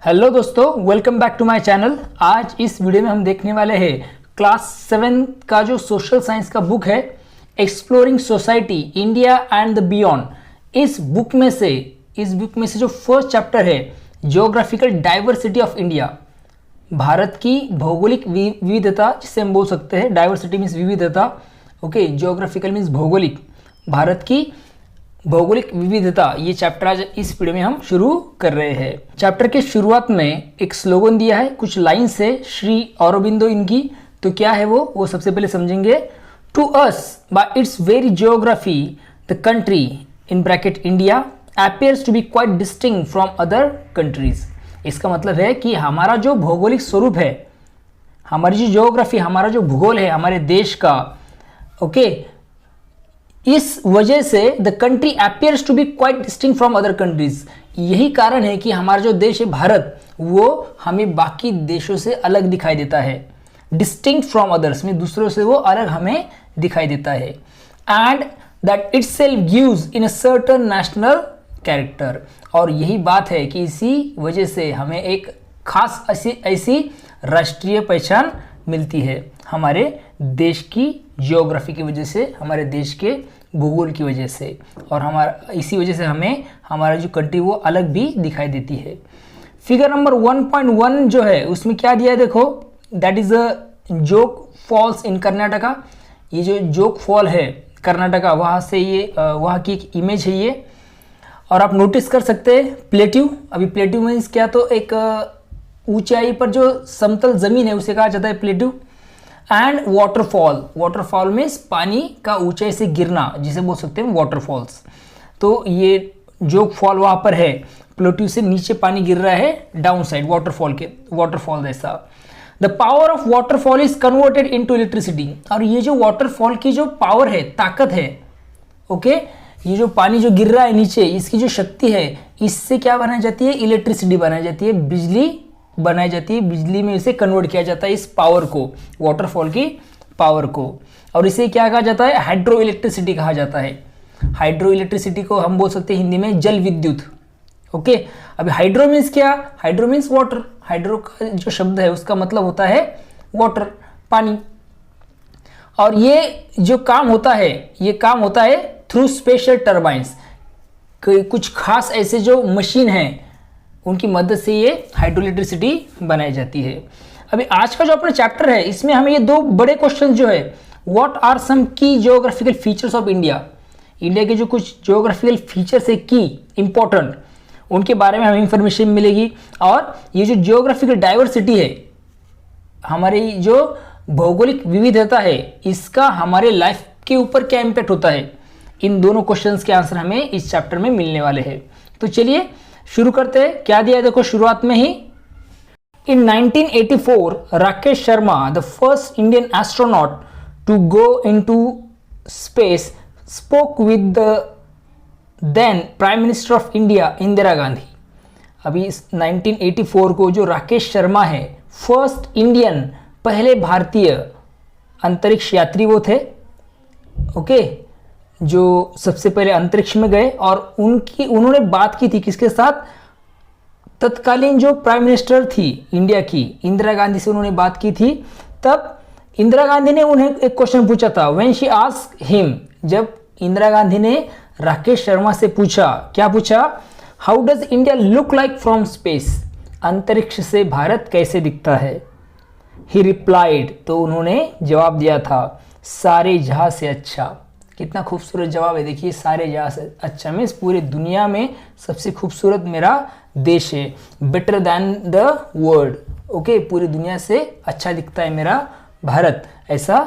Hello दोस्तों, welcome back to my channel. आज इस वीडियो में हम देखने वाले हैं क्लास 7 का जो सोशल साइंस का बुक है exploring society India and the beyond. इस बुक में से जो फर्स्ट चैप्टर है geographical diversity of India, Bharat की भौगोलिक विविधता, जिसे हम बोल सकते हैं डाइवर्सिटी मीन्स विविधता, ओके, जियोग्राफिकल मीन्स भौगोलिक, भारत की भौगोलिक विविधता, ये चैप्टर आज इस वीडियो में हम शुरू कर रहे हैं। चैप्टर के शुरुआत में एक स्लोगन दिया है, कुछ लाइन्स है श्री औरोबिंदो इनकी, तो क्या है वो सबसे पहले समझेंगे। To us by its very geography the country in bracket India appears to be quite distinct from other countries. इसका मतलब है कि हमारा जो भौगोलिक स्वरूप है, हमारी जो जियोग्राफी, हमारा जो भूगोल है हमारे देश का, ओके, इस वजह से the country appears to be quite distinct from other countries. यही कारण है कि हमारा जो देश है भारत, वो हमें बाकी देशों से अलग दिखाई देता है। डिस्टिंक्ट फ्रॉम अदर्स में दूसरों से वो अलग हमें दिखाई देता है। And that itself gives in a certain national character. और यही बात है कि इसी वजह से हमें एक खास ऐसी राष्ट्रीय पहचान मिलती है, हमारे देश की जियोग्राफी की वजह से, हमारे देश के भूगोल की वजह से, और हमारा इसी वजह से हमें हमारा जो कंट्री वो अलग भी दिखाई देती है। फिगर नंबर 1.1 जो है उसमें क्या दिया है देखो, दैट इज अ जोग फॉल्स इन कर्नाटका। ये जो जोग फॉल है कर्नाटका, वहाँ से ये वहाँ की एक इमेज है ये। और आप नोटिस कर सकते हैं प्लेट्यू। अभी प्लेट्यू मीन्स क्या, तो एक ऊंचाई पर जो समतल जमीन है उसे कहा जाता है प्लेट्यू। एंड वाटरफॉल मीन्स पानी का ऊंचाई से गिरना, जिसे बोल सकते हैं वाटरफॉल्स। तो ये जोग फॉल वहाँ पर है, प्लेट्यू से नीचे पानी गिर रहा है डाउन साइड वाटरफॉल जैसा। The power of waterfall is converted into electricity. और ये जो वाटरफॉल की जो पावर है, ताकत है, ओके, ये जो पानी जो गिर रहा है नीचे, इसकी जो शक्ति है, इससे क्या बनाई जाती है, इलेक्ट्रिसिटी बनाई जाती है, बिजली बनाई जाती है, बिजली में इसे कन्वर्ट किया जाता है, इस पावर को, वाटरफॉल की पावर को। और इसे क्या कहा जाता है, हाइड्रो इलेक्ट्रिसिटी कहा जाता है। हाइड्रो इलेक्ट्रिसिटी को हम बोल सकते हैं हिंदी में जल विद्युत, ओके। अभी हाइड्रो मीन्स क्या, हाइड्रो मीन्स वाटर। हाइड्रो का जो शब्द है उसका मतलब होता है वाटर, पानी। और ये जो काम होता है, ये काम होता है थ्रू स्पेशल टर्बाइंस। कुछ खास ऐसे जो मशीन हैं उनकी मदद से ये हाइड्रो इलेक्ट्रिसिटी बनाई जाती है। अभी आज का जो अपना चैप्टर है इसमें हमें ये दो बड़े क्वेश्चन जो है, व्हाट आर सम की geographical features of India, India के जो कुछ जियोग्राफिकल फीचर्स है की इंपॉर्टेंट, उनके बारे में हमें इंफॉर्मेशन मिलेगी। और ये जो जियोग्राफिकल डाइवर्सिटी है, हमारी जो भौगोलिक विविधता है, इसका हमारे लाइफ के ऊपर क्या इम्पैक्ट होता है, इन दोनों क्वेश्चंस के आंसर हमें इस चैप्टर में मिलने वाले हैं। तो चलिए शुरू करते हैं। क्या दिया है देखो शुरुआत में ही, in 1984 Rakesh Sharma the first Indian astronaut to go into space spoke with the then prime minister of India Indira Gandhi. अभी इस 1984 को जो राकेश शर्मा है, फर्स्ट इंडियन, पहले भारतीय अंतरिक्ष यात्री वो थे, ओके, जो सबसे पहले अंतरिक्ष में गए। और उन्होंने बात की थी किसके साथ, तत्कालीन जो प्राइम मिनिस्टर थी इंडिया की, इंदिरा गांधी से उन्होंने बात की थी। तब इंदिरा गांधी ने उन्हें एक क्वेश्चन पूछा था, व्हेन शी आस्क्ड हिम, जब इंदिरा गांधी ने राकेश शर्मा से पूछा, क्या पूछा, how does India look like from space, अंतरिक्ष से भारत कैसे दिखता है। ही रिप्लाइड, तो उन्होंने जवाब दिया था, सारे जहां से अच्छा। कितना खूबसूरत जवाब है, देखिए, सारे जहां से अच्छा मीन्स पूरी दुनिया में सबसे खूबसूरत मेरा देश है, better than the world, okay, पूरी दुनिया से अच्छा दिखता है मेरा भारत, ऐसा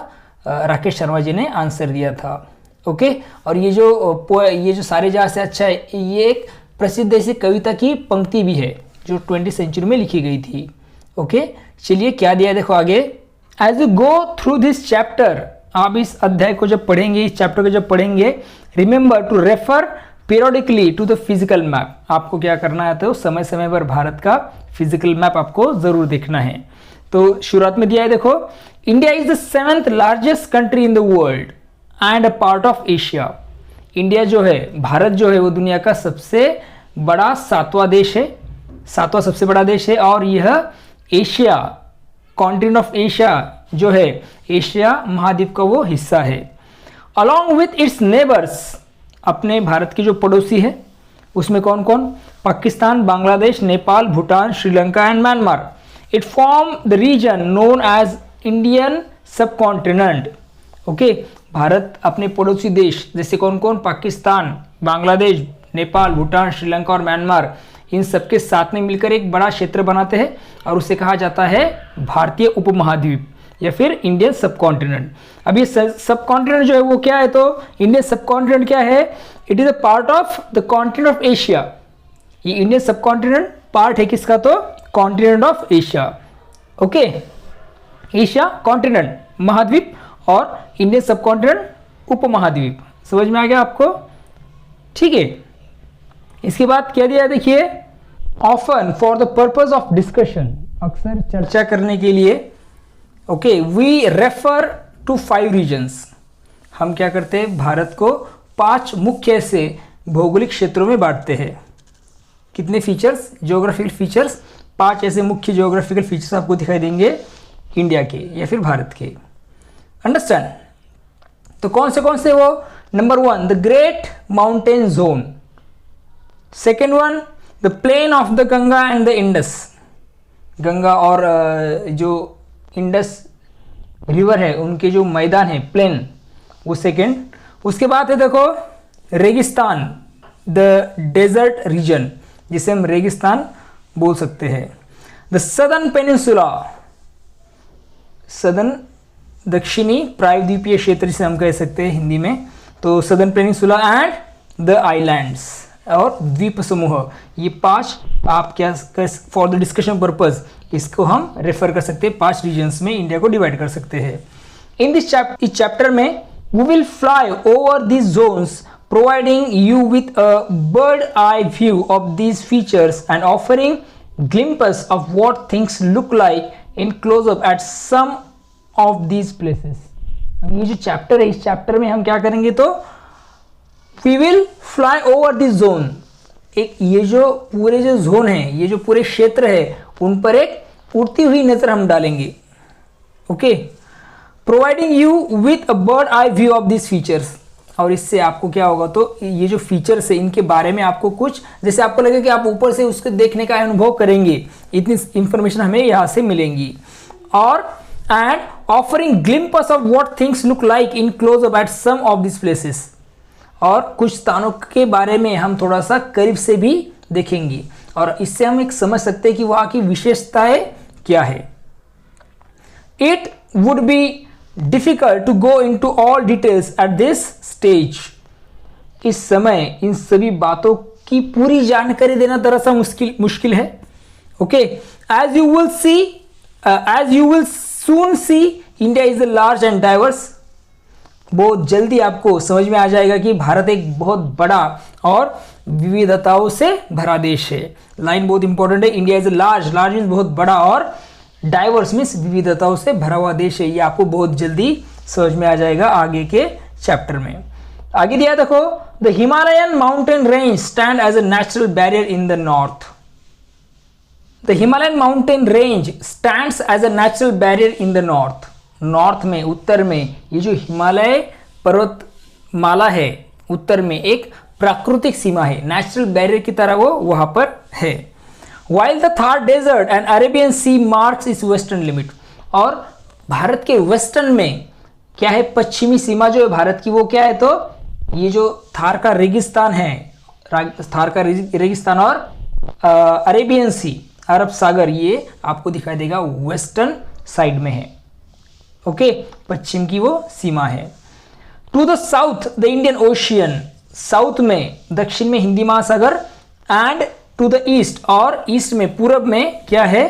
राकेश शर्मा जी ने आंसर दिया था, ओके। और ये जो सारे जहां से अच्छा है, ये एक प्रसिद्ध ऐसी कविता की पंक्ति भी है जो 20वीं सेंचुरी में लिखी गई थी, ओके। चलिए क्या दिया है देखो आगे, as you go through this chapter, आप इस अध्याय को जब पढ़ेंगे, इस चैप्टर को जब पढ़ेंगे, remember to refer periodically to the physical map. आपको क्या करना है, तो समय समय पर भारत का फिजिकल मैप आपको जरूर देखना है। तो शुरुआत में दिया है देखो, India is the 7th largest country in the world and a part of Asia. India जो है, भारत जो है, वो दुनिया का सबसे बड़ा 7वां देश है, 7वां सबसे बड़ा देश है और यह एशिया, कॉन्टिनेंट ऑफ एशिया जो है, एशिया महाद्वीप का वो हिस्सा है। अलॉन्ग विथ इट्स नेबर्स, अपने भारत के जो पड़ोसी है उसमें कौन कौन, Pakistan, Bangladesh, Nepal, Bhutan, Sri Lanka and Myanmar. It form the region known as Indian subcontinent. Okay, Bharat अपने पड़ोसी देश जैसे कौन कौन, पाकिस्तान, बांग्लादेश, नेपाल, भूटान, श्रीलंका और म्यांमार, इन सबके साथ में मिलकर एक बड़ा क्षेत्र बनाते हैं और उसे कहा जाता है भारतीय उपमहाद्वीप या फिर इंडियन सब कॉन्टिनेंट। अब ये सब कॉन्टिनेंट जो है वो क्या है, तो इंडियन सब कॉन्टिनेंट क्या है, it is a part of the continent of Asia. ये इंडियन सब कॉन्टिनेंट पार्ट है किसका, तो continent of Asia. Okay, Asia continent महाद्वीप और इंडियन सब कॉन्टिनेंट उपमहाद्वीप। समझ में आ गया आपको? ठीक है। इसके बाद क्या दिया है देखिए, often for the purpose of discussion, अक्सर चर्चा करने के लिए। Okay, we refer to 5 regions. हम क्या करते हैं, भारत को 5 मुख्य से भौगोलिक क्षेत्रों में बांटते हैं। कितने फीचर्स, ज्योग्राफिकल फीचर्स, 5 ऐसे मुख्य ज्योग्राफिकल फीचर्स आपको दिखाई देंगे इंडिया के या फिर भारत के। अंडरस्टैंड? तो कौन से वो, number 1 the great mountain zone, second one the plain of the Ganga and the Indus, Ganga और जो इंडस रिवर है उनके जो मैदान है प्लेन, वो सेकेंड। उसके बाद है देखो रेगिस्तान, द डेजर्ट रीजन, जिसे हम रेगिस्तान बोल सकते हैं। द सदर्न पेनिनसुला, सदर्न दक्षिणी प्रायद्वीपीय क्षेत्र जिसे हम कह सकते हैं हिंदी में, तो southern peninsula and the islands और द्वीप समूह। ये 5 आप क्या फॉर द डिस्कशन पर्पज इसको हम रेफर कर सकते हैं, 5 रीजन्स में इंडिया को डिवाइड कर सकते हैं। इन दिस चैप्टर में we will fly over this zones providing you with a bird eye view of these features and offering glimpses of what things look like in close up at some of these places। अब ये जो chapter है, इस chapter में हम क्या करेंगे, तो we will fly over this zone, एक ये जो पूरे जो जोन है, ये जो पूरे क्षेत्र है, उन पर एक उड़ती हुई नजर हम डालेंगे। Okay, providing you with a bird eye view of this features, और इससे आपको क्या होगा, तो ये जो फीचर्स है इनके बारे में आपको कुछ, जैसे आपको लगे कि आप ऊपर से उसको देखने का अनुभव करेंगे, इतनी इंफॉर्मेशन हमें यहाँ से मिलेंगी। और and offering glimpses of what things look like in close up at some of this places, और कुछ स्थानों के बारे में हम थोड़ा सा करीब से भी देखेंगे और इससे हम एक समझ सकते हैं कि वहाँ की विशेषताएं क्या है। It would be difficult to go into all details at this stage। इस समय इन सभी बातों की पूरी जानकारी देना दरअसल मुश्किल है। Okay, as you will soon see, India is a large and diverse। बहुत जल्दी आपको समझ में आ जाएगा कि भारत एक बहुत बड़ा और विविधताओं से भरा देश है। लाइन बहुत इंपॉर्टेंट है, India is large, large means बहुत बड़ा, और डाइवर्स मीन्स विविधताओं से भरा हुआ देश है। ये आपको बहुत जल्दी समझ में आ जाएगा आगे के चैप्टर में। आगे दिया देखो, the Himalayan mountain range stand as a natural barrier in the north. The Himalayan mountain range stands as a natural barrier in the north. North में, उत्तर में, ये जो हिमालय पर्वतमाला है उत्तर में एक प्राकृतिक सीमा है, नेचुरल बैरियर की तरह वो वहां पर है। While the Thar Desert and Arabian Sea marks its western limit, और भारत के वेस्टर्न में क्या है, पश्चिमी सीमा जो है भारत की, वो क्या है, तो ये जो थार का रेगिस्तान है, थार का रेगिस्तान और अरेबियन सी, अरब सागर, ये आपको दिखाई देगा वेस्टर्न साइड में है। ओके, पश्चिम की वो सीमा है। To the south the Indian ocean, south में, दक्षिण में हिंदी महासागर, एंड टू द ईस्ट, और ईस्ट में, पूरब में क्या है,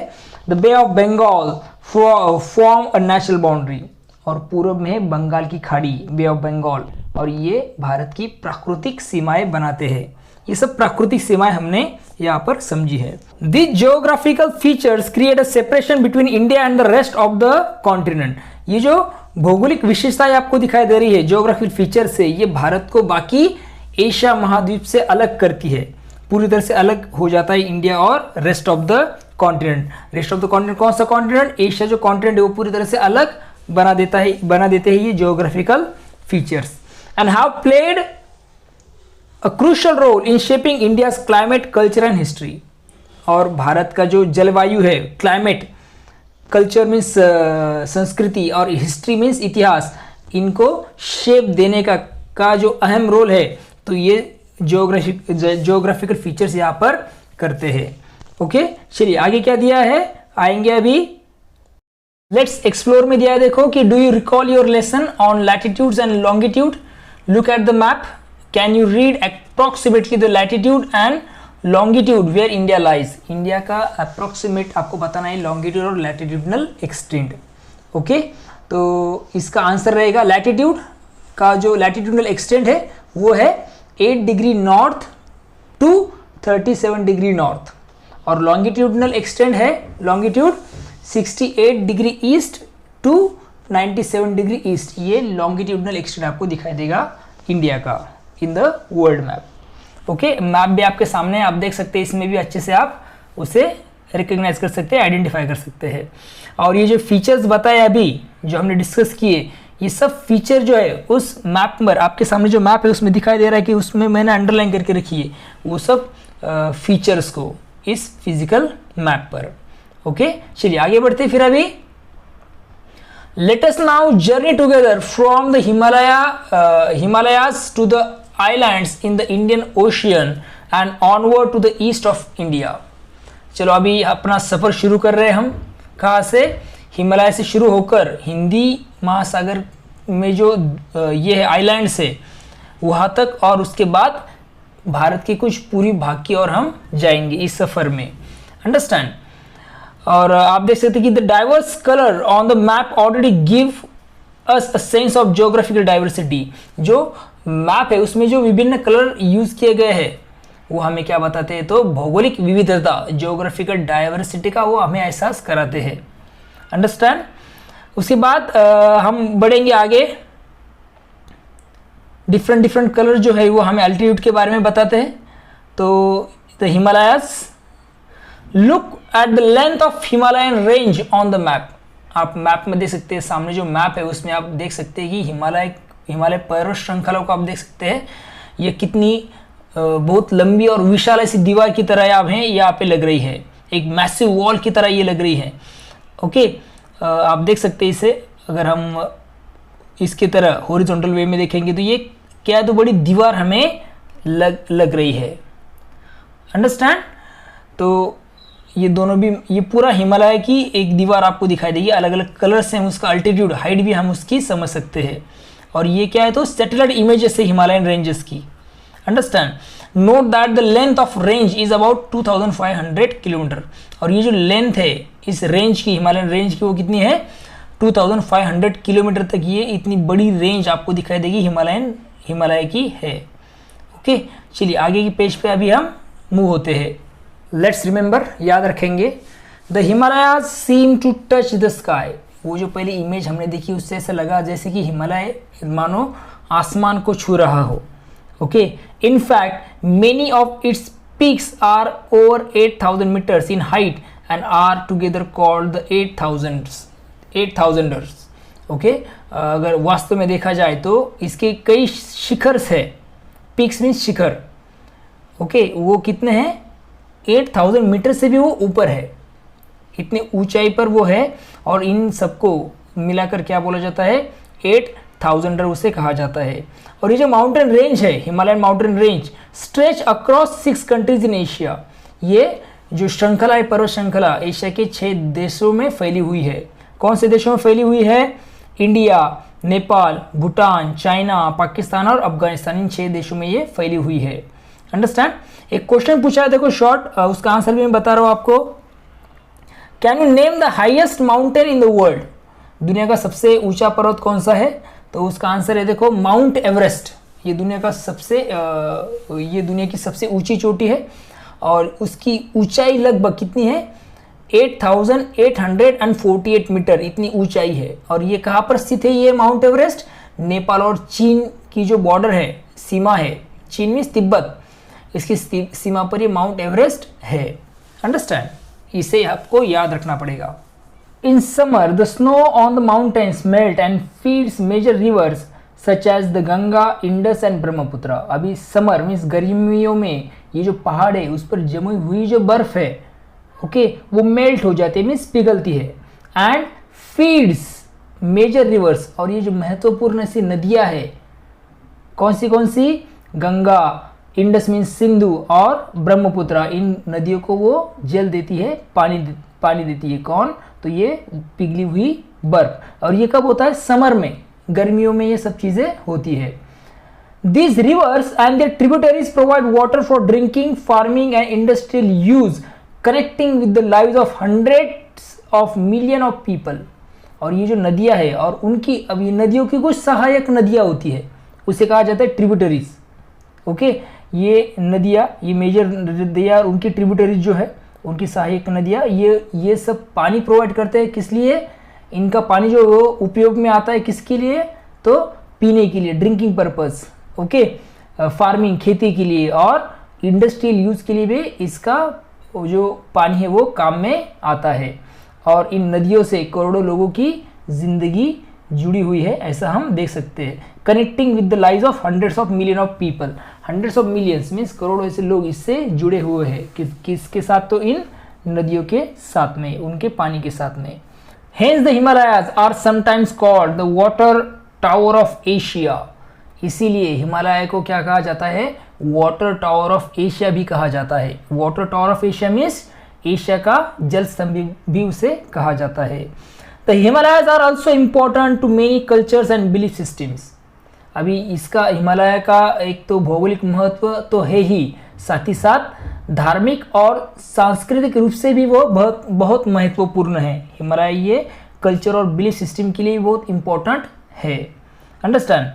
the bay of Bengal form a natural boundary, और पूरब में बंगाल की खाड़ी, बे ऑफ बंगाल, और ये भारत की प्राकृतिक सीमाएं बनाते हैं। ये सब प्राकृतिक सीमाएं हमने यहाँ पर समझी है। This geographical features create a separation between India and the rest of the continent. ये जो भौगोलिक विशेषताएं आपको दिखाई दे रही है जियोग्राफिकल फीचर से, ये भारत को बाकी एशिया महाद्वीप से अलग करती है। पूरी तरह से अलग हो जाता है इंडिया और rest of the continent. Rest of the continent कौन सा कॉन्टिनेंट? एशिया जो कॉन्टिनेंट है वो पूरी तरह से अलग बना देते हैं ये geographical features. And have played a crucial role in shaping India's climate, culture and history. और भारत का जो जलवायु है, क्लाइमेट, कल्चर मीन्स संस्कृति और हिस्ट्री मीन्स इतिहास, इनको शेप देने का जो अहम रोल है, तो ये जियोग्राफिकल फीचर्स यहाँ पर करते हैं। ओके, चलिए आगे क्या दिया है, आएंगे अभी। लेट्स एक्सप्लोर में दिया है, देखो कि do you recall your lesson on latitudes and longitude, look at the map, can you read approximately the latitude and longitude where India lies. India का अप्रोक्सीमेट आपको बताना है लॉन्गिट्यूड और लैटिट्यूडनल एक्सटेंट। ओके, तो इसका आंसर रहेगा latitude का जो लैटिट्यूडनल एक्सटेंट है वो है 8 degree north to 37 degree north, और लॉन्गिट्यूडनल एक्सटेंट है longitude 68 degree east to 97 degree east. ये लॉन्गिट्यूडनल एक्सटेंट आपको दिखाई देगा इंडिया का in the world map. Okay, map भी आपके सामने आप देख सकते हैं, इसमें भी अच्छे से आप उसे रिकग्नाइज कर सकते हैं, आइडेंटिफाई कर सकते हैं। और ये जो फीचर्स बताए अभी जो हमने डिस्कस किए, ये सब फीचर जो है उस मैप पर आपके सामने जो मैप है उसमें दिखाई दे रहा है कि उसमें मैंने अंडरलाइन करके रखी है वो सब फीचर्स को इस फिजिकल मैप पर। ओके, चलिए आगे बढ़ते फिर अभी। Let us now journey together from the Himalayas to the islands in the Indian Ocean and onward to the east of India। चलो अभी अपना सफ़र शुरू कर रहे हैं हम, कहाँ से? हिमालय से शुरू होकर हिंदी महासागर में जो ये है आइलैंड्स है वहाँ तक, और उसके बाद भारत के कुछ पूरी भाग की ओर हम जाएंगे इस सफ़र में। अंडरस्टैंड? और आप देख सकते हैं कि the diverse colour on the map already give us a sense of geographical diversity. जो मैप है उसमें जो विभिन्न कलर यूज किए गए हैं वो हमें क्या बताते हैं? तो भौगोलिक विविधता, जियोग्राफिकल डाइवर्सिटी का वो हमें एहसास कराते हैं। अंडरस्टैंड? उसके बाद हम बढ़ेंगे आगे। डिफरेंट कलर जो है वो हमें अल्टीट्यूड के बारे में बताते हैं। तो the Himalayas, look at the length of Himalayan range on the map. आप मैप में देख सकते हैं, सामने जो मैप है उसमें आप देख सकते हैं कि हिमालय पर्वत श्रृंखलाओं को आप देख सकते हैं, ये कितनी बहुत लंबी और विशाल ऐसी दीवार की तरह यहाँ पे लग रही है, एक मैसिव वॉल की तरह ये लग रही है। ओके, आप देख सकते हैं इसे, अगर हम इसकी तरह हॉरिजॉन्टल वे में देखेंगे तो ये क्या है, तो बड़ी दीवार हमें लग रही है। अंडरस्टैंड? तो ये दोनों भी, ये पूरा हिमालय की एक दीवार आपको दिखाई देगी, अलग अलग कलर से हम उसका अल्टीट्यूड, हाइट भी हम उसकी समझ सकते हैं। और ये क्या है, तो सैटेलाइट इमेजेस है हिमालयन रेंजेस की। Understand? Note that the length of range is about 2500 kilometre. और ये जो लेंथ है इस रेंज की, हिमालयन रेंज की, वो कितनी है? 2500 किलोमीटर तक ये इतनी बड़ी रेंज आपको दिखाई देगी हिमालय की है। ओके, चलिए आगे की पेज पे अभी हम मूव होते हैं। लेट्स रिमेंबर, याद रखेंगे, the Himalayas seem to touch the sky. वो जो पहली इमेज हमने देखी उससे ऐसा लगा जैसे कि हिमालय मानो आसमान को छू रहा हो। Okay, in fact many of its peaks are over 8000 metres in height and are together called the 8000ers। Okay, अगर वास्तव में देखा जाए तो इसके कई शिखर्स है, पीक्स मीन्स शिखर। ओके, वो कितने हैं? 8000 मीटर से भी वो ऊपर है, इतनी ऊंचाई पर वो है। और इन सबको मिलाकर क्या बोला जाता है? 8000er उसे कहा जाता है। और ये जो माउंटेन रेंज है, Himalayan mountain range, stretch across 6 countries in Asia. ये जो श्रृंखला है, पर्वत श्रृंखला, एशिया के 6 देशों में फैली हुई है। कौन से देशों में फैली हुई है? इंडिया, नेपाल, भूटान, चाइना, पाकिस्तान और अफगानिस्तान, इन 6 देशों में ये फैली हुई है। अंडरस्टैंड? एक क्वेश्चन पूछा है, देखो शॉर्ट, उसका आंसर भी मैं बता रहा हूँ आपको। Can you name the highest mountain in the world? दुनिया का सबसे ऊंचा पर्वत कौन सा है? तो उसका आंसर है देखो माउंट एवरेस्ट। ये दुनिया की सबसे ऊंची चोटी है और उसकी ऊंचाई लगभग कितनी है? 8848 मीटर, इतनी ऊंचाई है। और ये कहाँ पर स्थित है ये माउंट एवरेस्ट? नेपाल और चीन की जो बॉर्डर है, सीमा है, चीन मीन्स तिब्बत, इसकी सीमा पर ये माउंट एवरेस्ट है। अंडरस्टैंड, इसे आपको याद रखना पड़ेगा। In summer the snow on the mountains melt and feeds major rivers such as the Ganga, Indus and Brahmaputra. अभी समर मीन्स गर्मियों में ये जो पहाड़ है उस पर जमी हुई जो बर्फ है, ओके, वो मेल्ट हो जाती है, मीन्स पिघलती है। एंड फीड्स मेजर रिवर्स, और ये जो महत्वपूर्ण सी नदियां है, कौन सी, गंगा, इंडस मीन्स सिंधु, और ब्रह्मपुत्र, इन नदियों को वो जल देती है, पानी देती है। कौन? तो ये पिघली हुई बर्फ। और ये कब होता है? समर में, गर्मियों में ये सब चीजें होती है। These rivers and their tributaries provide water for drinking, farming and industrial use, connecting with the lives of hundreds of millions of people. और ये जो नदियां है और उनकी, अब ये नदियों की कुछ सहायक नदियां होती है, उसे कहा जाता है ट्रिब्यूटरीज। ओके, ये नदियां, ये मेजर नदियां और उनकी ट्रिब्यूटरीज जो है, उनकी सहायक नदियां, ये सब पानी प्रोवाइड करते हैं। किस लिए? इनका पानी जो उपयोग में आता है किसके लिए? तो पीने के लिए, ड्रिंकिंग पर्पस, ओके, फार्मिंग, खेती के लिए, और इंडस्ट्रियल यूज के लिए भी इसका जो पानी है वो काम में आता है। और इन नदियों से करोड़ों लोगों की जिंदगी जुड़ी हुई है, ऐसा हम देख सकते हैं। Connecting with the lives of hundreds of million of people, hundreds of millions means करोड़ों ऐसे लोग इससे जुड़े हुए हैं। किसके साथ? तो इन नदियों के साथ में, उनके पानी के साथ में। Hence the Himalayas are sometimes called the water tower of Asia. इसीलिए हिमालय को क्या कहा जाता है? वाटर टावर ऑफ एशिया भी कहा जाता है। Water tower of Asia means Asia का जल स्तंभ भी उसे कहा जाता है। The Himalayas are also important to many cultures and belief systems. अभी इसका, हिमालय का एक तो भौगोलिक महत्व तो है ही, साथ ही साथ धार्मिक और सांस्कृतिक रूप से भी वो बहुत महत्वपूर्ण है। हिमालय ये कल्चर और बिलीफ सिस्टम के लिए बहुत इंपॉर्टेंट है। Understand,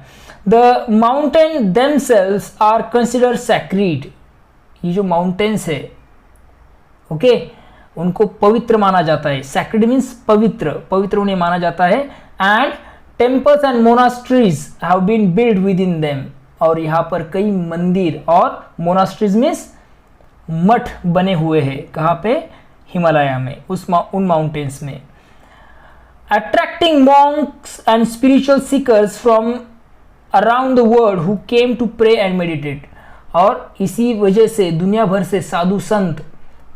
the mountain themselves are considered sacred. ये जो माउंटेन्स है, ओके, उनको पवित्र माना जाता है। सैक्रेड मीन्स पवित्र उन्हें माना जाता है। And temples and monasteries have been build within them, और यहाँ पर कई मंदिर और मोनास्ट्रीज मीन्स मठ बने हुए हैं। कहाँ पे? हिमालय में, उन माउंटेन्स में। Attracting monks and spiritual seekers from around the world who came to pray and meditate. और इसी वजह से दुनिया भर से साधु संत,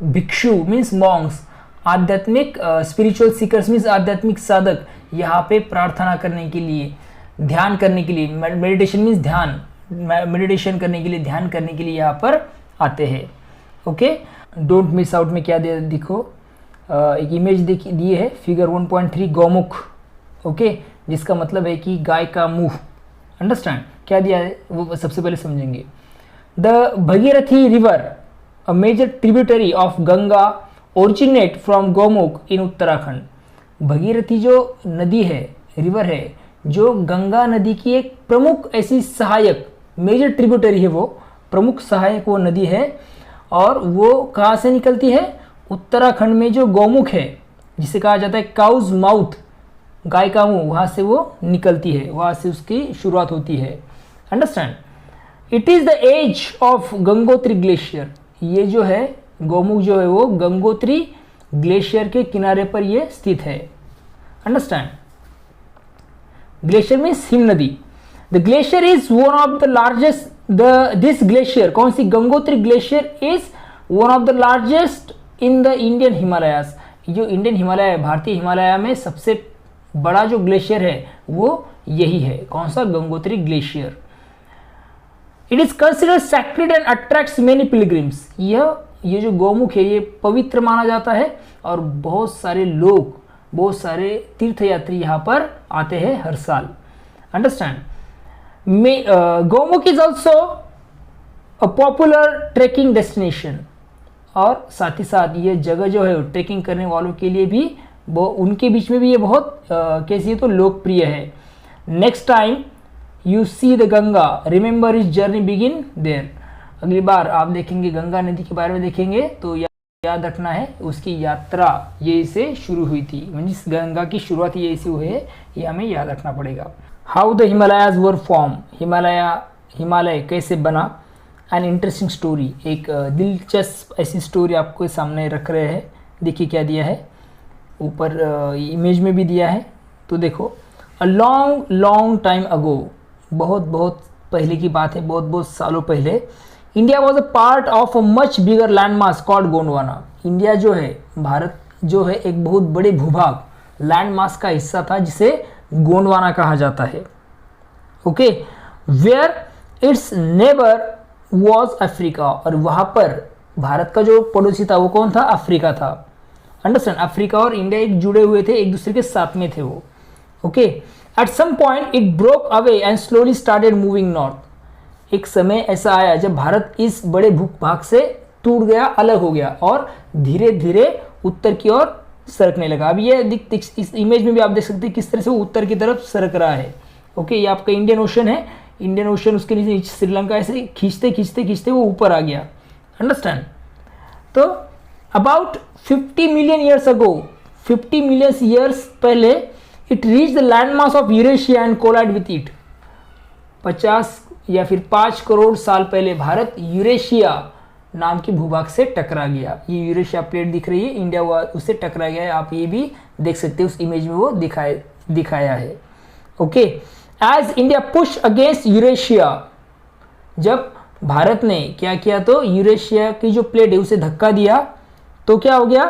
भिक्षु मीन्स मॉन्क्स, आध्यात्मिक स्पिरिचुअल सीकर्स मीन्स आध्यात्मिक साधक यहाँ पे प्रार्थना करने के लिए, ध्यान करने के लिए, मेडिटेशन मीन्स ध्यान, मेडिटेशन करने के लिए, ध्यान करने के लिए यहाँ पर आते हैं। ओके, डोंट मिस आउट में क्या दे, देखो एक इमेज दी है, फिगर 1.3 गौमुख, ओके, जिसका मतलब है कि गाय का मुंह। अंडरस्टैंड, क्या दिया है वो सबसे पहले समझेंगे। The Bhagirathi river, a major tributary of Ganga, originate from Gaumukh in Uttarakhand. Bhagirathi जो नदी है, रिवर है, जो गंगा नदी की एक प्रमुख ऐसी सहायक, मेजर ट्रिब्यूटरी है, वो प्रमुख सहायक वो नदी है। और वो कहाँ से निकलती है? उत्तराखंड में जो गौमुख है, जिसे कहा जाता है काउज माउथ, गाय का मुंह, वहाँ से वो निकलती है, वहाँ से उसकी शुरुआत होती है। Understand, it is the edge of Gangotri glacier. ये जो है गौमुख जो है वो गंगोत्री ग्लेशियर के किनारे पर ये स्थित है। अंडरस्टैंड, ग्लेशियर मीन्स हिम नदी। The glacier is one of the largest, this glacier, कौन सी? Gangotri glacier is one of the largest in the Indian Himalayas. जो इंडियन हिमालय, भारतीय हिमालय में सबसे बड़ा जो ग्लेशियर है वो यही है। कौन सा? Gangotri glacier. It is considered sacred and attracts many pilgrims. ये जो गौमुख है ये पवित्र माना जाता है और बहुत सारे लोग, बहुत सारे तीर्थयात्री यहाँ पर आते हैं हर साल। Understand, Gaumukh is also a popular trekking destination. और साथ ही साथ ये जगह जो है ट्रेकिंग करने वालों के लिए भी, उनके बीच में भी ये बहुत कैसी है तो लोकप्रिय है। Next time you see the Ganga, remember is journey begin there. अगली बार आप देखेंगे गंगा नदी के बारे में देखेंगे तो याद रखना है उसकी यात्रा यही से शुरू हुई थी, मीन्स गंगा की शुरुआत यही से हुई है, ये हमें याद रखना पड़ेगा। How the Himalayas were form, Himalaya कैसे बना? एन इंटरेस्टिंग स्टोरी, एक दिलचस्प ऐसी स्टोरी आपको सामने रख रहे हैं। देखिए क्या दिया है, ऊपर इमेज में भी दिया है। तो देखो, a long long time ago, बहुत बहुत पहले की बात है, बहुत बहुत सालों पहले, India was a part of a much bigger land mass called Gondwana. India जो है, भारत जो है, एक बहुत बड़े भूभाग लैंड मास का हिस्सा था जिसे गोंडवाना कहा जाता है। Okay, where its neighbour was Africa, और वहाँ पर भारत का जो पड़ोसी था वो कौन था? अफ्रीका था। अंडरस्टैंड, अफ्रीका और इंडिया एक जुड़े हुए थे, एक दूसरे के साथ में थे वो। Okay, at some point it broke away and slowly started moving north. एक समय ऐसा आया जब भारत इस बड़े भूभाग से टूट गया, अलग हो गया और धीरे धीरे उत्तर की ओर सरकने लगा। अब ये इस इमेज में भी आप देख सकते हैं किस तरह से वो उत्तर की तरफ सरक रहा है। ओके, ये आपका इंडियन ओशन है, इंडियन ओशन, उसके नीचे श्रीलंका, ऐसे खींचते खींचते खींचते वो ऊपर आ गया। अंडरस्टैंड। तो about 50 million years ago, 50 million years पहले, it reach the land mass of Eurasia and collide with it. 50 या फिर 5 करोड़ साल पहले भारत यूरेशिया नाम के भूभाग से टकरा गया। ये यूरेशिया प्लेट दिख रही है, इंडिया उससे टकरा गया है। आप ये भी देख सकते हैं, उस इमेज में वो दिखाया है। Okay, as India push against Eurasia, जब भारत ने क्या किया तो यूरेशिया की जो प्लेट है उसे धक्का दिया, तो क्या हो गया?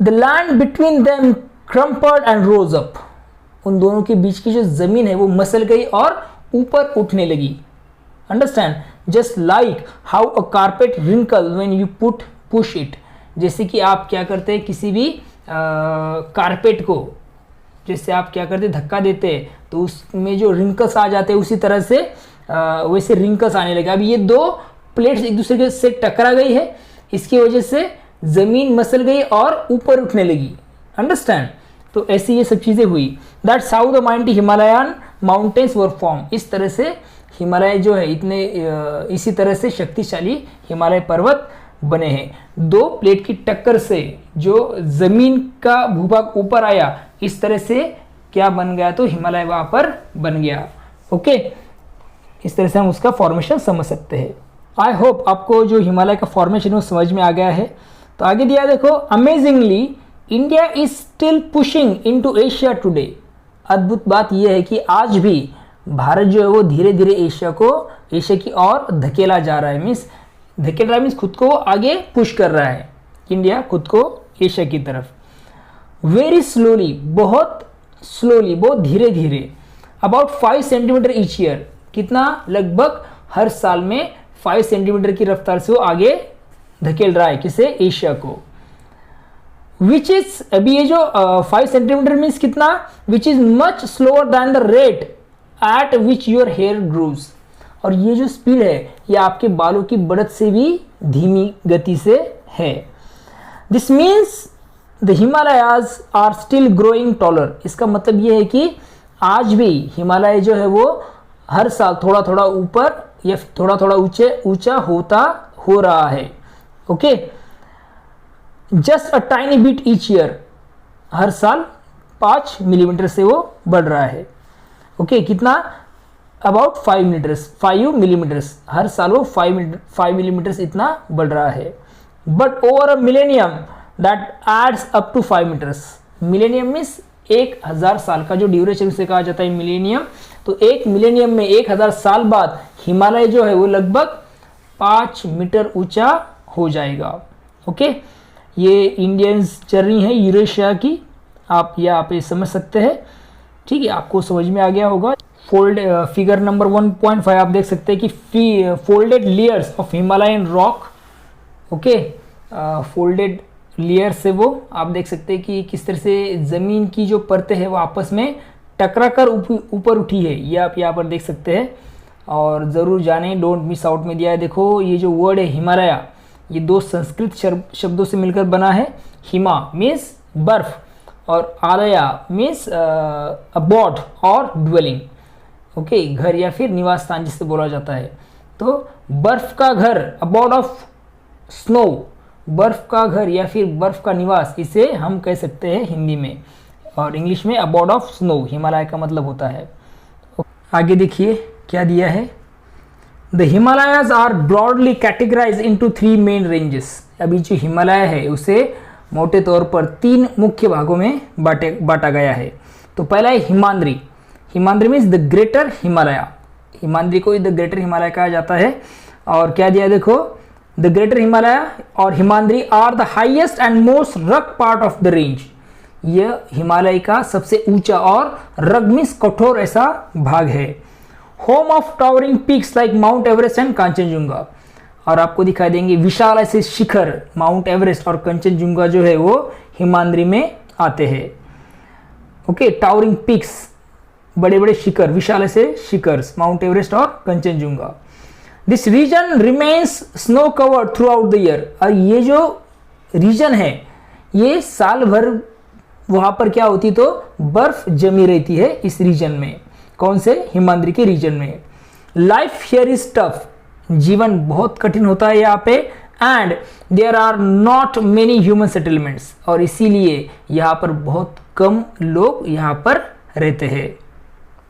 The land between them crumpled and rose up. उन दोनों के बीच की जो जमीन है वो मसल गई और ऊपर उठने लगी। Understand, just like how a carpet wrinkle when you push it. जैसे कि आप क्या करते हैं, किसी भी कारपेट को जैसे आप क्या करते, धक्का देते हैं तो उसमें जो रिंकल्स आ जाते हैं, उसी तरह से वैसे रिंकल्स आने लगे। अब ये दो प्लेट्स एक दूसरे के से टकरा गई है, इसकी वजह से जमीन मसल गई और ऊपर उठने लगी। अंडरस्टैंड, तो ऐसी ये सब चीजें हुई। That's how the mighty Himalayan mountains were form. इस तरह से हिमालय जो है, इसी तरह से शक्तिशाली हिमालय पर्वत बने हैं। दो प्लेट की टक्कर से जो जमीन का भूभाग ऊपर आया, इस तरह से क्या बन गया तो हिमालय वहां पर बन गया। ओके, इस तरह से हम उसका फॉर्मेशन समझ सकते हैं। आई होप आपको जो हिमालय का फॉर्मेशन वो समझ में आ गया है। तो आगे दिया देखो, amazingly India is still pushing into Asia today. अद्भुत बात यह है कि आज भी भारत जो है वो धीरे धीरे एशिया की ओर धकेला जा रहा है। धकेल रहा है मीन्स खुद को आगे पुश कर रहा है, इंडिया खुद को एशिया की तरफ। वेरी स्लोली, बहुत स्लोली, बहुत धीरे धीरे। अबाउट 5 सेंटीमीटर ईच ईयर, कितना? लगभग हर साल में 5 सेंटीमीटर की रफ्तार से वो आगे धकेल रहा है, किसे? एशिया को। विच इज, अभी ये जो 5 सेंटीमीटर मीन्स कितना? Which is much slower than the rate at which your hair grows. और ये जो स्पीड है ये आपके बालों की बढ़त से भी धीमी गति से है। This means the Himalayas are still growing taller. इसका मतलब ये है कि आज भी हिमालय जो है वो हर साल थोड़ा थोड़ा ऊपर या थोड़ा थोड़ा ऊंचा हो रहा है। Okay, just a tiny bit each year, हर साल 5 मिलीमीटर से वो बढ़ रहा है। ओके, कितना? अबाउट 5 मिलीमीटर्स, हर साल वो 5 मिलीमीटर्स इतना बढ़ रहा है। But over a millennium that adds up to 5 metres. Millennium means 1000 साल का जो ड्यूरेशन से कहा जाता है मिलेनियम। तो एक मिलेनियम में 1000 साल बाद हिमालय जो है वो लगभग 5 मीटर ऊंचा हो जाएगा। ओके, ये इंडियंस जर्नी है यूरेशिया की, आप यहाँ पे समझ सकते हैं। ठीक है, आपको समझ में आ गया होगा। फिगर नंबर 1.5 आप देख सकते हैं कि folded layers of Himalayan rock. Okay, folded layer से वो आप देख सकते हैं कि किस तरह से ज़मीन की जो परतें हैं वो आपस में टकरा कर ऊपर उठी है। ये आप यहाँ पर देख सकते हैं और ज़रूर जानें, डोंट मिस आउट में दिया है। देखो ये जो वर्ड है हिमालय, ये 2 संस्कृत शब्दों से मिलकर बना है। हिमा मीन्स बर्फ और आलया मीन्स अबॉड और ड्वेलिंग। ओके, घर या फिर निवास स्थान जिससे बोला जाता है। तो बर्फ का घर, अबॉड ऑफ स्नो, बर्फ का घर या फिर बर्फ का निवास, इसे हम कह सकते हैं हिंदी में, और इंग्लिश में अबॉड ऑफ स्नो हिमालय का मतलब होता है। आगे देखिए क्या दिया है, the Himalayas are broadly categorise into 3 main ranges. अभी जो हिमालय है उसे मोटे तौर पर 3 मुख्य भागों में बांटा गया है। तो पहला है Himadri. Himadri means the greater Himalaya. Himadri को द ग्रेटर हिमालय कहा जाता है। और क्या दिया देखो, द ग्रेटर हिमालय और Himadri are the highest and most rug part of the range. यह हिमालय का सबसे ऊंचा और रग मीन्स कठोर ऐसा भाग है। Home of towering peaks like mount Everest and Kanchenjunga. और आपको दिखाई देंगे विशाल ऐसे शिखर, माउंट एवरेस्ट और कंचनजुंगा जो है वो हिमाद्री में आते हैं। ओके, टावरिंग पीक्स, बड़े बड़े शिखर, विशाल ऐसे शिखर्स, माउंट एवरेस्ट और Kanchenjunga. This region remains snow covered throughout the year. और ये जो रीजन है ये साल भर वहां पर क्या होती, तो बर्फ जमी रहती है इस रीजन में। कौन से? हिमाद्री के रीजन में। Life here is tough. जीवन बहुत कठिन होता है यहाँ पे। And there are not many human settlements. और इसीलिए यहाँ पर बहुत कम लोग यहाँ पर रहते हैं।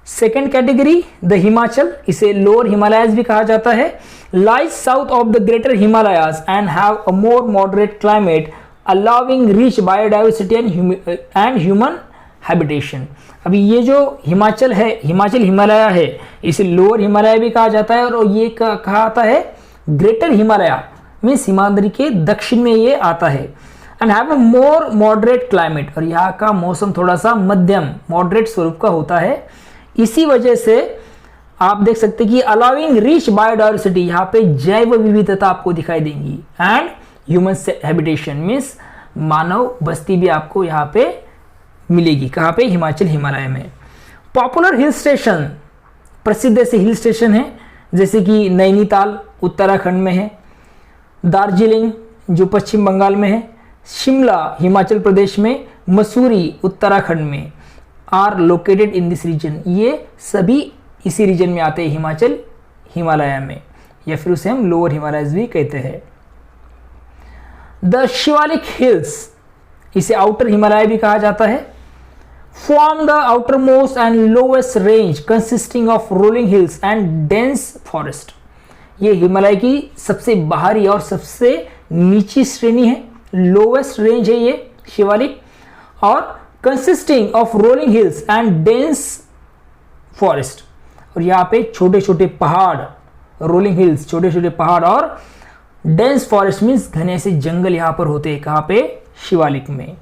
सेकेंड कैटेगरी द हिमाचल, इसे लोअर हिमालयाज भी कहा जाता है। Lies south of the greater Himalayas and have a more moderate climate allowing rich biodiversity and human habitation. अभी ये जो हिमाचल है, हिमाचल हिमालय है, इसे लोअर हिमालय भी कहा जाता है। और ये कहा आता है ग्रेटर हिमालय मीन्स हिमाद्री के दक्षिण में ये आता है। And have a more moderate climate. और यहाँ का मौसम थोड़ा सा मध्यम मॉडरेट स्वरूप का होता है। इसी वजह से आप देख सकते हैं कि अलाउिंग रिच बायोडाइवर्सिटी, यहाँ पे जैव विविधता आपको दिखाई देंगी। एंड ह्यूमन हैबिटेशन मीन्स मानव बस्ती भी आपको यहाँ पे मिलेगी। कहाँ पे? हिमाचल हिमालय में। पॉपुलर हिल स्टेशन, प्रसिद्ध ऐसे हिल स्टेशन है जैसे कि नैनीताल उत्तराखंड में है, दार्जिलिंग जो पश्चिम बंगाल में है, शिमला हिमाचल प्रदेश में, मसूरी उत्तराखंड में, are located in this region. ये सभी इसी रीजन में आते हैं, हिमाचल हिमालय में, या फिर उसे हम लोअर हिमालयज भी कहते हैं। द शिवालिक हिल्स, इसे आउटर हिमालय भी कहा जाता है। Form the outer most and lowest range consisting of rolling hills and dense forest. ये हिमालय की सबसे बाहरी और सबसे नीची श्रेणी है, लोएस्ट रेंज है ये शिवालिक, और consisting of rolling hills and dense forest. और यहाँ पे छोटे छोटे पहाड़, रोलिंग हिल्स छोटे छोटे पहाड़, और डेंस फॉरेस्ट मीन्स घने से जंगल यहाँ पर होते हैं। कहाँ पे? शिवालिक में।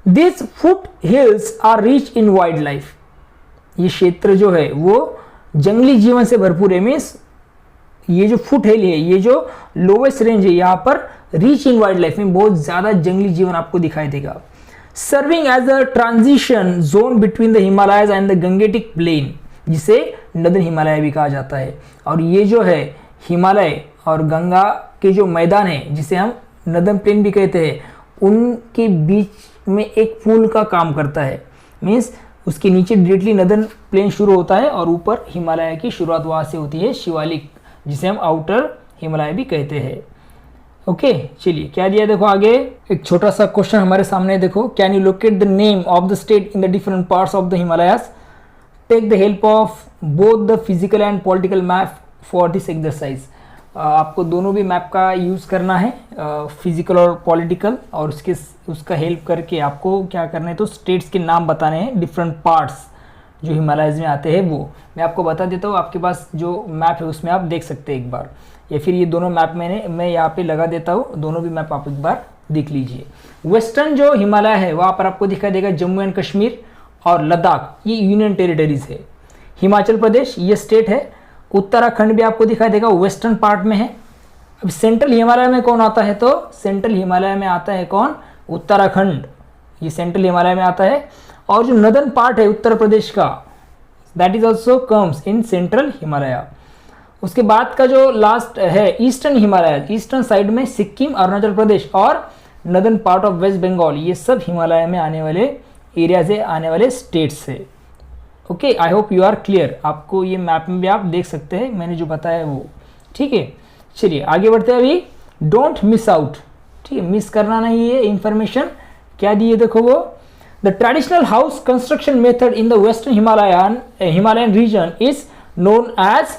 This foothills are rich in wildlife. ये क्षेत्र जो है वो जंगली जीवन से भरपूर है। मीन्स ये जो फुट हिल है, ये जो लोवेस्ट रेंज है, यहाँ पर रिच इन वाइल्ड लाइफ में बहुत ज्यादा जंगली जीवन आपको दिखाई देगा। Serving as a transition zone between the Himalayas and the Gangetic plain, जिसे नदन हिमालय भी कहा जाता है। और ये जो है हिमालय और गंगा के जो मैदान है, जिसे हम नदन प्लेन भी कहते हैं, उनके बीच में एक पुल का काम करता है। मीन्स उसके नीचे डायरेक्टली नदन प्लेन शुरू होता है और ऊपर हिमालय की शुरुआत वहाँ से होती है, शिवालिक, जिसे हम आउटर हिमालय भी कहते हैं। ओके, चलिए क्या दिया देखो आगे। एक छोटा सा क्वेश्चन हमारे सामने देखो, can you locate the name of the state in the different parts of the Himalayas? Take the help of both the physical and political map for this exercise. आपको दोनों भी मैप का यूज़ करना है, physical और political, और उसका help करके आपको क्या करना है, तो स्टेट्स के नाम बताने हैं, डिफरेंट पार्ट्स जो हिमालयज में आते हैं वो मैं आपको बता देता हूँ। आपके पास जो मैप है उसमें आप देख सकते हैं एक बार, या फिर ये दोनों मैप मैं यहाँ पे लगा देता हूँ, दोनों भी मैप आप एक बार देख लीजिए। वेस्टर्न जो हिमालय है वहाँ पर आपको दिखाई देगा जम्मू एंड कश्मीर और लद्दाख, ये यूनियन टेरिटरीज है। हिमाचल प्रदेश ये स्टेट है। उत्तराखंड भी आपको दिखाई देगा, वेस्टर्न पार्ट में है। अब सेंट्रल हिमालय में कौन आता है, तो सेंट्रल हिमालय में आता है कौन? उत्तराखंड, ये सेंट्रल हिमालय में आता है। और जो नदर्न पार्ट है उत्तर प्रदेश का, that is also comes in central Himalaya. उसके बाद का जो लास्ट है ईस्टर्न हिमालय, ईस्टर्न साइड में सिक्किम, अरुणाचल प्रदेश और northern part of West Bengal, ये सब हिमालय में आने वाले एरिया से आने वाले स्टेट्स है। Okay, I hope you are clear. आपको ये मैप में भी आप देख सकते हैं मैंने जो बताया वो, ठीक है। चलिए आगे बढ़ते हैं। अभी डोंट मिस आउट, ठीक है, मिस करना नहीं है इंफॉर्मेशन। क्या दिए देखो वो, the traditional house construction method in the western Himalayan region is known as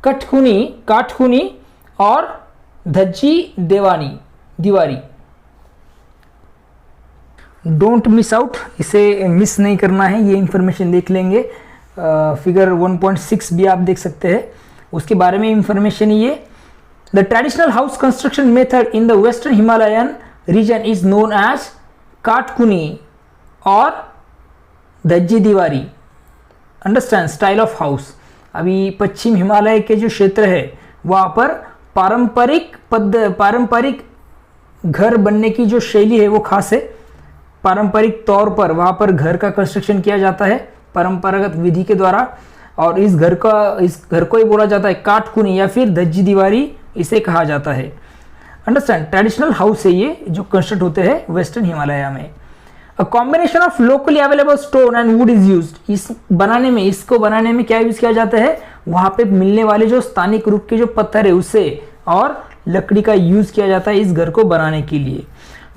Kathkuni, Kathkuni और dhajji dewari. Don't miss out, इसे मिस नहीं करना है, ये इंफॉर्मेशन देख लेंगे। फिगर 1.6 भी आप देख सकते हैं, उसके बारे में इंफॉर्मेशन ये। The traditional house construction method in the western Himalayan region is known as Kathkuni और dhajji dewari. Understand style of house. अभी पश्चिम हिमालय के जो क्षेत्र है वहाँ पर पारंपरिक घर बनने की जो शैली है वो खास है। पारंपरिक तौर पर वहाँ पर घर का कंस्ट्रक्शन किया जाता है परंपरागत विधि के द्वारा, और इस घर को ही बोला जाता है काठकुनी या फिर धज्जी दीवारी इसे कहा जाता है। अंडरस्टैंड, ट्रेडिशनल हाउस है ये जो कंस्ट्रक्ट होते हैं वेस्टर्न हिमालय में। A combination of locally available stone and would is used. इसको बनाने में क्या यूज किया जाता है, वहाँ पे मिलने वाले जो स्थानिक रूप के जो पत्थर है उससे और लकड़ी का यूज किया जाता है इस घर को बनाने के लिए।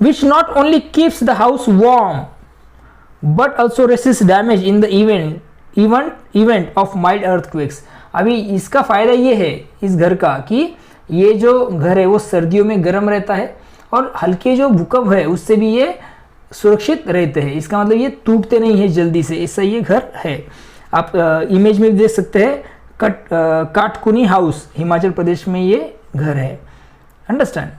Which not only keeps the house warm but also resist damage in the event of mild earthquakes. अभी इसका फायदा ये है इस घर का कि ये जो घर है वो सर्दियों में गर्म रहता है और हल्के जो भूकंप है उससे भी ये सुरक्षित रहते हैं। इसका मतलब ये टूटते नहीं है जल्दी से, ऐसा ये घर है। आप इमेज में भी देख सकते हैं, काठकुनी हाउस हिमाचल प्रदेश में ये घर है। अंडरस्टैंड।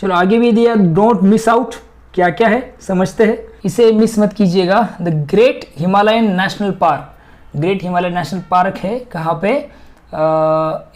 चलो आगे भी दिया, डोंट मिस आउट, क्या क्या है समझते हैं, इसे मिस मत कीजिएगा। The great Himalayan national park. Great Himalayan national park है कहाँ पे,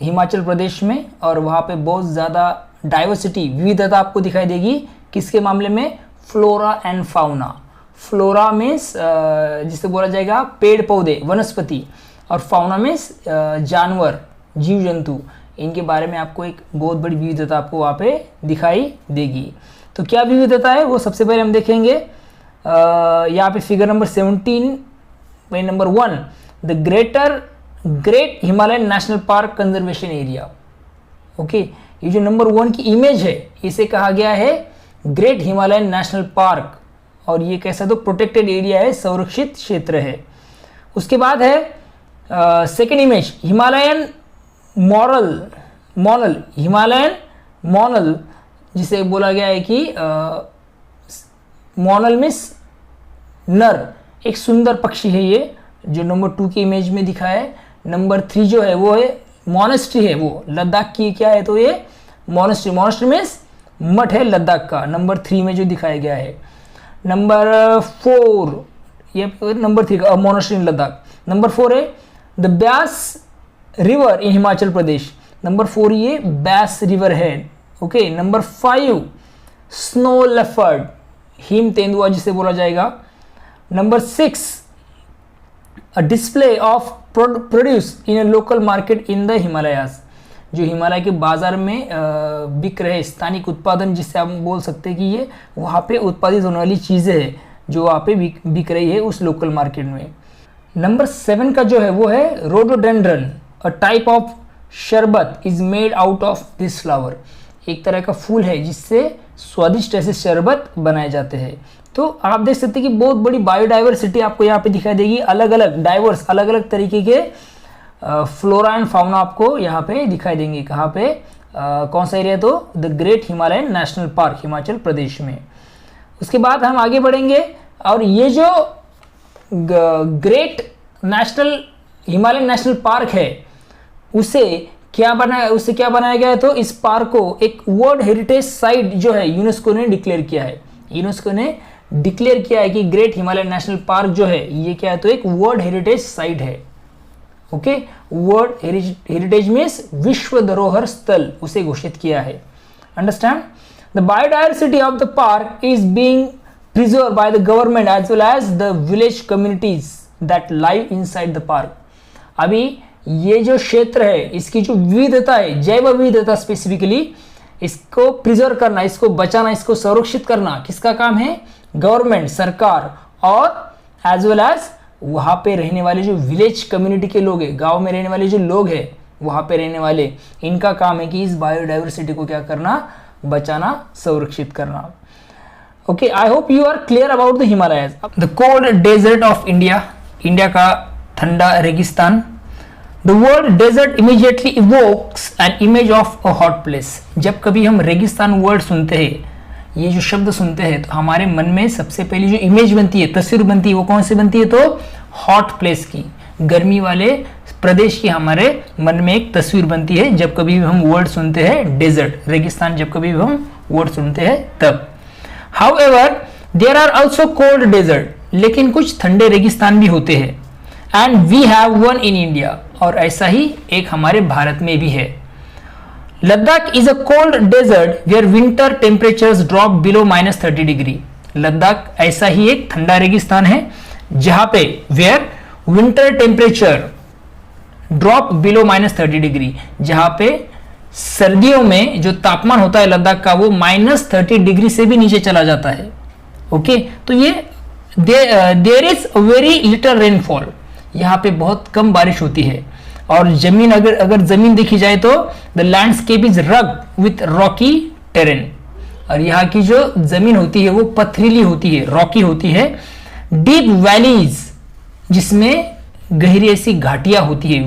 हिमाचल प्रदेश में, और वहाँ पे बहुत ज़्यादा डाइवर्सिटी, विविधता आपको दिखाई देगी। किसके मामले में, flora and fauna. Flora means जिसे बोला जाएगा पेड़ पौधे वनस्पति, और फाउना मीन्स जानवर जीव जंतु। इनके बारे में आपको एक बहुत बड़ी विविधता आपको वहाँ पे दिखाई देगी। तो क्या विविधता है वो सबसे पहले हम देखेंगे। यहाँ पे फिगर नंबर 17 में number 1, the great Himalayan national park conservation area. Okay, ये जो नंबर 1 की इमेज है इसे कहा गया है ग्रेट हिमालयन नेशनल पार्क, और ये कैसा तो प्रोटेक्टेड एरिया है, संरक्षित क्षेत्र है। उसके बाद है सेकेंड इमेज, हिमालयन मॉनल, जिसे बोला गया है कि मॉनल मीन्स नर, एक सुंदर पक्षी है ये, जो नंबर 2 की इमेज में दिखा है। नंबर 3 जो है वो है मोनेस्ट्री है, वो लद्दाख की क्या है, तो ये मोनेस्ट्री मीन्स मठ है लद्दाख का, नंबर 3 में जो दिखाया गया है। नंबर 4, ये नंबर 3 का मोनेस्ट्री इन लद्दाख। नंबर 4 है the Beas river in Himachal Pradesh. Number 4 ये ब्यास रिवर है। Okay, number 5 snow leopard, him तेंदुआ जिसे बोला जाएगा। Number 6 a display of produce in a local market in the Himalayas. जो हिमालय के बाजार में बिक रहे स्थानिक उत्पादन, जिससे हम बोल सकते हैं कि ये वहाँ पे उत्पादित होने वाली चीज़ें हैं जो वहाँ पे बिक रही है उस लोकल मार्केट में। नंबर 7 का जो है वो है रोडोडेंड्रन, अ टाइप ऑफ शरबत is made out of this flower. एक तरह का फूल है जिससे स्वादिष्ट ऐसे शरबत बनाए जाते हैं। तो आप देख सकते हैं कि बहुत बड़ी बायोडाइवर्सिटी आपको यहाँ पे दिखाई देगी, अलग अलग तरीके के फ्लोरा एंड फाउना आपको यहाँ पे दिखाई देंगे। कहाँ पे, कौन सा एरिया, तो the great Himalayan national park Himachal Pradesh में। उसके बाद हम आगे बढ़ेंगे, और ये जो ग्रेट हिमालयन नेशनल पार्क है उसे क्या बनाया गया है, तो इस पार्क को एक वर्ल्ड हेरिटेज साइट जो है यूनेस्को ने डिक्लेयर किया है। यूनेस्को ने डिक्लेयर किया है कि ग्रेट हिमालयन नेशनल पार्क जो है ये क्या है, तो एक वर्ल्ड हेरिटेज साइट है। ओके, वर्ल्ड हेरिटेज मीन्स विश्व धरोहर स्थल उसे घोषित किया है। Understand, the biodiversity of the park is being preserve by the government as well as the village communities that live inside the park. अभी ये जो क्षेत्र है इसकी जो विविधता है, जैव विविधता स्पेसिफिकली, इसको प्रिजर्व करना, इसको बचाना, इसको संरक्षित करना किसका काम है, गवर्नमेंट, सरकार, और एज वेल एज वहाँ पे रहने वाले जो विलेज कम्युनिटी के लोग हैं, गांव में रहने वाले जो लोग हैं, वहाँ पे रहने वाले, इनका काम है कि इस बायोडाइवर्सिटी को क्या करना, बचाना, संरक्षित करना। Okay, I hope you are clear about the Himalayas. The cold desert of India, India का ठंडा रेगिस्तान। The word desert immediately evokes an image of a hot place. जब कभी हम रेगिस्तान वर्ड सुनते हैं, ये जो शब्द सुनते हैं, तो हमारे मन में सबसे पहली जो इमेज बनती है, तस्वीर बनती है, वो कौन सी बनती है? तो हॉट प्लेस की, गर्मी वाले प्रदेश की हमारे मन में एक तस्वीर बनती है जब कभी हम वर्ड सुनते हैं डेजर्ट, रेगिस्तान, जब कभी हम वर्ड सुनते हैं तब। However there are also cold desert, लेकिन कुछ ठंडे रेगिस्तान भी होते हैं। And we have one in India, और ऐसा ही एक हमारे भारत में भी है। Ladakh is a cold desert where winter temperatures drop below -30 degree. Ladakh ऐसा ही एक ठंडा रेगिस्तान है जहां पे where winter temperature drop below -30 degree, जहां पे सर्दियों में जो तापमान होता है लद्दाख का वो -30 डिग्री से भी नीचे चला जाता है। ओके, तो ये there is very little rainfall, यहाँ पे बहुत कम बारिश होती है। और जमीन अगर जमीन देखी जाए तो the landscape is rugged with Rocky terrain, और यहाँ की जो जमीन होती है वो पथरीली होती है, रॉकी होती है। डीप वैलीज, जिसमें गहरी ऐसी घाटियां होती है,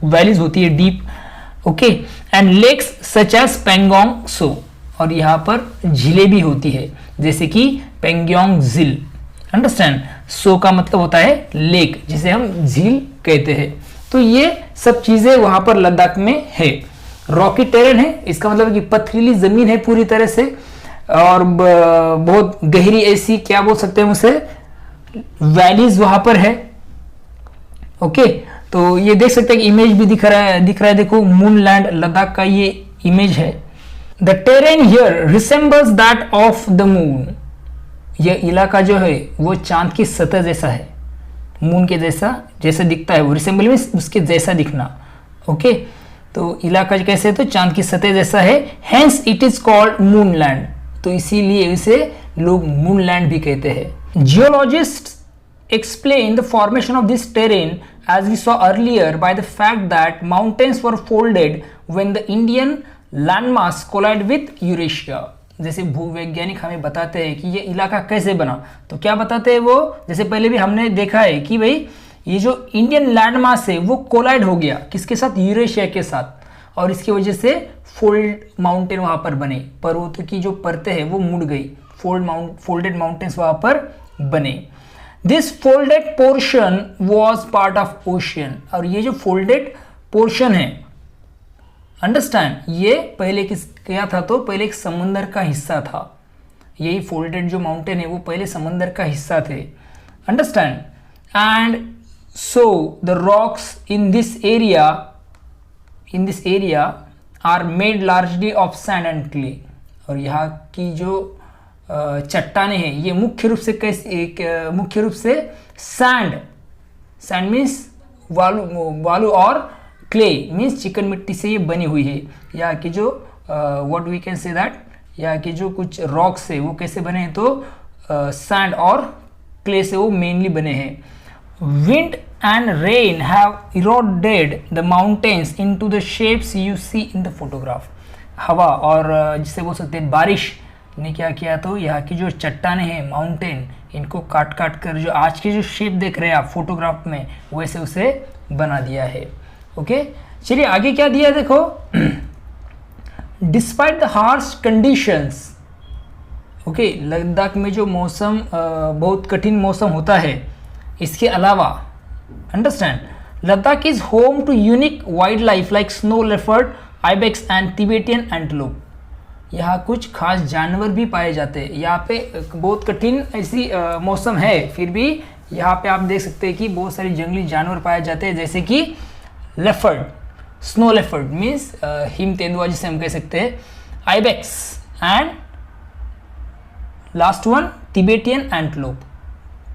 वैलीज होती है deep. Okay, and lakes such as Pangong Tso, और यहाँ पर झीलें भी होती है जैसे कि पेंगोंग झील। अंडरस्टैंड? सो का मतलब होता है लेक, जिसे हम झील कहते हैं। तो ये सब चीजें वहां पर लद्दाख में है। रॉकी टेरेन है, इसका मतलब कि पथरीली जमीन है पूरी तरह से, और बहुत गहरी ऐसी, क्या बोल सकते हैं उसे, वैलीज वहां पर है। ओके, तो ये देख सकते हैं कि इमेज भी दिख रहा है, देखो मूनलैंड लद्दाख का ये इमेज है। The terrain here resembles that of the moon, यह इलाका जो है वो चांद की सतह जैसा है, मून के जैसा दिखता है वो। रिसेंबल में उसके जैसा दिखना। ओके, तो इलाका कैसे है? तो चांद की सतह जैसा है। Hence it is called moonland, तो इसीलिए इसे लोग मूनलैंड भी कहते हैं। Geologist explain the formation of this terrain, as we saw earlier, by the fact that mountains were folded when the Indian landmass collided with Eurasia। जैसे भूवैज्ञानिक हमें बताते हैं कि ये इलाका कैसे बना, तो क्या बताते हैं वो, जैसे पहले भी हमने देखा है कि भाई ये जो इंडियन लैंडमास है वो कोलाइड हो गया किसके साथ? यूरेशिया के साथ, और इसकी वजह से फोल्ड माउंटेन वहां पर बने, पर्वतों की जो परतें हैं वो मुड़ गई, फोल्डेड माउंटेन्स वहां पर बने। This folded portion was part of ocean, और ये जो फोल्डेड पोर्शन है, अंडरस्टैंड, ये पहले क्या था? तो पहले एक समंदर का हिस्सा था। यही फोल्डेड जो माउंटेन है वो पहले समंदर का हिस्सा थे। Understand? And so the rocks in this area are made largely of sand and clay, और यहाँ की जो चट्टाने हैं ये मुख्य रूप से सैंड मीन्स वालू और क्ले मीन्स चिकन मिट्टी से ये बनी हुई है। यहाँ की जो what we can say that, यहाँ की जो कुछ रॉक्स है वो कैसे बने हैं? तो सैंड और क्ले से वो मेनली बने हैं। Wind and rain have eroded the mountains into the shapes you see in the photograph. हवा और जिसे बोल सकते हैं बारिश ने क्या किया? तो यहाँ की जो चट्टाने हैं, माउंटेन, इनको काट कर जो आज की जो शेप देख रहे हैं आप फोटोग्राफ में, वैसे उसे बना दिया है। ओके, चलिए आगे क्या दिया देखो। Despite the harsh conditions, okay, Ladakh में जो मौसम बहुत कठिन मौसम होता है, इसके अलावा understand, Ladakh is home to unique wildlife like snow leopard, ibex and Tibetan antelope. यहाँ कुछ खास जानवर भी पाए जाते हैं। यहाँ पे बहुत कठिन ऐसी मौसम है, फिर भी यहाँ पे आप देख सकते हैं कि बहुत सारे जंगली जानवर पाए जाते हैं, जैसे कि leopard, snow leopard means him तेंदुआ जिसे हम कह सकते हैं, ibex and last one Tibetan antelope,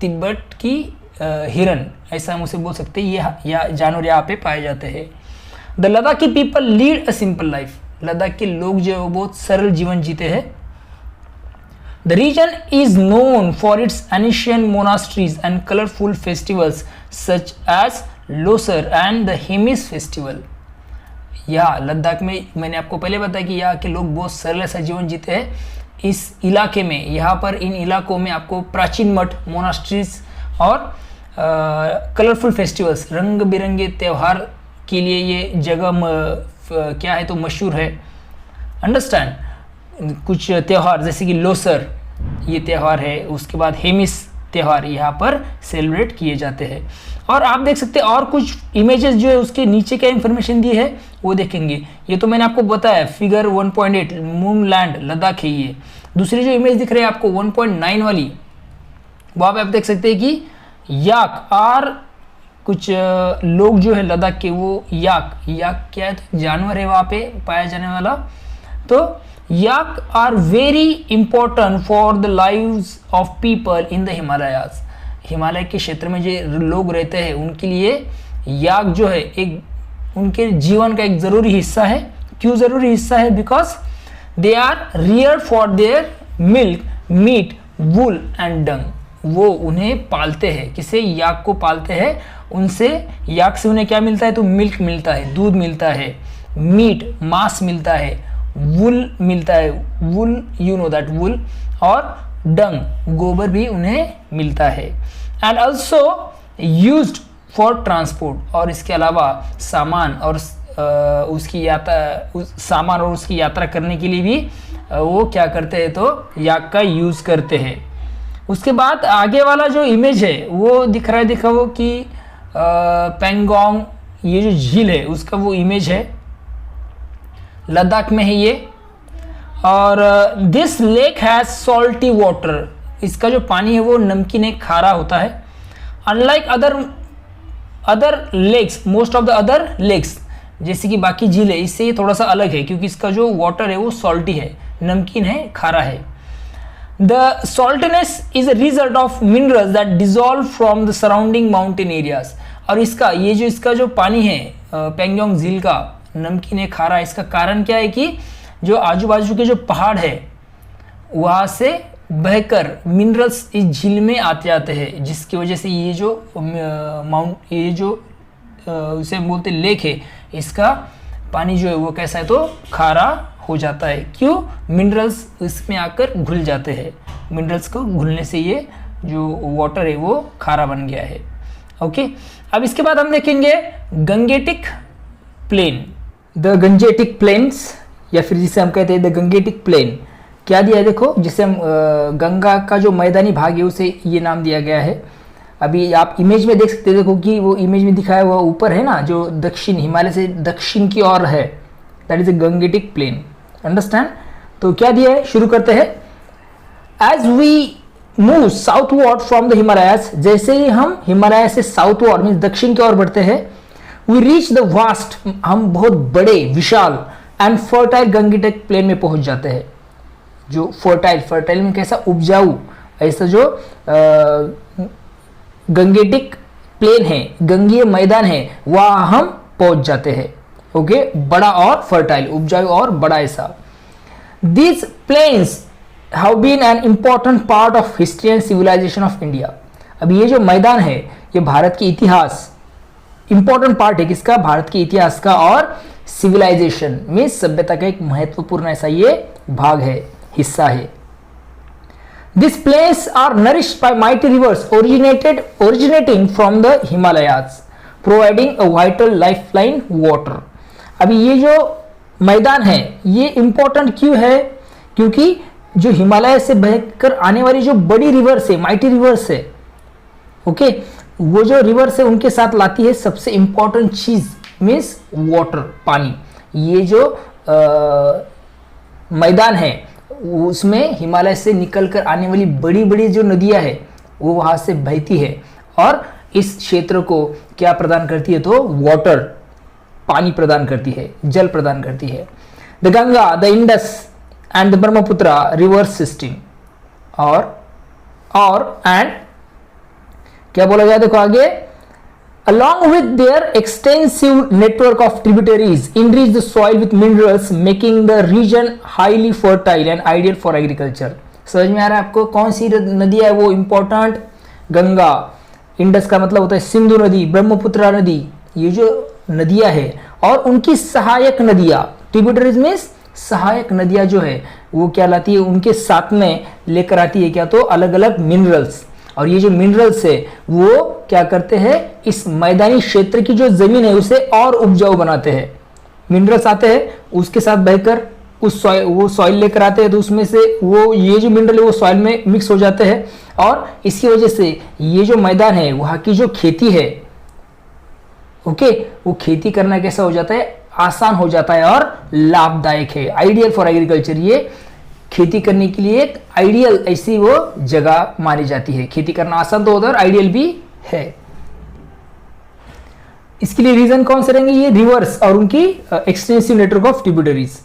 Tibet की हिरन, ऐसा हम उसे बोल सकते हैं। ये जानवर यहाँ पे पाए जाते हैं। The Ladakhi people lead a simple life, Ladakh के लोग जो है वो बहुत सरल जीवन जीते हैं। The region is known for its ancient monasteries and colourful festivals such as Losar and the Hemis festival. यहाँ लद्दाख में मैंने आपको पहले बताया कि यहाँ के लोग बहुत सरल ऐसा जीवन जीते हैं। इस इलाके में, यहाँ पर इन इलाकों में आपको प्राचीन मठ, मोनास्ट्रीज और कलरफुल फेस्टिवल्स, रंग बिरंगे त्यौहार के लिए ये जगह क्या है तो मशहूर है। अंडरस्टैंड। कुछ त्यौहार जैसे कि लोसर ये त्यौहार है, उसके बाद हेमिस त्यौहार यहाँ पर सेलिब्रेट किए जाते हैं। और आप देख सकते हैं और कुछ इमेजेस जो है उसके नीचे क्या इन्फॉर्मेशन दी है वो देखेंगे। ये तो मैंने आपको बताया फिगर 1.8 मून लैंड लद्दाख है ये। दूसरी जो इमेज दिख रही है आपको 1.9 वाली, वहाँ पे आप देख सकते हैं कि याक और कुछ लोग जो है लद्दाख के वो याक क्या है तो जानवर है वहाँ पे पाया जाने वाला। तो yak are very important for the lives of people in the Himalayas. Himalaya के क्षेत्र में जो लोग रहते हैं उनके लिए याक जो है एक उनके जीवन का एक ज़रूरी हिस्सा है। क्यों ज़रूरी हिस्सा है? Because they are rear for their milk, meat, wool and dung. वो उन्हें पालते हैं, किसे? याक को पालते हैं। उनसे याक से उन्हें क्या मिलता है तो मिल्क मिलता है, दूध मिलता है, मीट मांस मिलता है, वुल मिलता है, वुल यू नो दैट वुल, और डंग गोबर भी उन्हें मिलता है। And also used for transport. और इसके अलावा सामान और उसकी यात्रा करने के लिए भी वो क्या करते हैं तो याक का यूज़ करते हैं। उसके बाद आगे वाला जो इमेज है वो दिख रहा है, देखा वो कि पेंगोंग ये जो झील है उसका वो इमेज है, लद्दाख में है ये। और this lake has salty water. इसका जो पानी है वो नमकीन है, खारा होता है। Unlike other lakes, most of the other lakes, जैसे कि बाकी झील है, इससे ये थोड़ा सा अलग है क्योंकि इसका जो वाटर है वो सॉल्टी है, नमकीन है, खारा है। The saltiness is a result of minerals that dissolve from the surrounding mountain areas। और इसका जो पानी है पेंगोंग झील का नमकीन है, खारा, इसका कारण क्या है कि जो आजू बाजू के जो पहाड़ है वहाँ से बहकर मिनरल्स इस झील में आते जाते हैं, जिसकी वजह से ये जो उसे बोलते लेक है, इसका पानी जो है वो कैसा है तो खारा हो जाता है। क्यों? मिनरल्स इसमें आकर घुल जाते हैं, मिनरल्स को घुलने से ये जो वाटर है वो खारा बन गया है। ओके, अब इसके बाद हम देखेंगे Gangetic plain, the Gangetic plains, या फिर जिसे हम कहते हैं द गंगेटिक प्लेन। क्या दिया है देखो, जिसे हम गंगा का जो मैदानी भाग है उसे ये नाम दिया गया है। अभी आप इमेज में देख सकते हैं, देखो कि वो इमेज में दिखाया हुआ ऊपर है ना, जो दक्षिण हिमालय से दक्षिण की ओर है, that is a Gangetic plain. Understand? तो क्या दिया है, शुरू करते हैं। As we move southward from the Himalayas, जैसे ही हम हिमालय से साउथवर्ड मीन दक्षिण की ओर बढ़ते हैं, वी रीच द वास्ट, हम बहुत बड़े विशाल एंड फर्टाइल गंगेटिक प्लेन में पहुंच जाते हैं। जो फर्टाइल में कैसा उपजाऊ, ऐसा जो गंगेटिक प्लेन है, गंगीय मैदान है, वहां हम पहुंच जाते हैं। ओके, बड़ा और फर्टाइल, उपजाऊ और बड़ा ऐसा। These plains have been an important part of history and civilization of India। अब ये जो मैदान है ये भारत के इतिहास, इंपॉर्टेंट पार्ट है किसका? भारत के इतिहास का, और सिविलाइजेशन में सभ्यता का एक महत्वपूर्ण ऐसा ये भाग है, हिस्सा है। These plains are nourished by mighty rivers originating from the Himalayas, providing a vital lifeline water। अभी ये जो मैदान है ये इंपॉर्टेंट क्यों है? क्योंकि जो हिमालय से बहकर आने वाली जो बड़ी रिवर्स है, माइटी रिवर्स है, ओके, वो जो रिवर्स है उनके साथ लाती है सबसे इंपॉर्टेंट चीज मीन्स वाटर, पानी। ये जो मैदान है उसमें हिमालय से निकलकर आने वाली बड़ी बड़ी जो नदियां है वो वहां से बहती है और इस क्षेत्र को क्या प्रदान करती है तो वाटर, पानी प्रदान करती है, जल प्रदान करती है। The Ganga, the Indus and the Brahmaputra river system और एंड क्या बोला गया देखो आगे, along with their extensive network of tributaries enrich the soil with minerals making the region highly fertile and ideal for agriculture। समझ में आ रहा है आपको? कौन सी नदी है वो इंपॉर्टेंट? गंगा, इंडस का मतलब होता है सिंधु नदी, ब्रह्मपुत्र नदी, ये जो नदियां है और उनकी सहायक नदियां, ट्रिब्यूटरीज में सहायक नदियां जो है वो क्या लाती है, उनके साथ में लेकर आती है क्या तो अलग अलग मिनरल्स, और ये जो मिनरल्स है वो क्या करते हैं, इस मैदानी क्षेत्र की जो जमीन है उसे और उपजाऊ बनाते हैं। मिनरल्स आते हैं उसके साथ बहकर वो सॉइल लेकर आते हैं, तो उसमें से वो ये जो मिनरल है वो सॉइल में मिक्स हो जाते हैं और इसकी वजह से ये जो मैदान है वहाँ की जो खेती है, ओके, वो खेती करना कैसा हो जाता है, आसान हो जाता है और लाभदायक है। आइडियल फॉर एग्रीकल्चर, ये खेती करने के लिए एक आइडियल ऐसी वो जगह मानी जाती है। खेती करना आसान तो होता है और आइडियल भी है। इसके लिए रीजन कौन से रहेंगे, ये रिवर्स और उनकी extensive network of tributaries.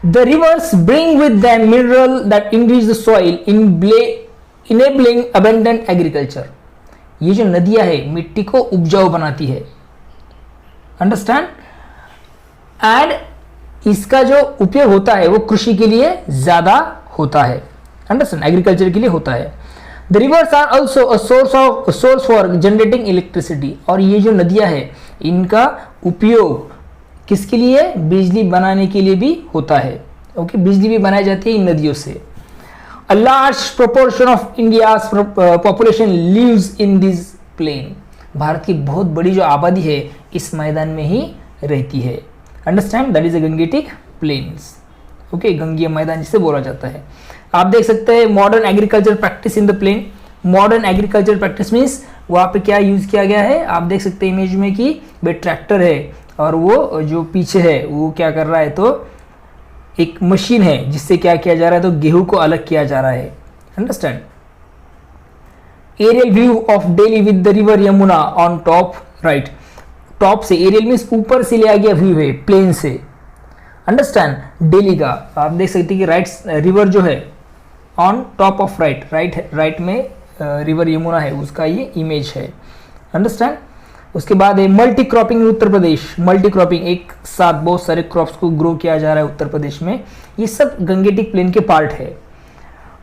The reverse bring with them mineral that enrich the soil enabling abundant agriculture. ये जो नदियां है मिट्टी को उपजाऊ बनाती है, अंडरस्टैंड, एंड इसका जो उपयोग होता है वो कृषि के लिए ज्यादा होता है, अंडरस्टैंड, एग्रीकल्चर के लिए होता है। The rivers are also a source for generating electricity. और ये जो नदियां है इनका उपयोग किसके लिए, बिजली बनाने के लिए भी होता है, ओके, बिजली भी बनाई जाती है इन नदियों से। A large proportion of India's population lives in this plain. Bharat की बहुत बड़ी जो आबादी है इस मैदान में ही रहती है, understand, that is a Gangetic plains, okay, गंगीय मैदान जिसे बोला जाता है। आप देख सकते हैं modern agriculture practice in the plain. Modern agriculture practice means वहाँ पे क्या यूज किया गया है, आप देख सकते हैं इमेज में कि भाई ट्रैक्टर है और वो जो पीछे है वो क्या कर रहा है, तो एक मशीन है जिससे क्या किया जा रहा है, तो गेहूं को अलग किया जा रहा है, understand. Aerial view of Delhi with the river Yamuna on top right. Top से, एरियल मींस ऊपर से लिया गया व्यू है प्लेन से, अंडरस्टैंड, दिल्ली का। आप देख सकते हैं कि राइट रिवर जो है ऑन टॉप ऑफ राइट में रिवर यमुना है, उसका ये इमेज है, अंडरस्टैंड। उसके बाद है मल्टी क्रॉपिंग इन उत्तर प्रदेश। मल्टी क्रॉपिंग, एक साथ बहुत सारे क्रॉप्स को ग्रो किया जा रहा है उत्तर प्रदेश में, ये सब गंगेटिक प्लेन के पार्ट है।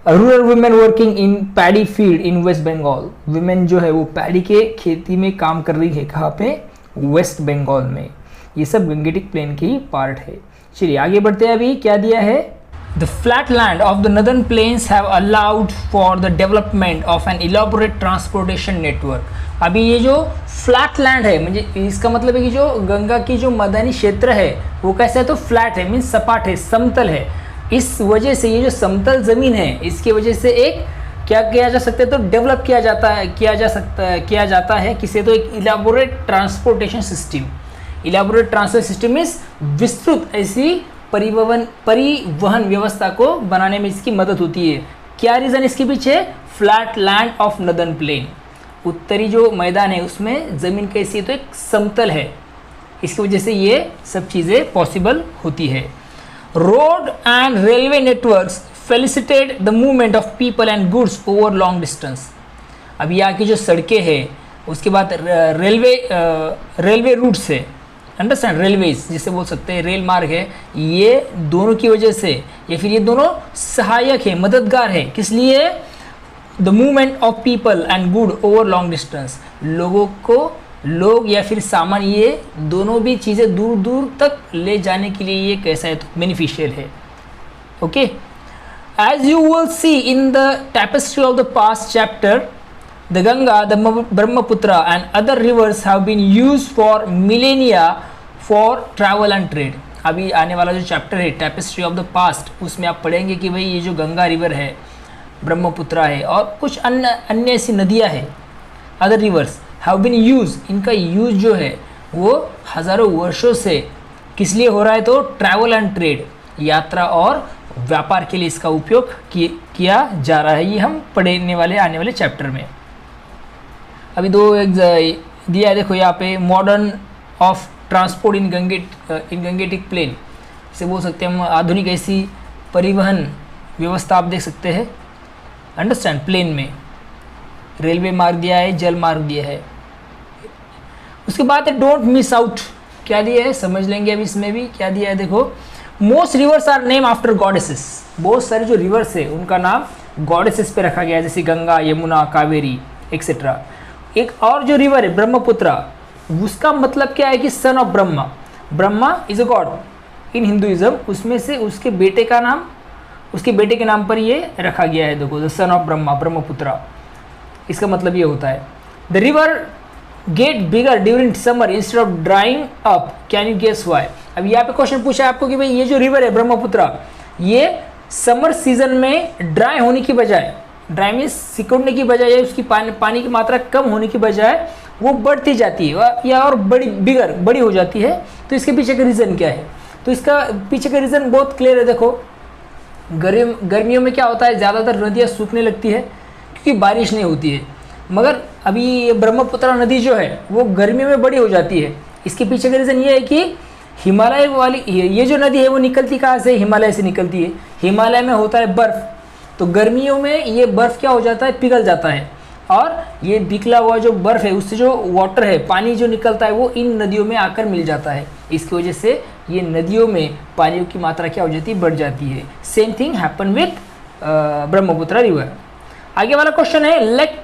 Rural women working in paddy field in waste Bengal. Women जो है वो पैडी के खेती में काम कर रही है, कहाँ पे, वेस्ट बंगाल में। ये सब गंगेटिक प्लेन के ही पार्ट है। चलिए आगे बढ़ते हैं। अभी क्या दिया है, the flat land of the northern plains have allowed for the development of an elaborate transportation network. अभी ये जो फ्लैट लैंड है, मुझे इसका मतलब है कि जो गंगा की जो मैदानी क्षेत्र है वो कैसा है, तो फ्लैट है, मीन्स सपाट है, समतल है। इस वजह से ये जो समतल जमीन है इसकी वजह से एक क्या किया जा सकता है, तो डेवलप किया जाता है किसे, तो एक elaborate transportation system. Elaborate transport system means विस्तृत ऐसी परिवहन व्यवस्था को बनाने में इसकी मदद होती है। क्या रीजन इसके पीछे, flat land of northern plane. उत्तरी जो मैदान है उसमें ज़मीन कैसी है, तो एक समतल है, इसकी वजह से ये सब चीज़ें पॉसिबल होती है। Road and railway networks facilitate the movement of people and goods over long distance. अब यहाँ की जो सड़कें हैं, उसके बाद रेलवे रूट्स है, अंडरस्टैंड, रेलवेज जिसे बोल सकते हैं, रेल मार्ग है, ये दोनों की वजह से या फिर ये दोनों सहायक है, मददगार है, किस लिए, the movement of people and good over long distance. लोग या फिर सामान, ये दोनों भी चीज़ें दूर दूर तक ले जाने के लिए ये कैसा है, तो बेनिफिशियल है, okay. As you will see in the tapestry of the past chapter, the Ganga, the Brahmaputra and other rivers have been used for millennia for travel and trade. अभी आने वाला जो चैप्टर है टैपेस्ट्री ऑफ द पास्ट, उसमें आप पढ़ेंगे कि भाई ये जो गंगा रिवर है, ब्रह्मपुत्र है और कुछ अन्य ऐसी नदियां हैं, other rivers have been use, इनका यूज जो है वो हज़ारों वर्षों से किस लिए हो रहा है, तो ट्रैवल एंड ट्रेड, यात्रा और व्यापार के लिए इसका उपयोग किया जा रहा है। ये हम पढ़ने वाले आने वाले चैप्टर में। अभी दो दिया है, देखो यहाँ पे modern of transport in Gangetic plain, इसे बोल सकते हैं हम आधुनिक ऐसी परिवहन व्यवस्था, आप देख सकते हैं, अंडरस्टैंड, प्लेन में रेलवे मार्ग दिया है, जल मार्ग दिया है। उसके बाद है डोंट मिस आउट, क्या दिया है समझ लेंगे। अभी इसमें भी क्या दिया है, देखो, most rivers are name after goddesses. बहुत सारे जो रिवर्स है उनका नाम गॉडेसेस पे रखा गया है, जैसे गंगा, यमुना, कावेरी एक्सेट्रा। एक और जो रिवर है ब्रह्मपुत्र, उसका मतलब क्या है कि सन of Brahma. Brahma is a God in Hinduism, उसमें से उसके बेटे के नाम पर ये रखा गया है, देखो, the son of Brahma, Brahmaputra. इसका मतलब ये होता है the river get bigger during summer instead of drying up, can you guess why. अब यहाँ पे क्वेश्चन पूछा है आपको कि भाई ये जो रिवर है ब्रह्मपुत्र, ये समर सीजन में ड्राई होने की बजाय, ड्राई मीन्स सिकुड़ने की बजाय, उसकी पानी की मात्रा कम होने की बजाय वो बढ़ती जाती है या और बड़ी हो जाती है। तो इसके पीछे का रीज़न क्या है? तो इसका पीछे का रीज़न बहुत क्लियर है। देखो गर्मियों में क्या होता है, ज़्यादातर नदियाँ सूखने लगती है क्योंकि बारिश नहीं होती है, मगर अभी ये ब्रह्मपुत्र नदी जो है वो गर्मियों में बड़ी हो जाती है। इसके पीछे का रीज़न ये है कि हिमालय वाली ये जो नदी है वो निकलती कहाँ से? हिमालय से निकलती है। हिमालय में होता है बर्फ़, तो गर्मियों में ये बर्फ़ क्या हो जाता है, पिघल जाता है, और ये पिघला हुआ जो बर्फ़ है उससे जो वाटर है, पानी जो निकलता है वो इन नदियों में आकर मिल जाता है। इसकी वजह से ये नदियों में पानी की मात्रा क्या हो जाती है, बढ़ जाती है। Same thing happen with Brahmaputra river. आगे वाला क्वेश्चन है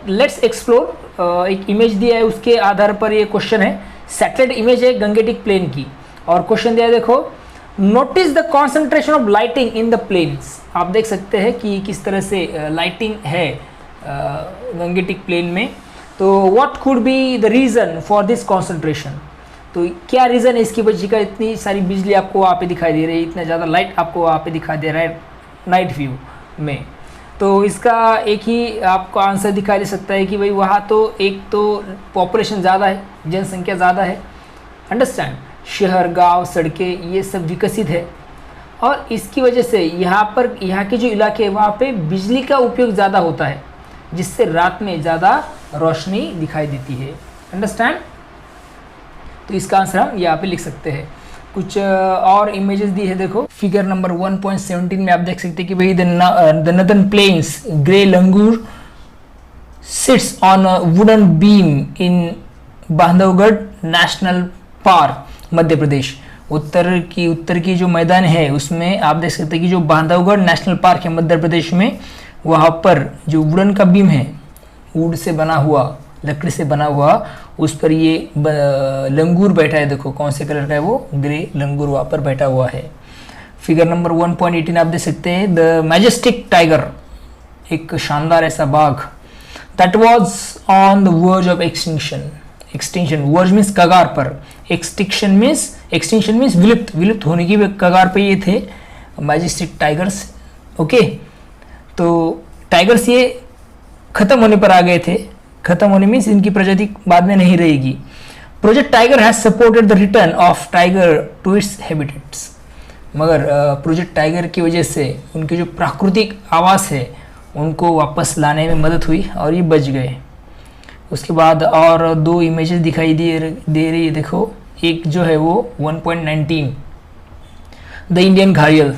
लेट्स एक्सप्लोर। एक इमेज दिया है, उसके आधार पर ये क्वेश्चन है। सैटेलाइट इमेज है गंगेटिक प्लेन की, और क्वेश्चन दिया है, देखो notice the concentration of lighting in the plains. आप देख सकते हैं कि किस तरह से लाइटिंग है गंगेटिक प्लेन में। तो what could be the reason for this concentration, तो क्या रीज़न है इसकी वजह का इतनी सारी बिजली आपको वहाँ पे दिखाई दे रही है, इतना ज़्यादा लाइट आपको वहाँ पे दिखाई दे रहा है नाइट व्यू में। तो इसका एक ही आपको आंसर दिखाई दे सकता है कि भाई वहाँ तो एक तो पॉपुलेशन ज़्यादा है, जनसंख्या ज़्यादा है, अंडरस्टैंड, शहर गांव सड़कें ये सब विकसित है, और इसकी वजह से यहाँ के जो इलाके हैं वहाँ पे बिजली का उपयोग ज़्यादा होता है, जिससे रात में ज़्यादा रोशनी दिखाई देती है, अंडरस्टैंड। तो इसका आंसर हम यहाँ पे लिख सकते हैं। कुछ और इमेजेस दी है, देखो फिगर नंबर 1.17 में आप देख सकते हैं कि भाई the northern plains grey langur sits on a wooden beam in Bandhavgarh national park Madhya Pradesh. उत्तर की जो मैदान है उसमें आप देख सकते हैं कि जो बांधवगढ़ नेशनल पार्क है मध्य प्रदेश में, वहाँ पर जो वुडन का बीम है, वुड से बना हुआ, लकड़ी से बना हुआ, उस पर ये लंगूर बैठा है। देखो कौन से कलर का है वो, ग्रे लंगूर वहाँ पर बैठा हुआ है। फिगर नंबर 1.18 आप देख सकते हैं द मैजेस्टिक टाइगर, एक शानदार ऐसा बाघ, that was on the verge of extinction. Verge means कगार पर, एक्सटिंक्शन मीन्स विलुप्त होने की कगार पर ये थे मैजेस्टिक टाइगर्स। ओके, तो टाइगर्स ये खत्म होने पर आ गए थे। खत्म होने मीन्स इनकी प्रजाति बाद में नहीं रहेगी। Project Tiger has supported the return of tiger to its habitats, मगर प्रोजेक्ट टाइगर की वजह से उनके जो प्राकृतिक आवास है उनको वापस लाने में मदद हुई और ये बच गए। उसके बाद और दो इमेजेस दिखाई दे रही है, देखो एक जो है वो 1.19 द इंडियन घड़ियाल,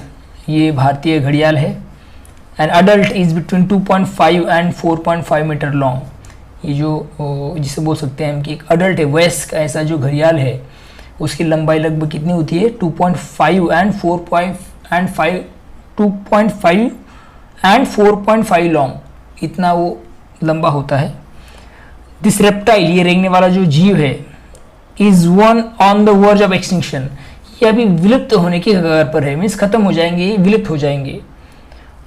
ये भारतीय घड़ियाल है। An adult is between 2.5 and 4.5 metre long, ये जो जिसे बोल सकते हैं हम कि एक अडल्ट है, वयस्क ऐसा जो घड़ियाल है, उसकी लंबाई लगभग कितनी होती है 2.5 एंड 4.5 लॉन्ग, इतना वो लंबा होता है। दिस रेप्टाइल, ये रेंगने वाला जो जीव है, is one on the verge of extinction, ये अभी विलुप्त होने की कगार पर है, मीन्स खत्म हो जाएंगे, विलुप्त हो जाएंगे,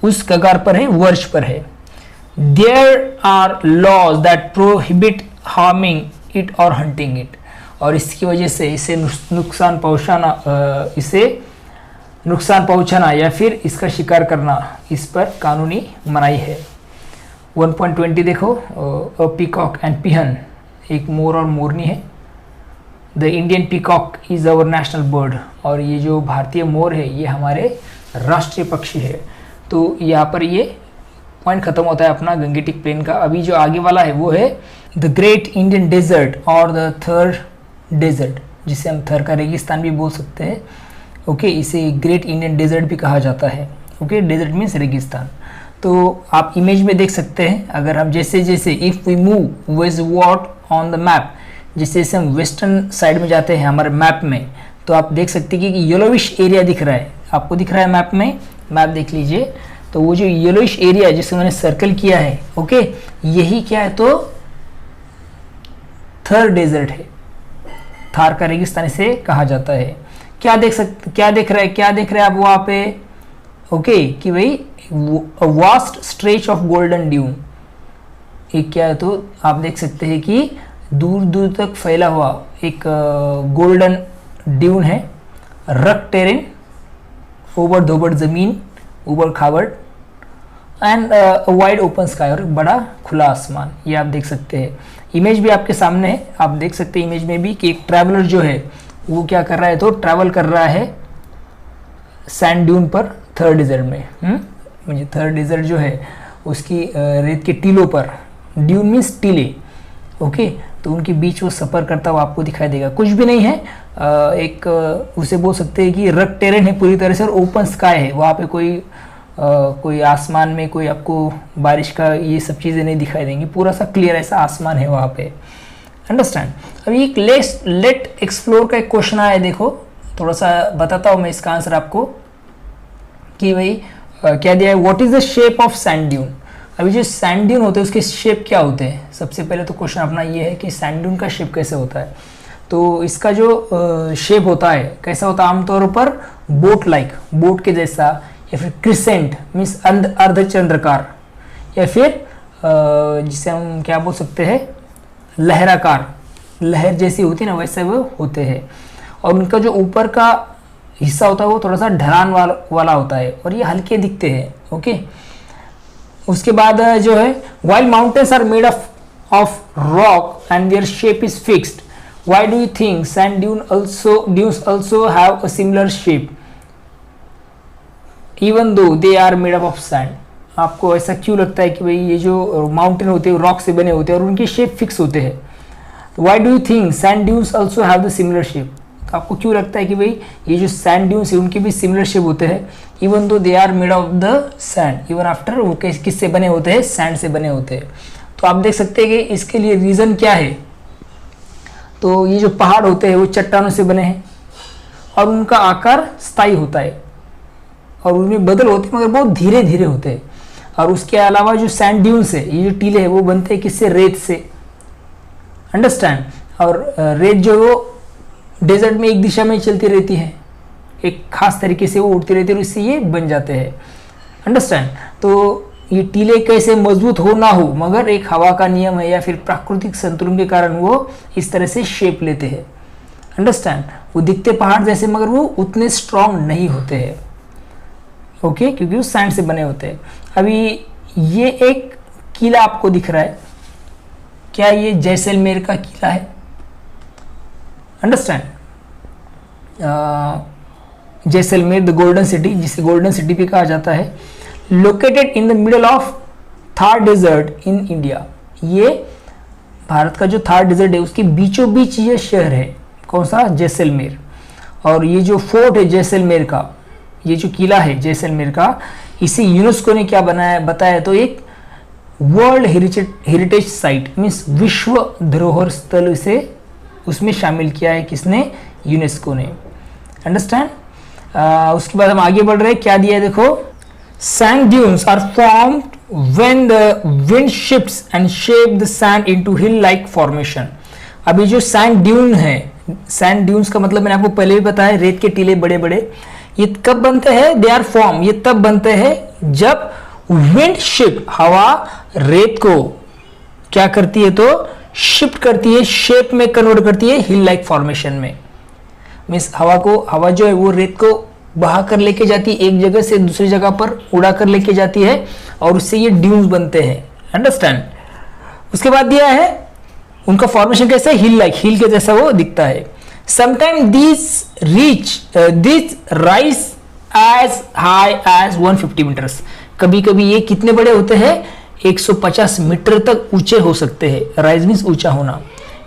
उस कगार पर है, वर्ज पर है। There are laws that prohibit harming it or hunting it, और इसकी वजह से इसे नुकसान पहुंचाना या फिर इसका शिकार करना, इस पर कानूनी मनाही है। 1.20 देखो, अ पीकॉक एंड पिहन, एक मोर और मोरनी है। The Indian peacock is our national bird, और ये जो भारतीय मोर है ये हमारे राष्ट्रीय पक्षी है। तो यहाँ पर ये पॉइंट खत्म होता है अपना गंगेटिक प्लेन का। अभी जो आगे वाला है वो है द ग्रेट इंडियन डेजर्ट और द थर डेजर्ट, जिसे हम थर का रेगिस्तान भी बोल सकते हैं। ओके, इसे ग्रेट इंडियन डेजर्ट भी कहा जाता है। ओके, डेजर्ट मीन्स रेगिस्तान। तो आप इमेज में देख सकते हैं, अगर हम जैसे if we move westward on the map, जैसे हम वेस्टर्न साइड में जाते हैं हमारे मैप में, तो आप देख सकते हैं कि येलोविश एरिया दिख रहा है, आपको दिख रहा है मैप में, मैप देख लीजिए। तो वो जो येलोइश एरिया जिसे मैंने सर्कल किया है, ओके, यही क्या है तो थर डेजर्ट है, थार का रेगिस्तान इसे कहा जाता है। क्या देख रहे हैं आप वहाँ पे, ओके, कि भाई vast stretch of golden dune, एक क्या है तो आप देख सकते हैं कि दूर दूर तक फैला हुआ एक गोल्डन ड्यून है, रक टेरेन, ओबड़ धोबड़ ज़मीन, ऊबड़ खाबड़, एंड वाइड ओपन स्काई, और बड़ा खुला आसमान, ये आप देख सकते हैं। इमेज भी आपके सामने है, आप देख सकते हैं इमेज में भी कि एक ट्रैवलर जो है वो क्या कर रहा है तो ट्रैवल कर रहा है सैंड ड्यून पर थर्ड डेजर्ट में। मुझे थर्ड डेजर्ट जो है उसकी रेत के टीलों पर, ड्यून मीन्स टीले, ओके, तो उनके बीच वो सफ़र करता हुआ आपको दिखाई देगा। कुछ भी नहीं है, एक उसे बोल सकते हैं कि रक टेरेन है पूरी तरह से, और ओपन स्काई है, वहाँ पे कोई आसमान में कोई आपको बारिश का ये सब चीज़ें नहीं दिखाई देंगी, पूरा सा क्लियर ऐसा आसमान है वहाँ पे। अंडरस्टैंड। अभी एक लेट एक्सप्लोर का एक क्वेश्चन आया है, देखो थोड़ा सा बताता हूँ मैं इसका आंसर आपको कि भाई क्या दिया है, what is the shape of sand dune. अभी जो सैंड ड्यून होते हैं उसके शेप क्या होते हैं। सबसे पहले तो क्वेश्चन अपना ये है कि सैंड ड्यून का शेप कैसे होता है। तो इसका जो शेप होता है कैसा होता है, आमतौर पर बोट लाइक, बोट के जैसा, या फिर क्रिसेंट मीन्स अर्धचंद्राकार, या फिर जिसे हम क्या बोल सकते हैं लहराकार, लहर जैसी होती है ना वैसे वो होते हैं। और उनका जो ऊपर का हिस्सा होता है वो थोड़ा सा ढलान वाला होता है, और ये हल्के दिखते हैं, ओके। उसके बाद जो है while mountains are made of rock and their shape is fixed, why do you think sand dunes also have a similar shape even though they are made of sand. आपको ऐसा क्यों लगता है कि भाई ये जो माउंटेन होते हैं रॉक से बने होते हैं और उनके शेप फिक्स होते हैं। Why do you think sand dunes also have the similar shape. तो आपको क्यों लगता है कि भाई ये जो सैंड ड्यून्स है उनके भी सिमिलर शेप होते हैं, even though they are made of the sand, even after वो किससे बने होते हैं, सैंड से बने होते हैं। तो आप देख सकते हैं कि इसके लिए रीज़न क्या है। तो ये जो पहाड़ होते हैं वो चट्टानों से बने हैं और उनका आकार स्थायी होता है और उनमें बदल होते हैं मगर बहुत धीरे धीरे होते हैं। और उसके अलावा जो सैंड ड्यून्स है, ये जो टीले हैं वो बनते हैं किससे, रेत से। अंडरस्टैंड। और रेत जो वो डेजर्ट में एक दिशा में चलती रहती है, एक खास तरीके से वो उड़ती रहती है और इससे ये बन जाते हैं। अंडरस्टैंड। तो ये टीले कैसे मजबूत हो ना हो मगर एक हवा का नियम है या फिर प्राकृतिक संतुलन के कारण वो इस तरह से शेप लेते हैं। अंडरस्टैंड। वो दिखते पहाड़ जैसे मगर वो उतने स्ट्रांग नहीं होते हैं, ओके, क्योंकि वो सैंड से बने होते हैं। अभी ये एक किला आपको दिख रहा है, क्या ये जैसलमेर का किला है। Understand. Jaisalmer the golden city, जिसे गोल्डन सिटी भी कहा जाता है, located in the middle of Thar desert in India. ये भारत का जो थार डेजर्ट है उसके बीचों बीच ये शहर है। कौन सा, जैसलमेर। और ये जो फोर्ट है जैसलमेर का, ये जो किला है जैसलमेर का, इसे यूनेस्को ने क्या बनाया बताया तो एक वर्ल्ड हेरिटेज साइट मीन्स विश्व धरोहर स्थल इसे उसमें शामिल किया है। किसने, यूनेस्को ने। अंडरस्टैंड। उसके बाद हम आगे बढ़ रहे हैं, क्या दिया है देखो, sand dunes are formed when the wind shifts and shape the sand into hill like formation. अभी जो सैंड ड्यून है, सैंड ड्यून्स का मतलब मैंने आपको पहले भी बताया, रेत के टीले बड़े बड़े, ये कब बनते हैं, दे आर फॉर्म, ये तब बनते हैं जब विंड शिफ्ट, हवा रेत को क्या करती है तो शिफ्ट करती है, शेप में कन्वर्ट करती है हिल लाइक फॉर्मेशन में। मीन्स हवा जो है वो रेत को बहा कर लेके जाती है, एक जगह से दूसरी जगह पर उड़ा कर लेके जाती है और उससे ये ड्यून्स बनते हैं। अंडरस्टैंड। उसके बाद दिया है उनका फॉर्मेशन कैसे, हिल लाइक, हिल के जैसा वो दिखता है। Sometime this rise as high as 150 metres. कभी कभी ये कितने बड़े होते हैं, 150 मीटर तक ऊंचे हो सकते हैं। राइज मीन्स ऊंचा होना,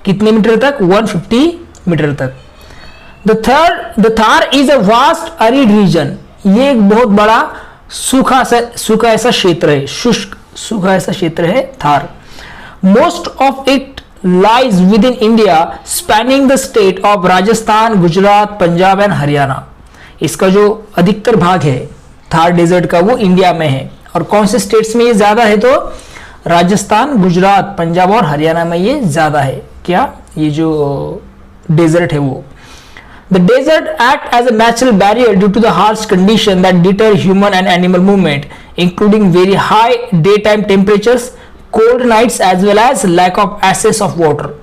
कितने मीटर तक, 150 मीटर तक। The Thar is a vast arid region. ये एक बहुत बड़ा सूखा ऐसा क्षेत्र है, शुष्क सूखा ऐसा क्षेत्र है Thar. Most of it lies within India, spanning the state of Rajasthan, Gujarat, Punjab and Haryana. इसका जो अधिकतर भाग है थार डेजर्ट का वो इंडिया में है। और कौन से स्टेट्स में ये ज्यादा है तो राजस्थान, गुजरात, पंजाब और हरियाणा में ये ज्यादा है। क्या, ये जो डेजर्ट है वो। The desert act as a natural barrier due to the harsh condition that deter human and animal movement, including very high daytime temperatures, cold nights as well as lack of access of water.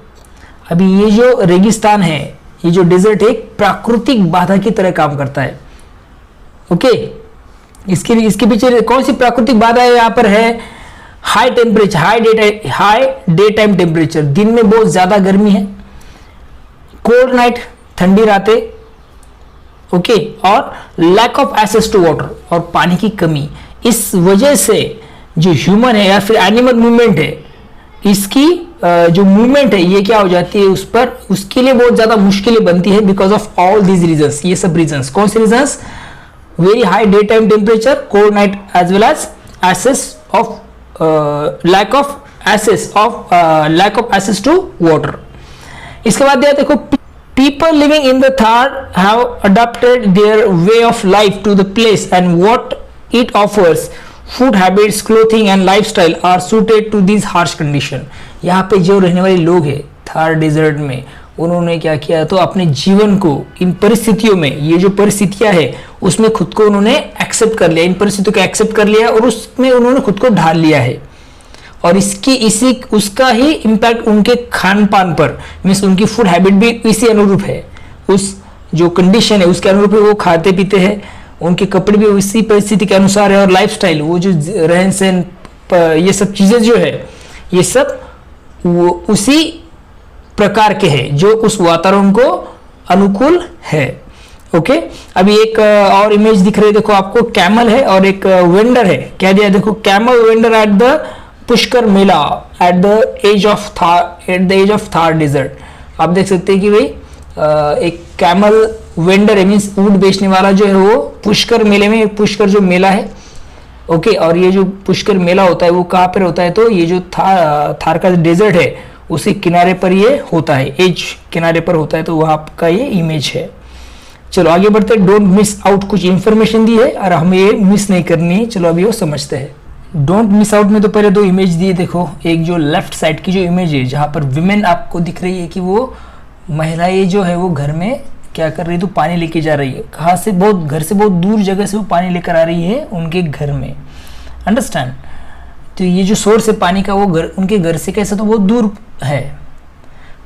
अभी ये जो रेगिस्तान है, ये जो desert है, एक प्राकृतिक बाधा की तरह काम करता है। ओके, इसके पीछे कौन सी प्राकृतिक बाधा है? यहाँ पर है high temperature, high day time temperature, दिन में बहुत ज्यादा गर्मी है, कोल्ड नाइट, ठंडी रातें, ओके, और lack of access to water, और पानी की कमी। इस वजह से जो ह्यूमन है या फिर एनिमल मूवमेंट है, इसकी जो मूवमेंट है ये क्या हो जाती है, उस पर उसके लिए बहुत ज्यादा मुश्किलें बनती है because of all these reasons. ये सब रीजंस कौन से reasons? Very high day time temperature, cold night, as well as access of lack of access to water. इसके बाद देखो, people living in the Thar have adapted their way of life to the place and what it offers. Food habits, clothing and lifestyle are suited to these harsh condition. यहाँ पे जो रहने वाले लोग हैं थार डेजर्ट में, उन्होंने क्या किया, तो अपने जीवन को इन परिस्थितियों में, ये जो परिस्थितियां है उसमें खुद को उन्होंने एक्सेप्ट कर लिया, इन परिस्थितियों को एक्सेप्ट कर लिया और उसमें उन्होंने खुद को ढाल लिया है। और उसका ही इम्पैक्ट उनके खान पान पर, मीन्स उनकी फूड हैबिट भी इसी अनुरूप है, उस जो कंडीशन है उसके अनुरूप वो खाते पीते हैं, उनके कपड़े भी उसी परिस्थिति के अनुसार है, और लाइफस्टाइल, वो जो रहन सहन, ये सब चीजें जो है, ये सब वो उसी प्रकार के हैं जो उस वातावरण को अनुकूल है। ओके, अभी एक और इमेज दिख रही है, देखो आपको, कैमल है और एक वेंडर है। क्या दिया, देखो, camel vendor at the Pushkar Mela at the edge of Thar desert. आप देख सकते हैं कि भाई एक कैमल वेंडर है, मीन्स ऊंट बेचने वाला जो है वो पुष्कर मेले में, पुष्कर जो मेला है, ओके, और ये जो पुष्कर मेला होता है वो कहाँ पर होता है, तो ये जो थार का डेजर्ट है उसी किनारे पर ये होता है, एज किनारे पर होता है, तो वहाँ का ये इमेज है। चलो आगे बढ़ते हैं। डोंट मिस आउट, कुछ इंफॉर्मेशन दी है और हमें ये मिस नहीं करनी है। चलो अभी वो समझते हैं। डोंट मिस आउट में तो पहले दो इमेज दिए, देखो, एक जो लेफ्ट साइड की जो इमेज है जहाँ पर विमेन आपको दिख रही है कि वो महिलाएं जो है वो घर में क्या कर रही है, तो पानी लेके जा रही है। कहाँ से? बहुत, घर से बहुत दूर जगह से वो पानी लेकर आ रही है उनके घर में। अंडरस्टैंड? तो ये जो सोर्स है पानी का वो घर, उनके घर से कैसे, तो बहुत दूर है।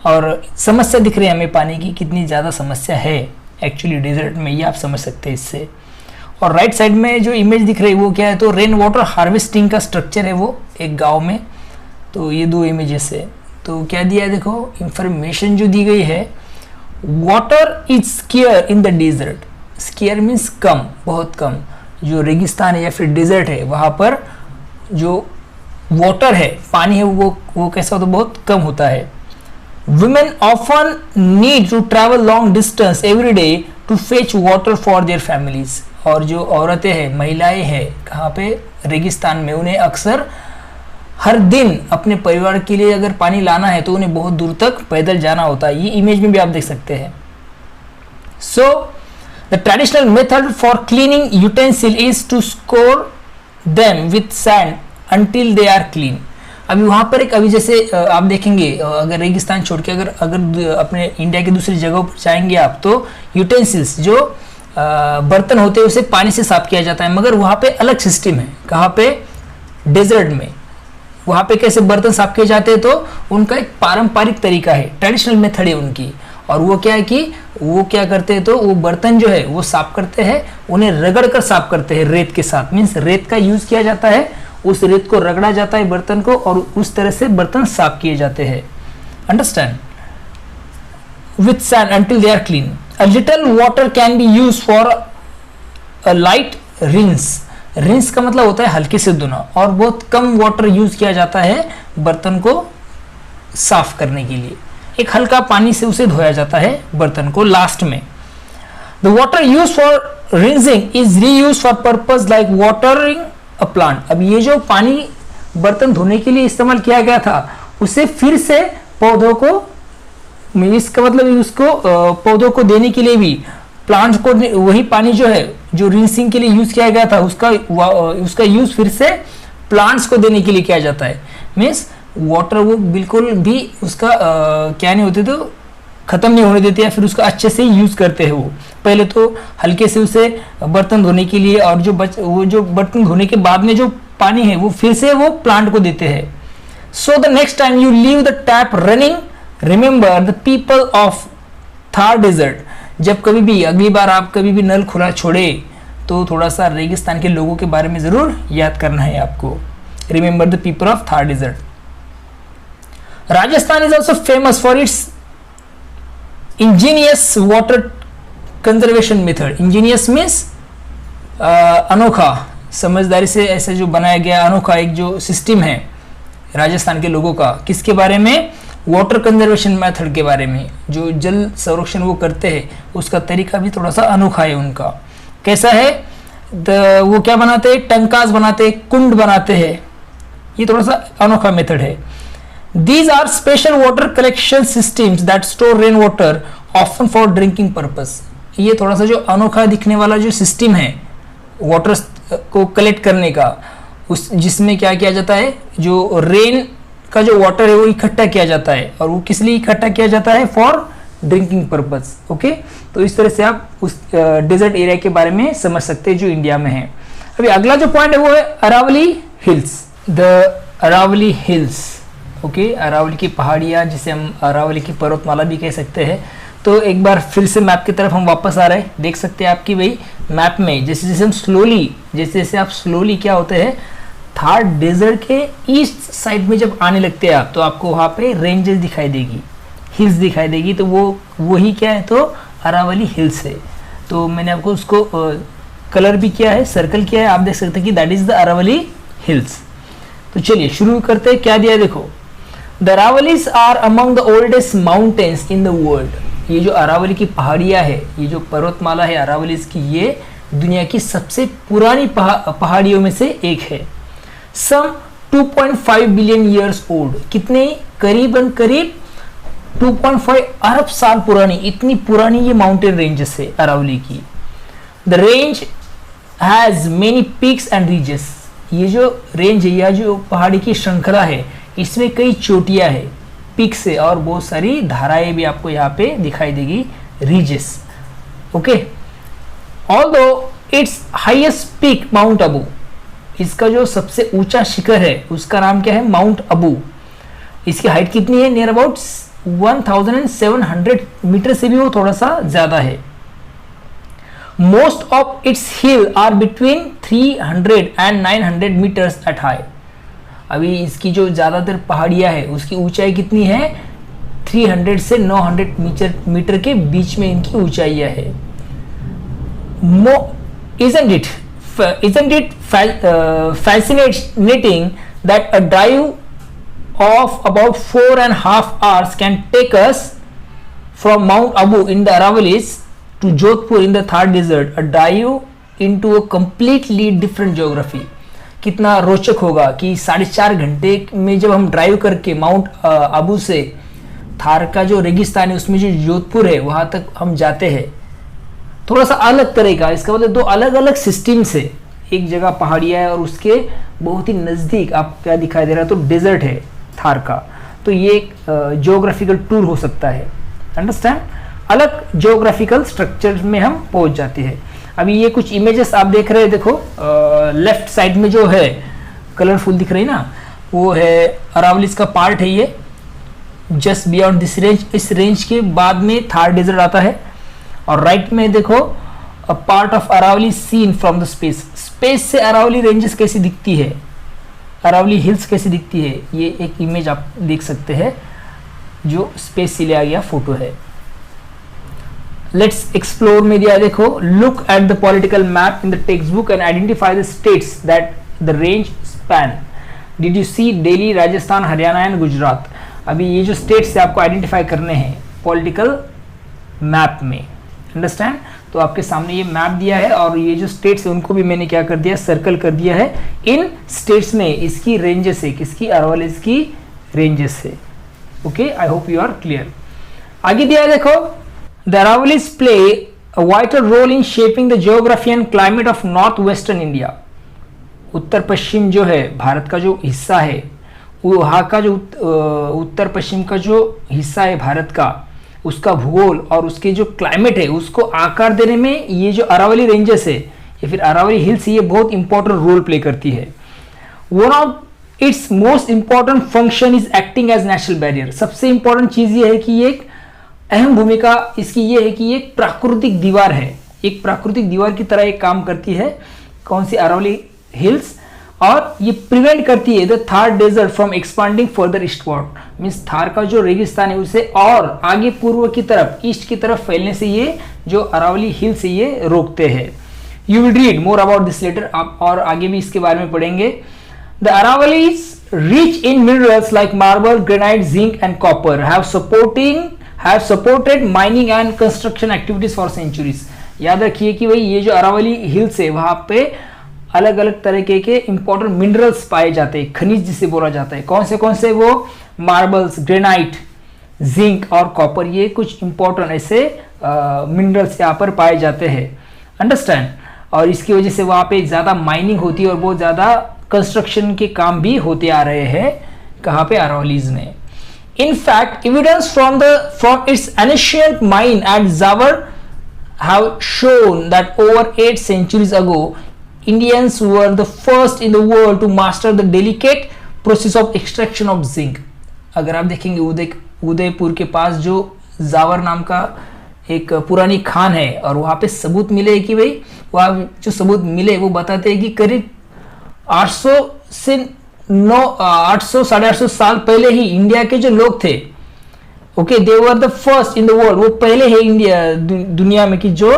और समस्या दिख रही है हमें पानी की, कितनी ज़्यादा समस्या है एक्चुअली डेजर्ट में, ये आप समझ सकते हैं इससे। और राइट साइड में जो इमेज दिख रही है वो क्या है, तो रेन वाटर हार्वेस्टिंग का स्ट्रक्चर है वो एक गांव में। तो ये दो इमेजेस है। तो क्या दिया है, देखो, इंफॉर्मेशन जो दी गई है, water is scarce in the desert. Scarce means कम, बहुत कम। जो रेगिस्तान है या फिर डेजर्ट है वहाँ पर जो वाटर है, पानी है, वो कैसा होता है, बहुत कम होता है। Women often need to travel long distance every day to fetch water for their families. और जो औरतें हैं, महिलाएं हैं, कहाँ पे, रेगिस्तान में, उन्हें अक्सर हर दिन अपने परिवार के लिए अगर पानी लाना है तो उन्हें बहुत दूर तक पैदल जाना होता है। ये इमेज में भी आप देख सकते हैं। So the traditional method for cleaning utensil is to scour them with sand until they are clean. अभी वहाँ पर एक, अभी जैसे आप देखेंगे, अगर रेगिस्तान छोड़ के अगर अपने इंडिया की दूसरी जगहों पर जाएंगे आप, तो यूटेंसिल्स जो बर्तन होते हैं उसे पानी से साफ किया जाता है, मगर वहाँ पे अलग सिस्टम है। कहाँ पे? डेजर्ट में। वहाँ पे कैसे बर्तन साफ किए जाते हैं, तो उनका एक पारंपरिक तरीका है, ट्रेडिशनल मेथड है उनकी। और वो क्या है कि वो क्या करते हैं, तो वो बर्तन जो है वो साफ करते हैं, उन्हें रगड़ कर साफ करते हैं रेत के साथ। मीन्स रेत का यूज किया जाता है, उस रेत को रगड़ा जाता है बर्तन को, और उस तरह से बर्तन साफ किए जाते हैं। Understand? With sand until they are clean. A little water can be used for a light rinse. Rinse का मतलब होता है हल्के से धोना, और बहुत कम वाटर यूज किया जाता है बर्तन को साफ करने के लिए। एक हल्का पानी से उसे धोया जाता है बर्तन को लास्ट में। The water used for rinsing is reused for purpose like watering a plant. अब ये जो पानी बर्तन धोने के लिए इस्तेमाल किया गया था, उसे फिर से पौधों को, इसका मतलब उसको पौधों को देने के लिए भी, प्लांट्स को वही पानी जो है जो रिंसिंग के लिए यूज किया गया था, उसका यूज फिर से प्लांट्स को देने के लिए किया जाता है। मीन्स वाटर वो बिल्कुल भी उसका क्या नहीं होते, तो खत्म नहीं होने देते, या फिर उसका अच्छे से यूज करते हैं। वो पहले तो हल्के से उसे बर्तन धोने के लिए, और वो जो बर्तन धोने के बाद में जो पानी है वो फिर से वो प्लांट को देते हैं, So the next time you leave the tap running, remember the people of Thar desert. जब कभी भी अगली बार आप कभी भी नल खुला छोड़े तो थोड़ा सा रेगिस्तान के लोगों के बारे में जरूर याद करना है आपको. Remember the people of Thar desert. Rajasthan is also famous for its ingenious water conservation method. Ingenious means अनोखा, समझदारी से ऐसे जो बनाया गया अनोखा एक जो सिस्टम है राजस्थान के लोगों का. किसके बारे में? वाटर कंजर्वेशन मेथड के बारे में. जो जल संरक्षण वो करते हैं उसका तरीका भी थोड़ा सा अनोखा है उनका. कैसा है? वो क्या बनाते हैं? टंकास बनाते हैं, कुंड बनाते हैं. ये थोड़ा सा अनोखा मेथड है. These are special water collection systems that store rainwater often for drinking purpose. ये थोड़ा सा जो अनोखा दिखने वाला जो सिस्टम है वाटर को कलेक्ट करने का, उस जिसमें क्या किया जाता है, जो रेन का जो वाटर है वो इकट्ठा किया जाता है. और वो किस लिए इकट्ठा किया जाता है? For drinking purpose. ओके, तो इस तरह से आप उस डेजर्ट एरिया के बारे में समझ सकते हैं जो इंडिया में है. अभी अगला जो पॉइंट है वो है Aravalli hills. The Aravalli hills. Okay, Aravalli की पहाड़ियाँ, जिसे हम अरावली की पर्वतमाला भी कह सकते हैं. तो एक बार फिर से मैप की तरफ हम वापस आ रहे हैं. देख सकते हैं आपकी भाई मैप में जैसे जैसे हम जैसे जैसे आप स्लोली क्या होते हैं थार डेजर्ट के ईस्ट साइड में जब आने लगते हैं आप, तो आपको वहाँ पे रेंजेस दिखाई देगी, हिल्स दिखाई देगी. तो वही क्या है? तो अरावली हिल्स है. तो मैंने आपको उसको कलर भी किया है, सर्कल किया है. आप देख सकते हैं कि that is the Aravalli hills. तो चलिए शुरू करते हैं. क्या दिया है देखो. The Aravallis are among the oldest mountains in the world. ये जो अरावली की पहाड़ियाँ है, ये जो पर्वतमाला है अरावलीज की, ये दुनिया की सबसे पुरानी पहाड़ियों में से एक है. सम 2.5 बिलियन ईयर्स ओल्ड. कितने? करीबन करीब 2.5 अरब साल पुरानी, इतनी पुरानी ये माउंटेन रेंजेस है अरावली की. The range has many peaks and ridges. ये जो रेंज है या जो पहाड़ी की श्रृंखला है, इसमें कई चोटियां है, पिक्स है, और बहुत सारी धाराएं भी आपको यहाँ पे दिखाई देगी, ridges. Okay, although it's highest peak mount Abu. इसका जो सबसे ऊंचा शिखर है उसका नाम क्या है? माउंट अबू. इसकी हाइट कितनी है? नियर अबाउट 1700 मीटर से भी वो थोड़ा सा ज्यादा है. Most of its hill are between 300 and 900 metres at high. अभी इसकी जो ज़्यादातर पहाड़ियाँ है उसकी ऊंचाई कितनी है? 300 से 900 मीटर के बीच में इनकी ऊंचाइयाँ है. Isn't it fascinating that a drive of about 4.5 hours can take us from Mount Abu in the Aravallis to Jodhpur in the Thar desert, a drive into a completely different geography. कितना रोचक होगा कि 4.5 घंटे में जब हम drive करके mount Abu से थार का जो रेगिस्तान है उसमें जो जोधपुर है वहाँ तक हम जाते हैं. थोड़ा सा अलग तरह का, इसका मतलब दो अलग अलग सिस्टम से. एक जगह पहाड़ियाँ है और उसके बहुत ही नज़दीक आप क्या दिखाई दे रहा है? तो डेजर्ट है थार का. तो ये एक जियोग्राफिकल टूर हो सकता है. अंडरस्टैंड? अलग जियोग्राफिकल स्ट्रक्चर में हम पहुँच जाते हैं. अभी ये कुछ इमेजेस आप देख रहे हैं. देखो लेफ्ट साइड में जो है कलरफुल दिख रही है ना, वो है अरावलीज का पार्ट है. ये जस्ट बियॉन्ड दिस रेंज, इस रेंज के बाद में थार डेजर्ट आता है. और राइट में देखो a part of Aravalli seen from the space. Space से अरावली रेंजेस कैसी दिखती है, अरावली हिल्स कैसी दिखती है, ये एक इमेज आप देख सकते हैं जो स्पेस से लिया गया फोटो है. लेट्स एक्सप्लोर में दिया देखो. Look at the political map in the textbook and identify the states that the range span. Did you see Delhi, Rajasthan, Haryana and Gujarat. अभी ये जो स्टेट्स है आपको आइडेंटिफाई करने हैं पॉलिटिकल मैप में. अंडरस्टैंड? तो आपके सामने ये मैप दिया है और ये जो स्टेट्स है उनको भी मैंने क्या कर दिया? सर्कल कर दिया है. इन स्टेट्स में इसकी रेंजेस है, किसकी? अरावलीज की रेंजेस है. Okay, I hope you are clear. आगे दिया है देखो. The Aravallis play a vital role in shaping the geography and climate of northwestern India. उत्तर पश्चिम जो है भारत का जो हिस्सा है, वहाँ का जो उत्तर पश्चिम का जो हिस्सा है भारत का, उसका भूगोल और उसके जो क्लाइमेट है उसको आकार देने में ये जो अरावली रेंजेस है या फिर अरावली हिल्स ये बहुत इंपॉर्टेंट रोल प्ले करती है. One of its most important function is acting as natural barrier. सबसे इंपॉर्टेंट चीज ये है कि ये एक अहम भूमिका इसकी ये है कि ये एक प्राकृतिक दीवार है, एक प्राकृतिक दीवार की तरह एक काम करती है। कौन सी? अरावली हिल्स। और ये प्रिवेंट करती है the Thar desert from expanding further eastward. Means Thar का जो रेगिस्तान है उसे और आगे पूर्व की तरफ, ईस्ट की तरफ फैलने से ये जो अरावली हिल से ये रोकते हैं। You will read more about this later, आप और आगे भी इसके बारे में पढ़ेंगे। The Aravallis rich in minerals like marble, granite, zinc and copper have supported mining and construction activities for centuries. याद रखिए कि भाई ये जो अरावली हिल्स है वहां पे अलग अलग तरीके के इंपॉर्टेंट मिनरल्स पाए जाते हैं, खनिज जिसे बोला जाता है। कौन से? वो मार्बल्स, ग्रेनाइट, जिंक और कॉपर, ये कुछ इंपॉर्टेंट ऐसे मिनरल्स यहाँ पर पाए जाते हैं। अंडरस्टैंड? और इसकी वजह से वहाँ पे ज़्यादा माइनिंग होती है और बहुत ज़्यादा कंस्ट्रक्शन के काम भी होते आ रहे हैं। कहाँ पे? अरावलीज में। In fact evidence from its ancient mine at Zawar have shown that over 8 centuries ago Indians were the first in the world to master the delicate process of extraction of zinc। अगर आप देखेंगे उदयपुर के पास जो जावर नाम का एक पुरानी खान है और वहाँ पे सबूत मिले कि भाई वहाँ जो सबूत मिले वो बताते हैं कि करीब 800 से 800 साढ़े 800 साल पहले ही इंडिया के जो लोग थे, okay, they were the first in the world, वो पहले है इंडिया दुनिया में कि जो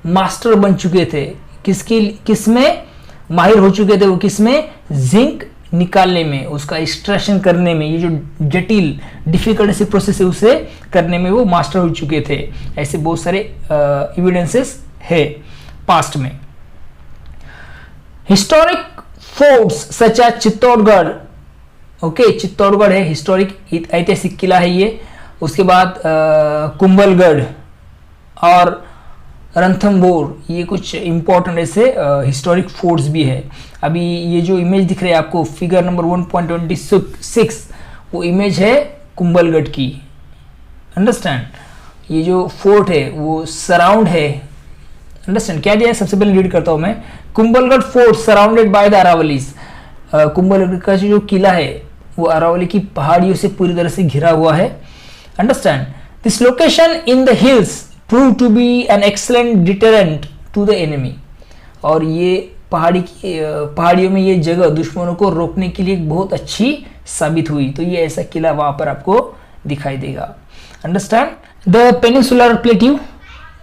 मास्टर बन चुके थे। किसमें माहिर हो चुके थे? वो किसमें? जिंक निकालने में, उसका एक्सट्रैक्शन करने में, ये जो जटिल डिफिकल्ट से प्रोसेस है उसे करने में वो मास्टर हो चुके थे। ऐसे बहुत सारे एविडेंसेस है पास्ट में। Historic forts such as Chittorgarh, okay, Chittorgarh है हिस्टोरिक ऐतिहासिक किला है ये। उसके बाद कुंभलगढ़ और रणथंभौर, ये कुछ इंपॉर्टेंट ऐसे हिस्टोरिक फोर्ट्स भी है। अभी ये जो इमेज दिख रही है आपको फिगर नंबर 1.26, वो इमेज है कुंभलगढ़ की। अंडरस्टैंड? ये जो फोर्ट है वो सराउंड है। अंडरस्टैंड? क्या दिया है? सबसे पहले रीड करता हूं मैं। Kumbhalgarh fort surrounded by the Aravallis. Kumbhalgarh का जो किला है वो अरावली की पहाड़ियों से पूरी तरह से घिरा हुआ है। Understand? This location in the hills proved to be an excellent deterrent to the enemy। और ये पहाड़ियों में ये जगह दुश्मनों को रोकने के लिए बहुत अच्छी साबित हुई। तो ये ऐसा किला वहां पर आपको दिखाई देगा। अंडरस्टैंड? द पेनिनसुलर प्लेट्यू,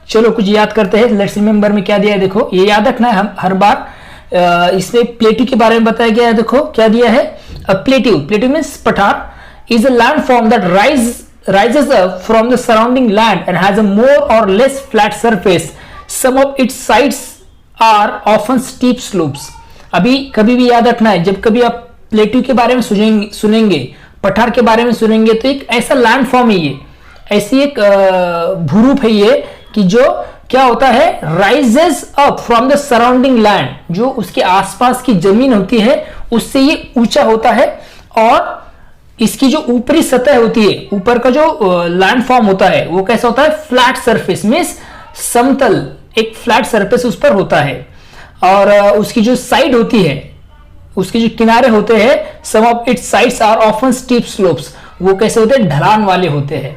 चलो कुछ याद करते हैं। लेट्स रिमेंबर में क्या दिया है, देखो ये याद रखना है हम हर बार। इसमें प्लेट्यू के बारे में बताया गया है। देखो क्या दिया है, प्लेट्यू मीन्स पठार is a landform that rises up from the surrounding land and has a more or less flat surface. Some of its sides are often steep slopes। अभी कभी भी याद रखना है, जब कभी आप प्लेट्यू के बारे में सुनेंगे, पठार के बारे में सुनेंगे, तो एक ऐसा लैंड फॉर्म है ये, ऐसी एक भूरूप है ये कि जो क्या होता है, rises up from the surrounding land, जो उसके आसपास की जमीन होती है उससे ये ऊंचा होता है। और इसकी जो ऊपरी सतह होती है, ऊपर का जो लैंड फॉर्म होता है वो कैसा होता है, फ्लैट सरफेस मींस समतल, एक फ्लैट सरफेस उस पर होता है। और उसकी जो साइड होती है, उसके जो किनारे होते हैं, some of its sides are often steep slopes, वो कैसे होते हैं, ढलान वाले होते हैं।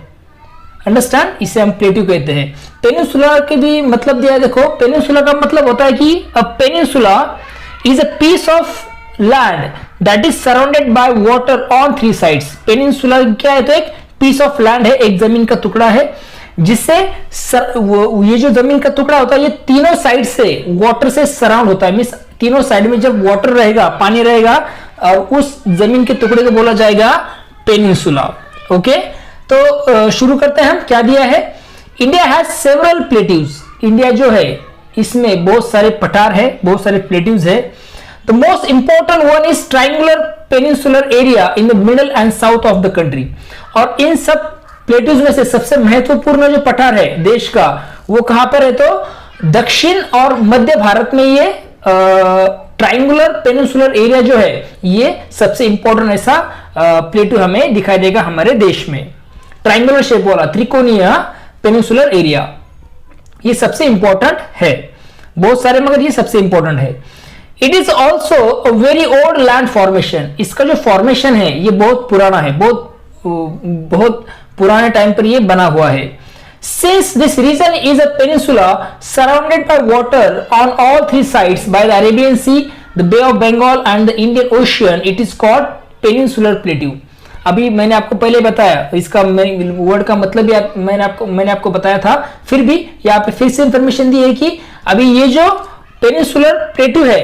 अंडरस्टैंड? इसे हम प्लेट्यू कहते हैं। पेनिनसुला के भी मतलब दिया है, देखो पेनिनसुला का मतलब होता है कि a peninsula is a piece of land that is surrounded by water on 3 sides. Peninsula क्या है, तो एक पीस ऑफ लैंड है, एक जमीन का टुकड़ा है जिससे ये जो जमीन का टुकड़ा होता है ये तीनों साइड से वाटर से सराउंड होता है। मींस तीनों साइड में जब वाटर रहेगा, पानी रहेगा, और उस जमीन के टुकड़े को बोला जाएगा पेनिनसुला। ओके, तो शुरू करते हैं हम। क्या दिया है, India has several plateaus. India जो है इसमें बहुत सारे पठार है, बहुत सारे प्लेट्यूज है। The most important one is triangular peninsular area in the middle and south of the country। और इन सब प्लेट्यूज में से सबसे महत्वपूर्ण जो पठार है देश का, वो कहां पर है, तो दक्षिण और मध्य भारत में ये ट्राइंगुलर पेनिनसुलर एरिया जो है ये सबसे इंपॉर्टेंट ऐसा प्लेट्यू हमें दिखाई देगा हमारे देश में। ट्राइंगुलर शेप वाला त्रिकोणीय पेनिनसुलर एरिया, ये सबसे इंपॉर्टेंट है। बहुत सारे मगर ये सबसे इंपॉर्टेंट है। It is also a very old land formation. इसका जो फॉर्मेशन है ये बहुत पुराना है, बहुत पुराने टाइम पर ये बना हुआ है। Since this region is a peninsula surrounded by water on all three sides by the Arabian Sea, the Bay of Bengal and the Indian Ocean, it is called peninsular plateau। अभी मैंने आपको पहले बताया, इसका वर्ड का मतलब मैंने आपको बताया था, फिर भी यहाँ पे फिर से इंफॉर्मेशन दी है कि अभी ये जो पेनिसुलर प्लेटू है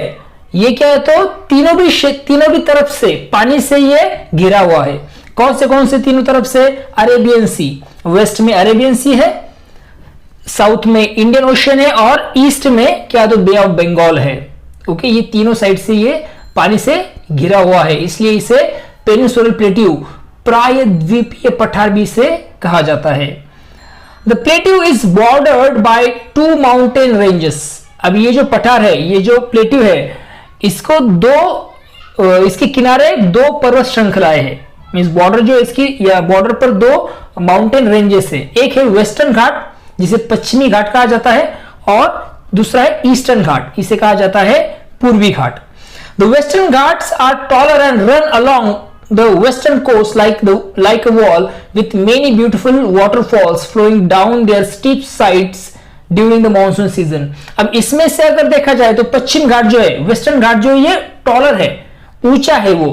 ये क्या है, तो तीनों भी तरफ से पानी से ये घिरा हुआ है। कौन से तीनों तरफ से? अरेबियन सी, वेस्ट में अरेबियन सी है, साउथ में इंडियन ओशन है और ईस्ट में क्या, तो बे ऑफ बंगाल है। ओके, ये तीनों साइड से ये पानी से घिरा हुआ है, इसलिए इसे पेनिसुलर प्लेट्यू, प्रायद्वीपीय पठार भी से कहा जाता है। The plateau is bordered by 2 mountain ranges. अब ये जो पठार है, ये जो प्लेट्यू है, इसको इसके किनारे 2 पर्वत श्रृंखलाएं हैं। मींस बॉर्डर जो इसकी, या बॉर्डर पर 2 माउंटेन रेंजेस है। एक है वेस्टर्न घाट जिसे पश्चिमी घाट कहा जाता है, और दूसरा है ईस्टर्न घाट, इसे कहा जाता है पूर्वी घाट। The western Ghats are taller and run along the western coast like a wall with many beautiful waterfalls flowing down their steep sides during the monsoon season। अब इसमें से अगर देखा जाए तो पश्चिम घाट जो है, वेस्टर्न घाट जो है, ये टॉलर है, ऊंचा है। वो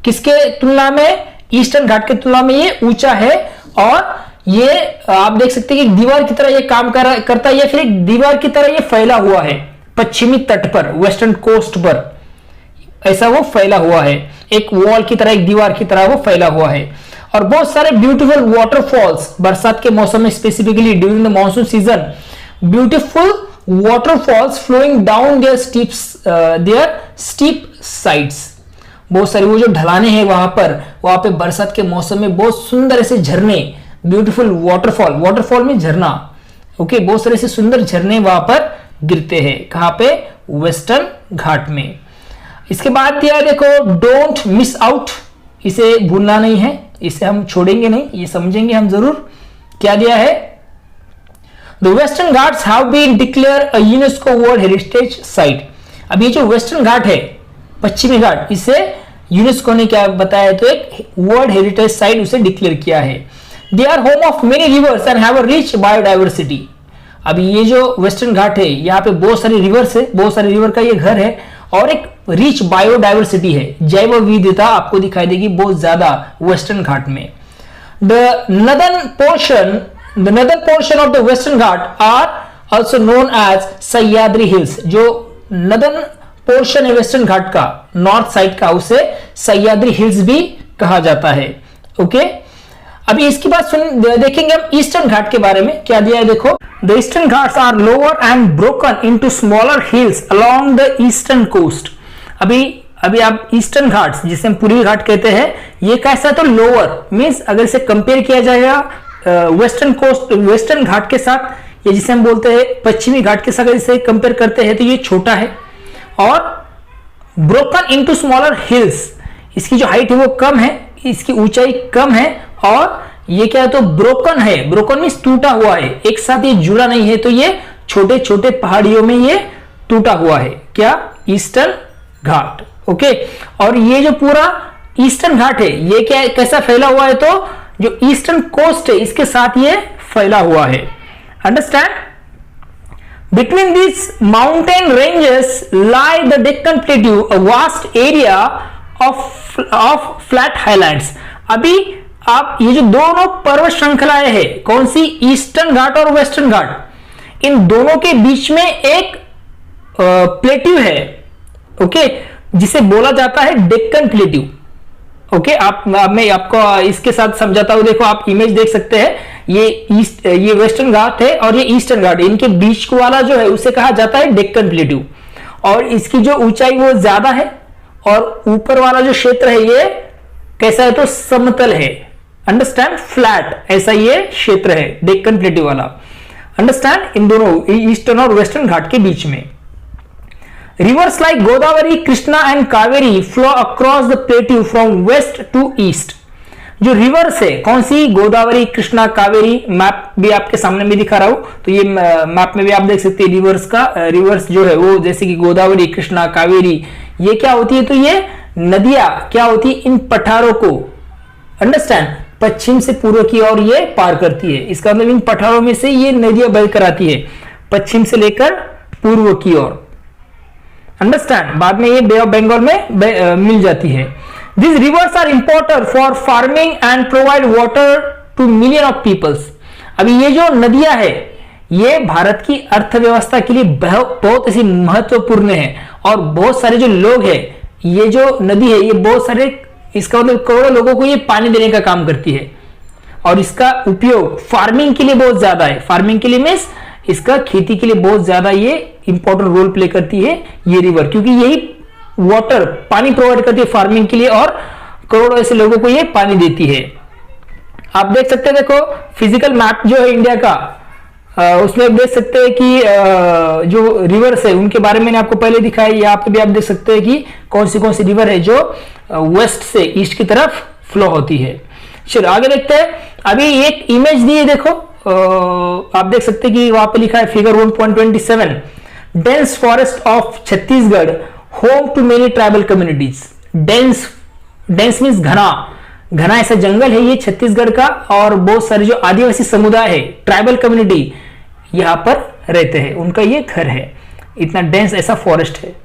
किसके तुलना में? ईस्टर्न घाट के तुलना में ये ऊंचा है, और ये आप देख सकते हैं कि दीवार की तरह ये काम करता है, या फिर एक दीवार की तरह ये फैला हुआ है पश्चिमी तट पर, वेस्टर्न कोस्ट पर ऐसा वो फैला हुआ है, एक वॉल की तरह, एक दीवार की तरह वो फैला हुआ है। और बहुत सारे ब्यूटीफुल वाटरफॉल्स, बरसात के मौसम में specifically during the monsoon season, beautiful waterfalls flowing down their steep sides. बहुत सारे वो जो ढलाने हैं वहां पे बरसात के मौसम में बहुत सुंदर ऐसे झरने, ब्यूटीफुल वाटरफॉल में झरना, ओके, बहुत सारे ऐसे सुंदर झरने वहां पर गिरते हैं। कहां पे? वेस्टर्न घाट में। इसके बाद दिया देखो, डोंट मिस आउट, इसे भूलना नहीं है, इसे हम छोड़ेंगे नहीं, ये समझेंगे हम जरूर। क्या दिया है? The western Ghats have been declared a UNESCO world heritage site. अब ये जो वेस्टर्न घाट है, पश्चिमी घाट, इसे यूनेस्को ने क्या बताया, तो एक वर्ल्ड हेरिटेज साइट उसे डिक्लेयर किया है। They are home of many rivers and have a rich biodiversity. अब ये जो वेस्टर्न घाट है, यहाँ पे बहुत सारी रिवर्स है, बहुत सारे रिवर का ये घर है, और एक रिच बायोडाइवर्सिटी है, जैव विविधता आपको दिखाई देगी बहुत ज्यादा वेस्टर्न घाट में। The northern portion of the western Ghat are also known as Sahyadri hills. जो नदर्न पोर्शन है वेस्टर्न घाट का, नॉर्थ साइड का, उसे सह्याद्री हिल्स भी कहा जाता है। ओके, अभी इसके बाद देखेंगे हम ईस्टर्न घाट के बारे में। क्या दिया है देखो, the Eastern Ghats are lower and broken into smaller hills along the eastern coast. अभी आप ईस्टर्न घाट्स, जिसे हम पूर्वी घाट कहते हैं, ये कैसा है, तो लोअर मींस अगर इसे कंपेयर किया जाएगा वेस्टर्न घाट के साथ, या जिसे हम बोलते हैं पश्चिमी घाट के साथ, अगर इसे कंपेयर करते हैं तो ये छोटा है। और ब्रोकन इनटू स्मॉलर हिल्स, इसकी जो हाइट है वो कम है, इसकी ऊंचाई कम है, और ये क्या है, तो ब्रोकन है। ब्रोकन मींस टूटा हुआ है, एक साथ ये जुड़ा नहीं है, तो ये छोटे छोटे पहाड़ियों में ये टूटा हुआ है। क्या? ईस्टर्न घाट। ओके, और ये जो पूरा ईस्टर्न घाट है, ये क्या है, कैसा फैला हुआ है, तो जो ईस्टर्न कोस्ट है इसके साथ ये फैला हुआ है। Understand? Between these mountain ranges lie the Deccan Plateau, a vast area of flat highlands। अभी आप ये जो दोनों पर्वत श्रृंखलाएं हैं, कौन सी? ईस्टर्न घाट और वेस्टर्न घाट, इन दोनों के बीच में एक प्लेट्यू है, ओके, जिसे बोला जाता है डेक्कन प्लेट्यू। ओके, मैं आपको इसके साथ समझाता हूं। देखो, आप इमेज देख सकते हैं, ये वेस्टर्न घाट है और ये ईस्टर्न घाट है, इनके बीच को वाला जो है उसे कहा जाता है डेक्कन प्लेट्यू, और इसकी जो ऊंचाई वो ज्यादा है, और ऊपर वाला जो क्षेत्र है ये कैसा है, तो समतल है। अंडरस्टैंड? फ्लैट, ऐसा ये क्षेत्र है डेक्कन प्लेट्यू वाला। अंडरस्टैंड? इन दोनों ईस्टर्न और वेस्टर्न घाट के बीच में rivers like Godavari, Krishna and Kaveri flow across the plateau from west to east। जो रिवर्स है कौन सी, गोदावरी, कृष्णा, कावेरी। मैप भी आपके सामने में दिखा रहा हूं, तो ये मैप में भी आप देख सकते हैं रिवर्स का, रिवर्स जो है वो जैसे कि गोदावरी, कृष्णा, कावेरी, ये क्या होती है, तो ये नदियां क्या होती है, इन पठारों को अंडरस्टैंड पश्चिम से पूर्व की ओर ये पार करती है। इसका मतलब इन पठारों में से ये नदियां बहकर आती है पश्चिम से लेकर पूर्व की ओर, अंडरस्टैंड। बाद में ये बे ऑफ बंगाल में मिल जाती है। These rivers are important for farming and provide water to million of peoples. अभी ये जो नदियां है ये भारत की अर्थव्यवस्था के लिए बहुत ऐसी महत्वपूर्ण है, और बहुत सारे जो लोग हैं, ये जो नदी है ये बहुत सारे, इसका मतलब करोड़ों लोगों को ये पानी देने का काम करती है, और इसका उपयोग फार्मिंग के लिए बहुत ज्यादा है। फार्मिंग के लिए मीन्स इसका खेती के लिए बहुत ज्यादा ये इंपॉर्टेंट रोल प्ले करती है ये रिवर, क्योंकि यही वाटर पानी प्रोवाइड करती है फार्मिंग के लिए, और करोड़ों ऐसे लोगों को ये पानी देती है। आप देख सकते हैं, देखो फिजिकल मैप जो है इंडिया का, उसमें आप देख सकते हैं कि जो रिवर्स है उनके बारे में मैंने आपको पहले दिखाया। यहाँ पे भी आप देख सकते हैं कि कौन सी रिवर है जो वेस्ट से ईस्ट की तरफ फ्लो होती है। चलो आगे देखते हैं। अभी एक इमेज दी है, देखो आप देख सकते हैं कि वहां पे लिखा है figure 1.27, dense forest of Chhattisgarh home to many tribal communities. Dense means घना ऐसा जंगल है ये छत्तीसगढ़ का, और बहुत सारे जो आदिवासी समुदाय है, ट्राइबल कम्युनिटी यहां पर रहते हैं, उनका ये घर है, इतना डेंस ऐसा फॉरेस्ट है।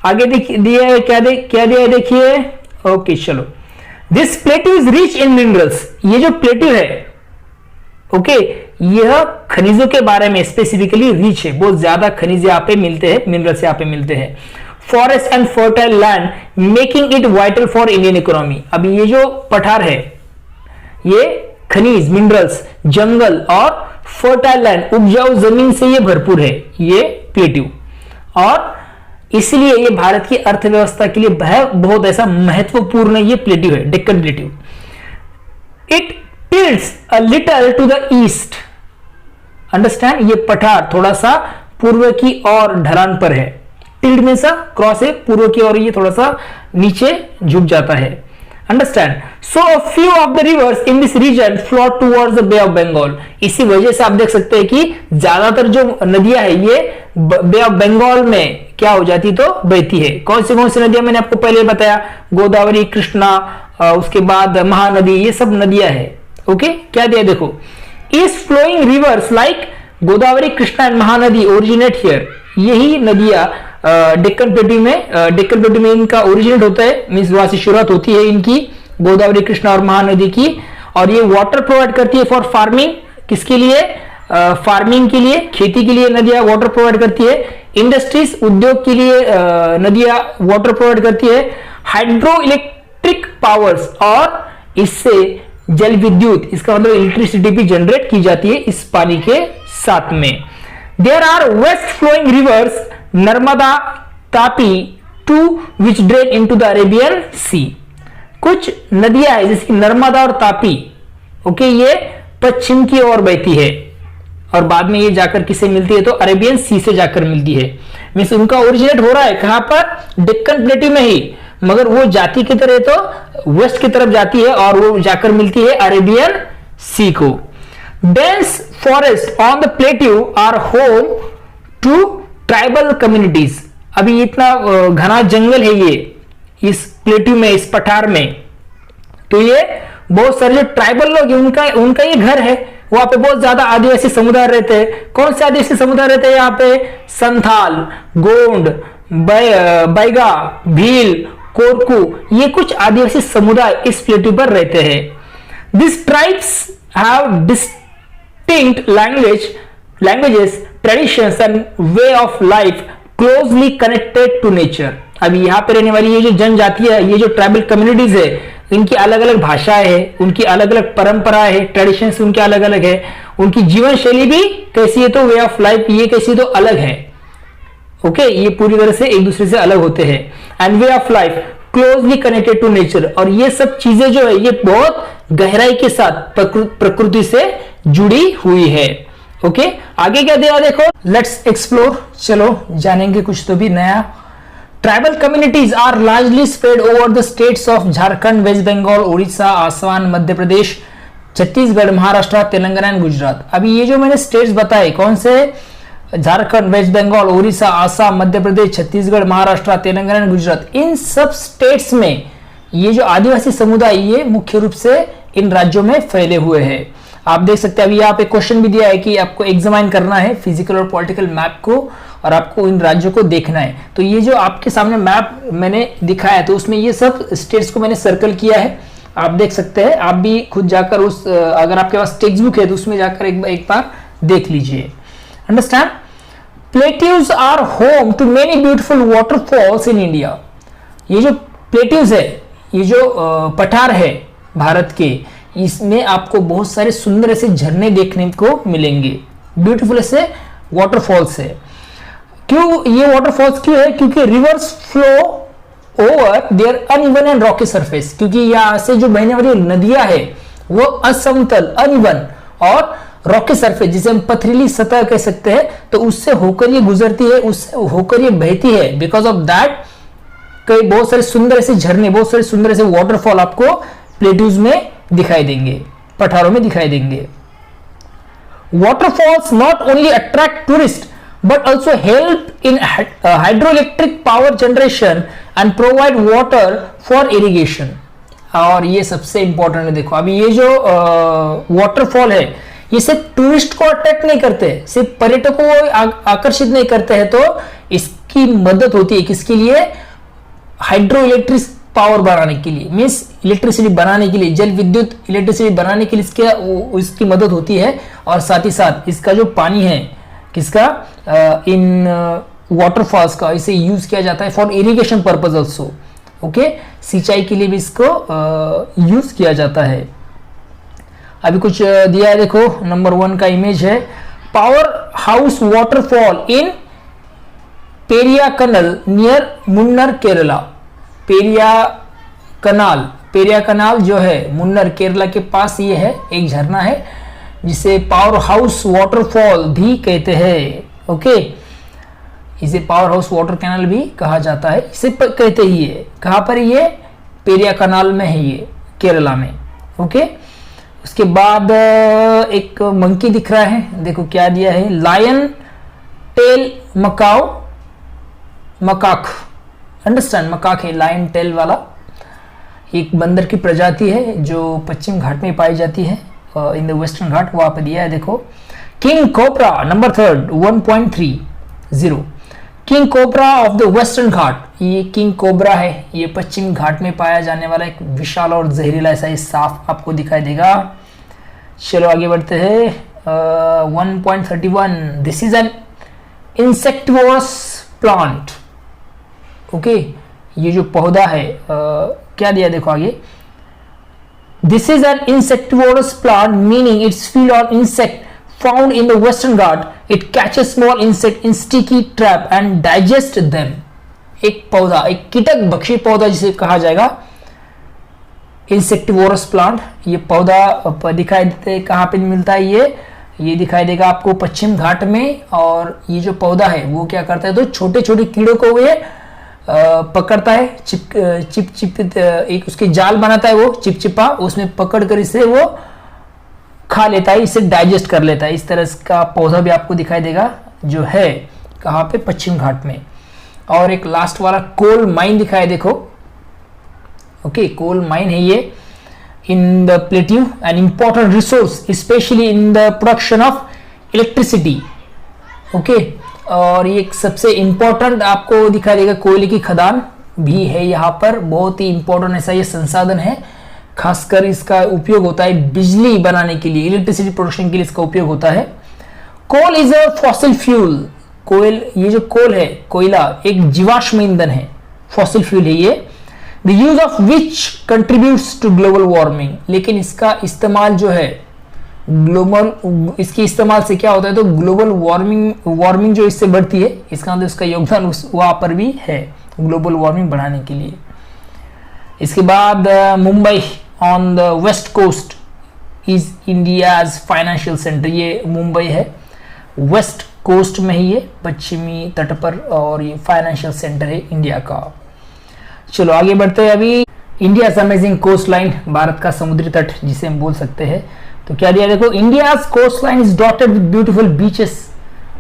आगे दिया है क्या दिया है देखिए। ओके चलो, this plateau is rich in minerals. ये जो प्लेट्यू है ओके, यह खनिजों के बारे में स्पेसिफिकली रिच है, बहुत ज्यादा खनिज यहाँ पे मिलते हैं, मिनरल्स यहाँ पे मिलते हैं। Forest and fertile land making it vital for Indian economy. अभी ये जो पठार है ये खनिज, मिनरल्स, जंगल और फर्टाइल लैंड, उपजाऊ जमीन से ये भरपूर है ये प्लेट्यू, और इसलिए ये भारत की अर्थव्यवस्था के लिए बहुत ऐसा महत्वपूर्ण ये प्लेट्यू है, Deccan plateau. It tilts a little to the east, understand. ये पठार थोड़ा सा पूर्व की ओर ढलान पर है, टिल्ट में सा क्रॉस है पूर्व की ओर, ये थोड़ा सा नीचे झुक जाता है, understand. So a few of the rivers in this region flow towards the bay of Bengal. इसी वजह से आप देख सकते हैं कि ज्यादातर जो नदियां है ये बे ऑफ बंगाल में क्या हो जाती तो बहती है। कौन सी नदियां मैंने आपको पहले बताया, गोदावरी, कृष्णा, उसके बाद महानदी, ये सब नदियां है। ओके क्या दिया देखो, is flowing rivers like Godavari, Krishna and Mahanadi originate here. यही नदियां डेक्कन प्लेट्यू में इनका ओरिजिनेट होता है, मींस वहां से शुरुआत होती है इनकी, गोदावरी, कृष्णा और महानदी की, और ये वाटर प्रोवाइड करती है फॉर फार्मिंग। किसके लिए, फार्मिंग के लिए, खेती के लिए नदियां वाटर प्रोवाइड करती है। इंडस्ट्रीज, उद्योग के लिए नदियां वाटर प्रोवाइड करती है। हाइड्रो इलेक्ट्रिक पावर्स, और इससे जल विद्युत, इसका मतलब इलेक्ट्रिसिटी भी जनरेट की जाती है इस पानी के साथ में। There are west flowing rivers Narmada, Tapi two which drain into the Arabian sea. कुछ नदियां है जैसे नर्मदा और तापी, ओके, ये पश्चिम की ओर बहती है, और बाद में ये जाकर किसे मिलती है तो अरेबियन सी से जाकर मिलती है। मीन्स उनका ओरिजिनेट हो रहा है कहां पर, डेक्कन प्लेट्यू में ही, मगर वो जाती की तरह तो वेस्ट की तरफ जाती है और वो जाकर मिलती है अरेबियन सी को। Dense forest on the plateau are home to tribal communities. अभी इतना घना जंगल है ये इस प्लेट्यू में, इस पठार में, तो ये बहुत सारे जो ट्राइबल लोग हैं उनका ये घर है। वहां पे बहुत ज्यादा आदिवासी समुदाय रहते हैं। कौन से आदिवासी समुदाय रहते हैं यहाँ पे, संथाल, गोंड, बैगा, भील, कोरकू, ये कुछ आदिवासी समुदाय इस प्लेट्यू पर रहते हैं। This tribes have distinct languages, traditions and way of life closely connected to nature. अभी यहाँ पे रहने वाली ये जो जनजाति है, ये जो ट्राइबल कम्युनिटीज है, इनकी अलग अलग भाषाएं हैं, उनकी अलग अलग परंपराएं हैं, ट्रेडिशंस उनके अलग अलग है, उनकी जीवन शैली भी कैसी है तो वे ऑफ लाइफ ये कैसी तो अलग है। ओके, ये पूरी तरह से एक दूसरे से अलग होते हैं। And way of life closely connected to nature, और ये सब चीजें जो है ये बहुत गहराई के साथ प्रकृति से जुड़ी हुई है। ओके, आगे क्या दिया देखो, लेट्स एक्सप्लोर, चलो जानेंगे कुछ तो भी नया। Tribal communities are largely spread over the states of Jharkhand, west Bengal, Orissa, Assam, Madhya Pradesh, Chhattisgarh, Maharashtra, Telangana and Gujarat. अभी ये जो मैंने स्टेट्स बताए कौन से, झारखंड, वेस्ट बंगाल, उड़ीसा, आसाम, मध्य प्रदेश, छत्तीसगढ़, महाराष्ट्र, तेलंगाना एंड गुजरात, इन सब स्टेट्स में ये जो आदिवासी समुदाय ये मुख्य रूप से इन राज्यों में फैले हुए हैं। आप देख सकते हैं अभी यहाँ पे क्वेश्चन भी दिया है कि आपको एग्जामाइन करना है फिजिकल और पॉलिटिकल मैप को और आपको इन राज्यों को देखना है। तो ये जो आपके सामने मैप मैंने दिखाया तो उसमें ये सब स्टेट्स को मैंने सर्कल किया है, आप देख सकते हैं। आप भी खुद जाकर उस अगर आपके पास टेक्स्ट बुक है तो उसमें जाकर एक बार देख लीजिए। Understand? Plateaus are home to many beautiful waterfalls in India. ये जो प्लेट्यूज है, ये जो पठार है भारत के, इसमें आपको बहुत सारे सुंदर ऐसे झरने देखने को मिलेंगे, ब्यूटीफुल ऐसे वाटरफॉल्स है। क्यों ये वाटरफॉल्स क्यों है? क्योंकि rivers flow over their uneven and rocky surface, क्योंकि यहां से जो बहने वाली नदियां है वो असमतल, अनइवन और रॉकी सरफेस, जिसे हम पथरीली सतह कह सकते हैं, तो उससे होकर ये गुजरती है, उससे होकर ये बहती है। बिकॉज ऑफ दैट कई बहुत सारे सुंदर ऐसे झरने, बहुत सारे सुंदर ऐसे वाटरफॉल आपको प्लेट्यूज में दिखाई देंगे, पठारों में दिखाई देंगे। Waterfalls not only attract tourist but also help in hydroelectric power generation and provide water for irrigation। और ये सबसे इंपॉर्टेंट है, देखो अभी ये जो वाटरफॉल है ये सिर्फ टूरिस्ट को अट्रैक्ट नहीं करते, सिर्फ पर्यटकों को आकर्षित नहीं करते हैं, तो इसकी मदद होती है किसके लिए? हाइड्रो इलेक्ट्रिक पावर बनाने के लिए, मीन्स इलेक्ट्रिसिटी बनाने के लिए, जल विद्युत इलेक्ट्रिसिटी बनाने के लिए इसकी मदद होती है। और साथ ही साथ इसका जो पानी है किसका, इन वाटरफॉल्स का, इसे यूज किया जाता है for irrigation purpose also. Okay, सिंचाई के लिए भी इसको यूज किया जाता है। अभी कुछ दिया है, देखो नंबर 1 का इमेज है, power house waterfall in Periya canal near Munnar Kerala. Periya canal जो है मुन्नर केरला के पास ये है, एक झरना है जिसे पावर हाउस वाटरफॉल भी कहते हैं। ओके, इसे पावर हाउस वाटर कैनल भी कहा जाता है, इसे कहते ही है। कहां पर ये? पेरिया कनाल में है ये, केरला में। ओके, उसके बाद एक मंकी दिख रहा है, देखो क्या दिया है, lion tail macaque. Understand? Macaque है लायन टेल वाला, एक बंदर की प्रजाति है जो पश्चिम घाट में पाई जाती है, इन द वेस्टर्न घाट, वहां पर दिया है। देखो king cobra number 3 1.30, king cobra of the western Ghat. ये किंग कोबरा है, ये पश्चिम घाट में पाया जाने वाला एक विशाल और जहरीला ऐसा ही सांप आपको दिखाई देगा। चलो आगे बढ़ते हैं। 1.31, this is an insectivorous plant. Okay, ये जो पौधा है क्या दिया, देखो आगे, this is an insectivorous plant meaning it's feed on insect found in the western Ghat. It catches small insect in sticky trap and digest them। एक पौधा, एक कीटक भक्षी पौधा जिसे कहा जाएगा इंसेक्टिवोरस प्लांट। ये पौधा दिखाई देते कहाँ पे मिलता है, ये दिखाई देगा आपको पश्चिम घाट में। और ये जो पौधा है वो क्या करता है, तो छोटे छोटे कीड़ों को ये पकड़ता है, चिप एक उसके जाल बनाता है वो चिपचिपा, उसमें पकड़कर इसे वो खा लेता है, इसे डाइजेस्ट कर लेता है। इस तरह का पौधा भी आपको दिखाई देगा जो है कहाँ पे, पश्चिम घाट में। और एक लास्ट वाला कोल माइन दिखाया, देखो। ओके, कोल माइन है ये in the plateau, an important resource specially in the production of electricity. Okay, और ये सबसे इंपॉर्टेंट आपको दिखाई देगा, कोयले की खदान भी है यहाँ पर, बहुत ही इंपॉर्टेंट ऐसा ये संसाधन है। खासकर इसका उपयोग होता है बिजली बनाने के लिए, इलेक्ट्रिसिटी प्रोडक्शन के लिए इसका उपयोग होता है। Coal is a fossil fuel. कोयल, ये जो कोल है, कोयला एक जीवाश्म ईंधन है, फॉसिल फ्यूल है ये। The use of which contributes to global warming. लेकिन इसका इस्तेमाल जो है इसके इस्तेमाल से क्या होता है, तो ग्लोबल वार्मिंग जो इससे बढ़ती है, इसका मतलब इसका योगदान वहां पर भी है ग्लोबल वार्मिंग बढ़ाने के लिए। इसके बाद Mumbai on the west coast is India's financial centre. ये मुंबई है वेस्ट कोस्ट में ही है, पश्चिमी तट पर, और ये फाइनेंशियल सेंटर है इंडिया का। चलो आगे बढ़ते हैं। अभी इंडिया अमेजिंग कोस्ट लाइन, भारत का समुद्री तट जिसे हम बोल सकते हैं। तो क्या दिया देखो, India's coastline is dotted with beautiful beaches,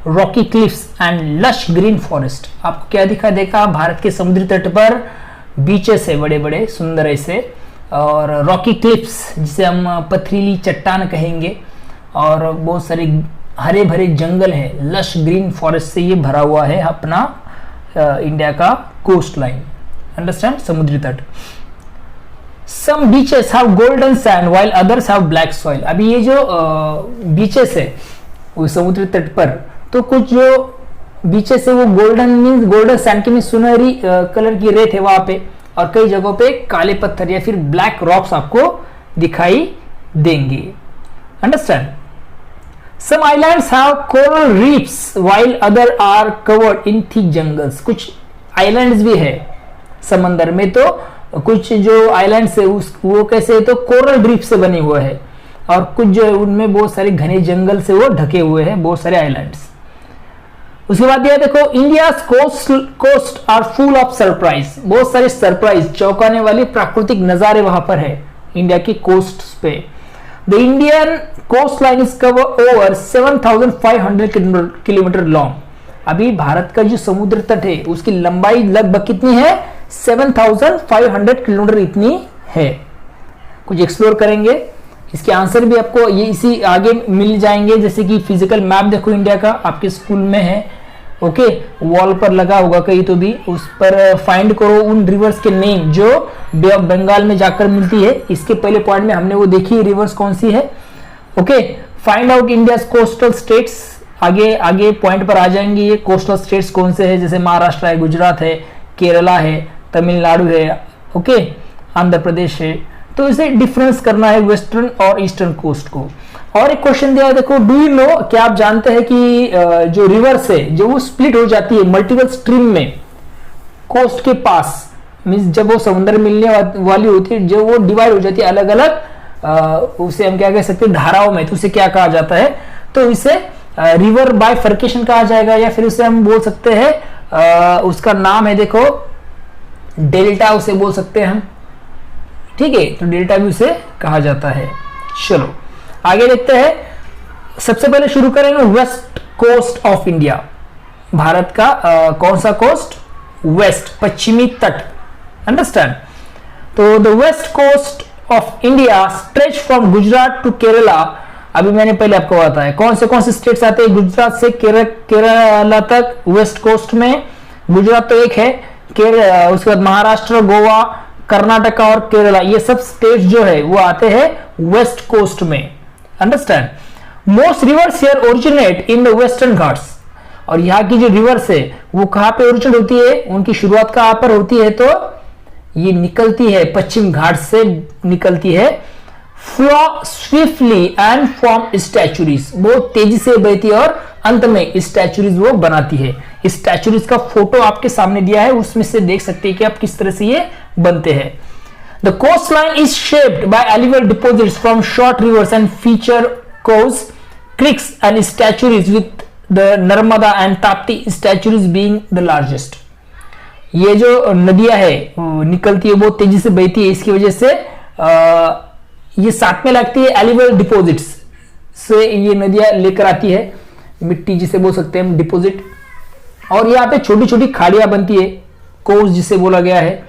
rocky cliffs and lush green forest. आपको क्या दिखा देखा, भारत के समुद्री तट पर बीचेस है बड़े बड़े सुंदर ऐसे, और रॉकी क्लिफ्स जिसे हम पथरीली चट्टान कहेंगे, और बहुत सारे हरे भरे जंगल है, लश ग्रीन फॉरेस्ट से ये भरा हुआ है अपना इंडिया का कोस्ट लाइन। अंडरस्टैंड, समुद्री तट। Some beaches have golden sand while others have black soil. अभी ये जो बीचेस है वो समुद्री तट पर, तो कुछ जो बीचेस है वो गोल्डन मीन्स गोल्डन सैंड की मीन्स सुनहरी कलर की रेत है वहां पे, और कई जगहों पे काले पत्थर या फिर ब्लैक रॉक्स आपको दिखाई देंगे। Understand. Some islands have coral reefs while other are covered in thick jungles. कुछ आइलैंड्स भी है समंदर में, तो कुछ जो आइलैंड्स है वो कैसे है, तो कोरल रीफ से बने हुए हैं, और कुछ जो उनमें बहुत सारे घने जंगल से वो ढके हुए हैं, बहुत सारे आइलैंड्स। उसके बाद यह देखो, India coast are full of surprise. बहुत सारे सरप्राइज, चौंकाने वाले प्राकृतिक नजारे वहां पर है इंडिया की कोस्ट पे। The Indian coastline is cover over 7,500 kilometre long. अभी भारत का जो समुद्र तट है उसकी लंबाई लगभग कितनी है, 7,500 किलोमीटर इतनी है। कुछ एक्सप्लोर करेंगे, इसके आंसर भी आपको ये इसी आगे मिल जाएंगे, जैसे कि फिजिकल मैप देखो इंडिया का आपके स्कूल में है, ओके, वॉल पर लगा होगा कहीं तो भी, उस पर फाइंड करो उन रिवर्स के नेम जो बे ऑफ बंगाल में जाकर मिलती है। इसके पहले पॉइंट में हमने वो देखी रिवर्स कौन सी है, okay. Find out India coastal states, आगे आगे पॉइंट पर आ जाएंगे ये कोस्टल स्टेट्स कौन से है, जैसे महाराष्ट्र है, गुजरात है, केरला है, तमिलनाडु है, ओके, आंध्र प्रदेश है। तो इसे डिफरेंस करना है वेस्टर्न और ईस्टर्न कोस्ट को। और एक क्वेश्चन दिया है देखो, डू यू नो, क्या आप जानते हैं कि जो रिवर्स है जो वो स्प्लिट हो जाती है मल्टीपल स्ट्रीम में कोस्ट के पास, मींस जब वो समुद्र मिलने वाली होती है, जो वो डिवाइड हो जाती है अलग अलग, उसे हम क्या कह सकते हैं धाराओं में, तो उसे क्या कहा जाता है, तो इसे रिवर बाइफर्केशन कहा जाएगा, या फिर उसे हम बोल सकते हैं उसका नाम है देखो डेल्टा, उसे बोल सकते हैं हम, ठीक है, तो डेल्टा भी उसे कहा जाता है। चलो आगे देखते हैं। सबसे पहले शुरू करेंगे वेस्ट कोस्ट ऑफ इंडिया, भारत का कौन सा कोस्ट, वेस्ट, पश्चिमी तट। अंडरस्टैंड। तो the west coast of India stretch from Gujarat to Kerala. अभी मैंने पहले आपको बताया कौन से स्टेट्स आते हैं गुजरात से केरला तक वेस्ट कोस्ट में। गुजरात तो एक है, उसके बाद महाराष्ट्र, गोवा, कर्नाटका और केरला, ये सब स्टेट्स जो है वो आते हैं वेस्ट कोस्ट में। Understand. Most reverse here originate in the western Ghats. और यहाँ की जो रिवर्स है वो कहाँ पे ओरिजिनेट होती है, उनकी शुरुआत कहाँ पर होती है, तो ये निकलती है पश्चिम घाट से निकलती है, फ्लो स्विफ्टली एंड फॉर्म स्टैचुरीज, बहुत तेजी से बहती है और अंत में स्टैचुरीज वो बनाती है। स्टैचुरीज का फोटो आपके सामने दिया है, उसमें से देख सकते हैं कि आप किस तरह से ये बनते हैं। The coastline is shaped by alluvial deposits from short rivers and feature coves, creeks and estuaries with the Narmada and Tapti estuaries being the largest. ये जो नदियां है निकलती है, बहुत तेजी से बहती है, इसकी वजह से ये साथ में लगती है एलिवल डिपोजिट्स से, ये नदियां लेकर आती है मिट्टी जिसे बोल सकते हैं डिपोजिट, और यहाँ पे छोटी छोटी खाड़ियां बनती है, कोस जिसे बोला गया है।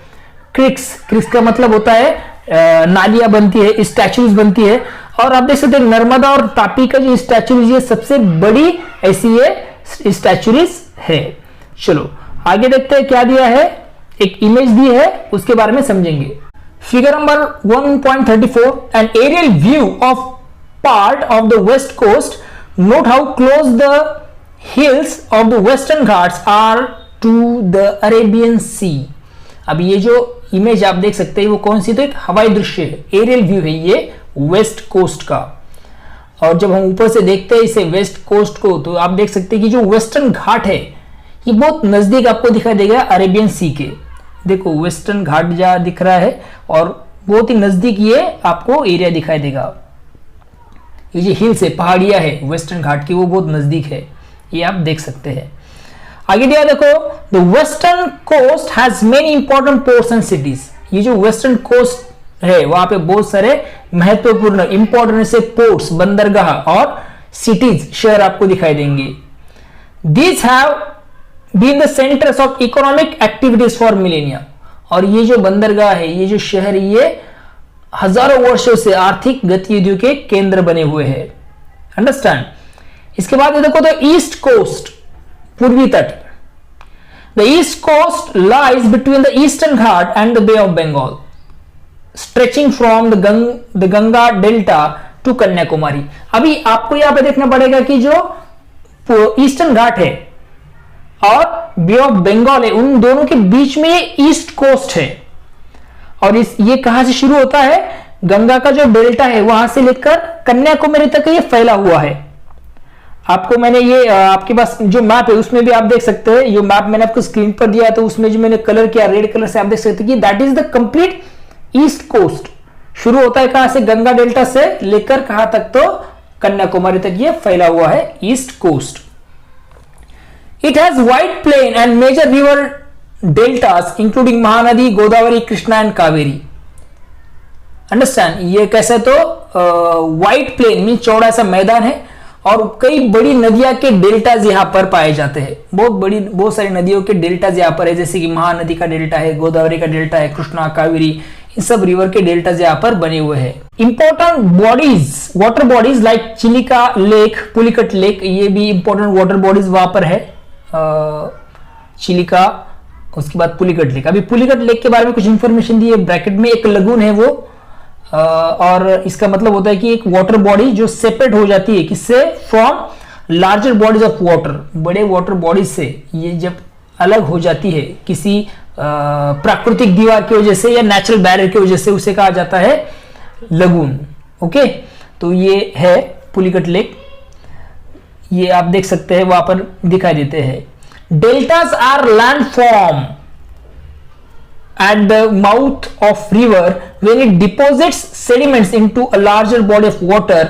क्रिक्स का मतलब होता है नालियां बनती है, स्टैचूज बनती है, और आप देख सकते हैं नर्मदा और तापी का जो स्टैचूज ये सबसे बड़ी ऐसी ये स्टैचूरीज है। चलो आगे देखते हैं क्या दिया है, एक इमेज दी है उसके बारे में समझेंगे। Figure number 1.34, an aerial view of part of the west coast, note how close the hills of the western Ghats are to the Arabian sea. अब ये जो इमेज आप देख सकते हैं वो कौन सी, तो एक हवाई दृश्य है, एरियल व्यू है ये वेस्ट कोस्ट का। और जब हम ऊपर से देखते हैं इसे वेस्ट कोस्ट को, तो आप देख सकते हैं कि जो वेस्टर्न घाट है ये बहुत नजदीक आपको दिखाई देगा अरेबियन सी के। देखो वेस्टर्न घाट जहां दिख रहा है और बहुत ही नजदीक ये आपको एरिया दिखाई देगा। ये जो हिल्स है, पहाड़ियां है वेस्टर्न घाट की, वो बहुत नजदीक है ये आप देख सकते हैं। आगे दिया देखो, the western coast has many important ports and cities. ये जो वेस्टर्न कोस्ट है वहां पे बहुत सारे महत्वपूर्ण इंपॉर्टेंट से पोर्ट्स, बंदरगाह और सिटीज, शहर आपको दिखाई देंगे। These have been the centers of economic activities for millennia। और ये जो बंदरगाह है, ये जो शहर, ये हजारों वर्षों से आर्थिक गतिविधियों के केंद्र बने हुए हैं। अंडरस्टैंड। इसके बाद देखो तो ईस्ट कोस्ट, पूर्वी तट। The east coast lies between the Eastern Ghat and the bay of Bengal, stretching from the Ganga delta to Kanyakumari. अभी आपको यहां पे देखना पड़ेगा कि जो ईस्टर्न घाट है और बे ऑफ बंगाल है, उन दोनों के बीच में ये ईस्ट कोस्ट है। और ये कहां से शुरू होता है? गंगा का जो डेल्टा है वहां से लेकर कन्याकुमारी तक ये फैला हुआ है। आपको मैंने ये आपके पास जो मैप है उसमें भी आप देख सकते हैं। ये मैप मैंने आपको स्क्रीन पर दिया तो उसमें जो मैंने कलर किया रेड कलर से, आप देख सकते हैं कि that is the complete east coast. शुरू होता है कहां से? गंगा डेल्टा से लेकर कहां तक? तो कन्याकुमारी तक ये फैला हुआ है east coast. It has wide plain and major river deltas including Mahanadi, Godavari, Krishna and Kaveri. Understand. ये कैसे? तो वाइड प्लेन मीन चौड़ा सा मैदान है और कई बड़ी नदियां के डेल्टाज यहां पर पाए जाते हैं। बहुत सारी नदियों के डेल्टाज यहां पर है, जैसे कि महानदी का डेल्टा है, गोदावरी का डेल्टा है, कृष्णा, कावेरी, इन सब रिवर के डेल्टाज यहां पर बने हुए हैं। Important bodies, water bodies like Chilika lake, Pulicat lake, ये भी इंपॉर्टेंट वाटर बॉडीज वहां पर है। चिलिका, उसके बाद पुलिकट लेक। अभी पुलिकट लेक के बारे में कुछ इंफॉर्मेशन दी है ब्रैकेट में। एक लगून है वो, और इसका मतलब होता है कि एक वाटर बॉडी जो सेपरेट हो जाती है किससे? From larger bodies of water, बड़े वाटर बॉडीज से ये जब अलग हो जाती है किसी प्राकृतिक दीवार की वजह से या नेचुरल बैरियर की वजह से, उसे कहा जाता है लगून। ओके, तो ये है पुलिकट लेक। ये आप देख सकते हैं वहां पर दिखाई देते हैं। Deltas are land form at the mouth of river when it deposits sediments into a larger body of water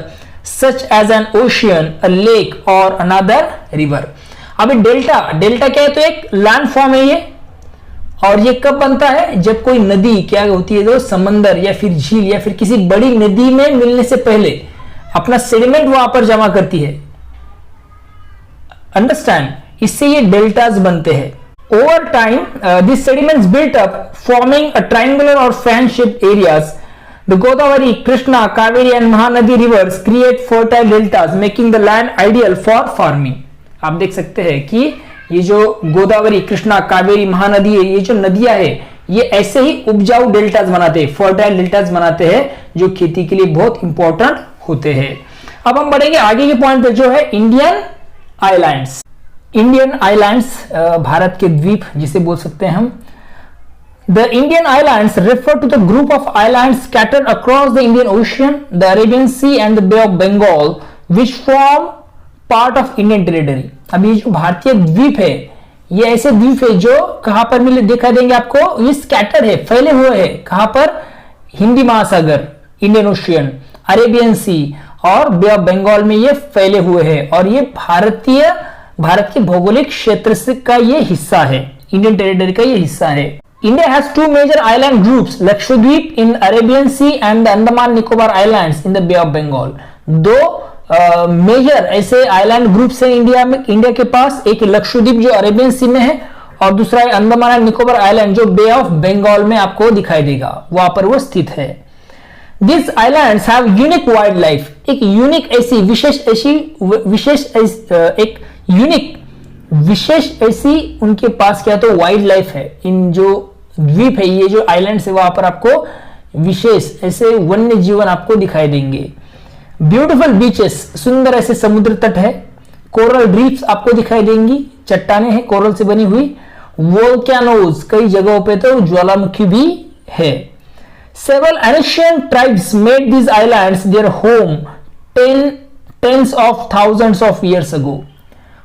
such as an ocean, a lake or another river। अभी डेल्टा क्या है? तो एक लैंड फॉर्म है ये। और ये कब बनता है? जब कोई नदी क्या होती है, तो समंदर या फिर झील या फिर किसी बड़ी नदी में मिलने से पहले अपना सेडिमेंट वहां पर जमा करती है। अंडरस्टैंड। इससे ये डेल्टाज बनते हैं। Over time, these sediments built up, forming a triangular or fan-shaped areas. The Godavari, Krishna, Kaveri, and Mahanadi rivers create fertile deltas, making the land ideal for farming. आप देख सकते हैं कि ये जो गोदावरी, कृष्णा, कावेरी, महानदी है, ये जो नदियां है, ये ऐसे ही उपजाऊ डेल्टाज बनाते हैं, फर्टाइल डेल्टाज बनाते हैं, जो खेती के लिए बहुत इंपॉर्टेंट होते हैं। अब हम बढ़ेंगे आगे के पॉइंट पे, जो है इंडियन आइलैंड्स। इंडियन आइलैंड्स, भारत के द्वीप जिसे बोल सकते हैं हम। The Indian islands refer to the group of islands scattered across the Indian Ocean, the Arabian Sea and the bay of Bengal which form part of Indian territory. अब ये जो भारतीय द्वीप है, ये ऐसे द्वीप है जो कहां पर मिले दिखाई देंगे आपको? ये स्कैटर्ड है, फैले हुए हैं। कहां पर? हिंदी महासागर, इंडियन ओशियन, अरेबियन सी और बे ऑफ बंगाल में ये फैले हुए हैं। और ये भारत के भौगोलिक क्षेत्र से का ये हिस्सा है, इंडियन टेरिटरी का ये हिस्सा है। India has two major island groups, Lakshadweep in Arabian Sea and the Andaman Nicobar islands in the bay of Bengal. दो मेजर ऐसे आइलैंड ग्रुप्स हैं इंडिया के पास। एक लक्षद्वीप जो अरेबियन सी में है, और दूसरा है अंडमान एंड निकोबार आइलैंड जो बे ऑफ बंगाल में आपको दिखाई देगा, वहां पर वो स्थित है। These islands have unique wildlife, एक यूनिक ऐसी विशेष ऐसी उनके पास क्या तो वाइल्ड लाइफ है। इन जो द्वीप है, ये जो आइलैंड है, वहां पर आपको विशेष ऐसे वन्य जीवन आपको दिखाई देंगे। ब्यूटीफुल बीचेस, सुंदर ऐसे समुद्र तट है। कोरल रीफ्स आपको दिखाई देंगी, चट्टाने हैं कोरल से बनी हुई। वोल्केनोज, कई जगहों पे तो ज्वालामुखी भी है। Several ancient tribes made these islands their home tens of thousands of years ago।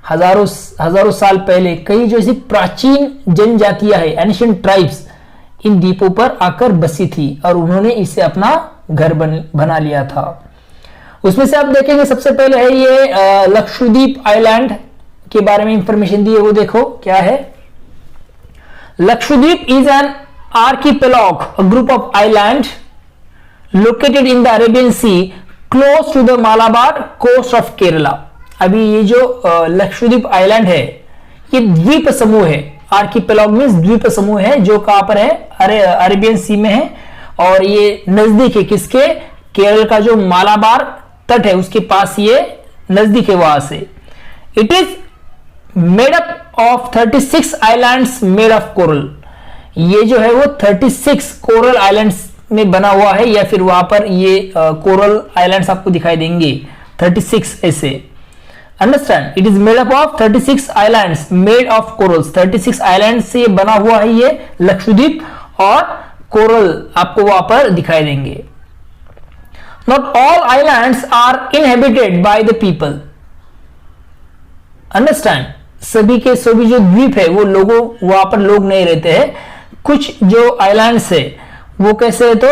हजारों साल पहले कई जो ऐसी प्राचीन जनजातियां हैं, एंशिएंट ट्राइब्स, इन द्वीपों पर आकर बसी थी और उन्होंने इसे अपना घर बना लिया था। उसमें से आप देखेंगे सबसे पहले है ये लक्षद्वीप आइलैंड के बारे में इंफॉर्मेशन दी है, वो देखो क्या है। Lakshadweep is an archipelago, a group of island located in the Arabian sea close to the Malabar coast of Kerala. अभी ये जो लक्षद्वीप आइलैंड है ये द्वीप समूह है। आर्किपेलॉग मींस द्वीप समूह है जो कहां पर है, अरेबियन सी में है, और ये नजदीक है किसके, केरल का जो मालाबार तट है उसके पास ये नजदीक है वहां से। It is made up of 36 islands made of coral. ये जो है वो 36 कोरल आइलैंड्स में बना हुआ है, या फिर वहां पर ये कोरल आइलैंड्स आपको दिखाई देंगे 36 ऐसे। Understand, it is made up of 36 islands made of corals. 36 island से बना हुआ है ये लक्षद्वीप, और कोरल आपको वहां पर दिखाई देंगे। Not all islands are inhabited by the people. Understand, सभी के सभी जो द्वीप है वो लोगों वहां पर लोग नहीं रहते हैं। कुछ जो आइलैंड्स है वो कैसे है, तो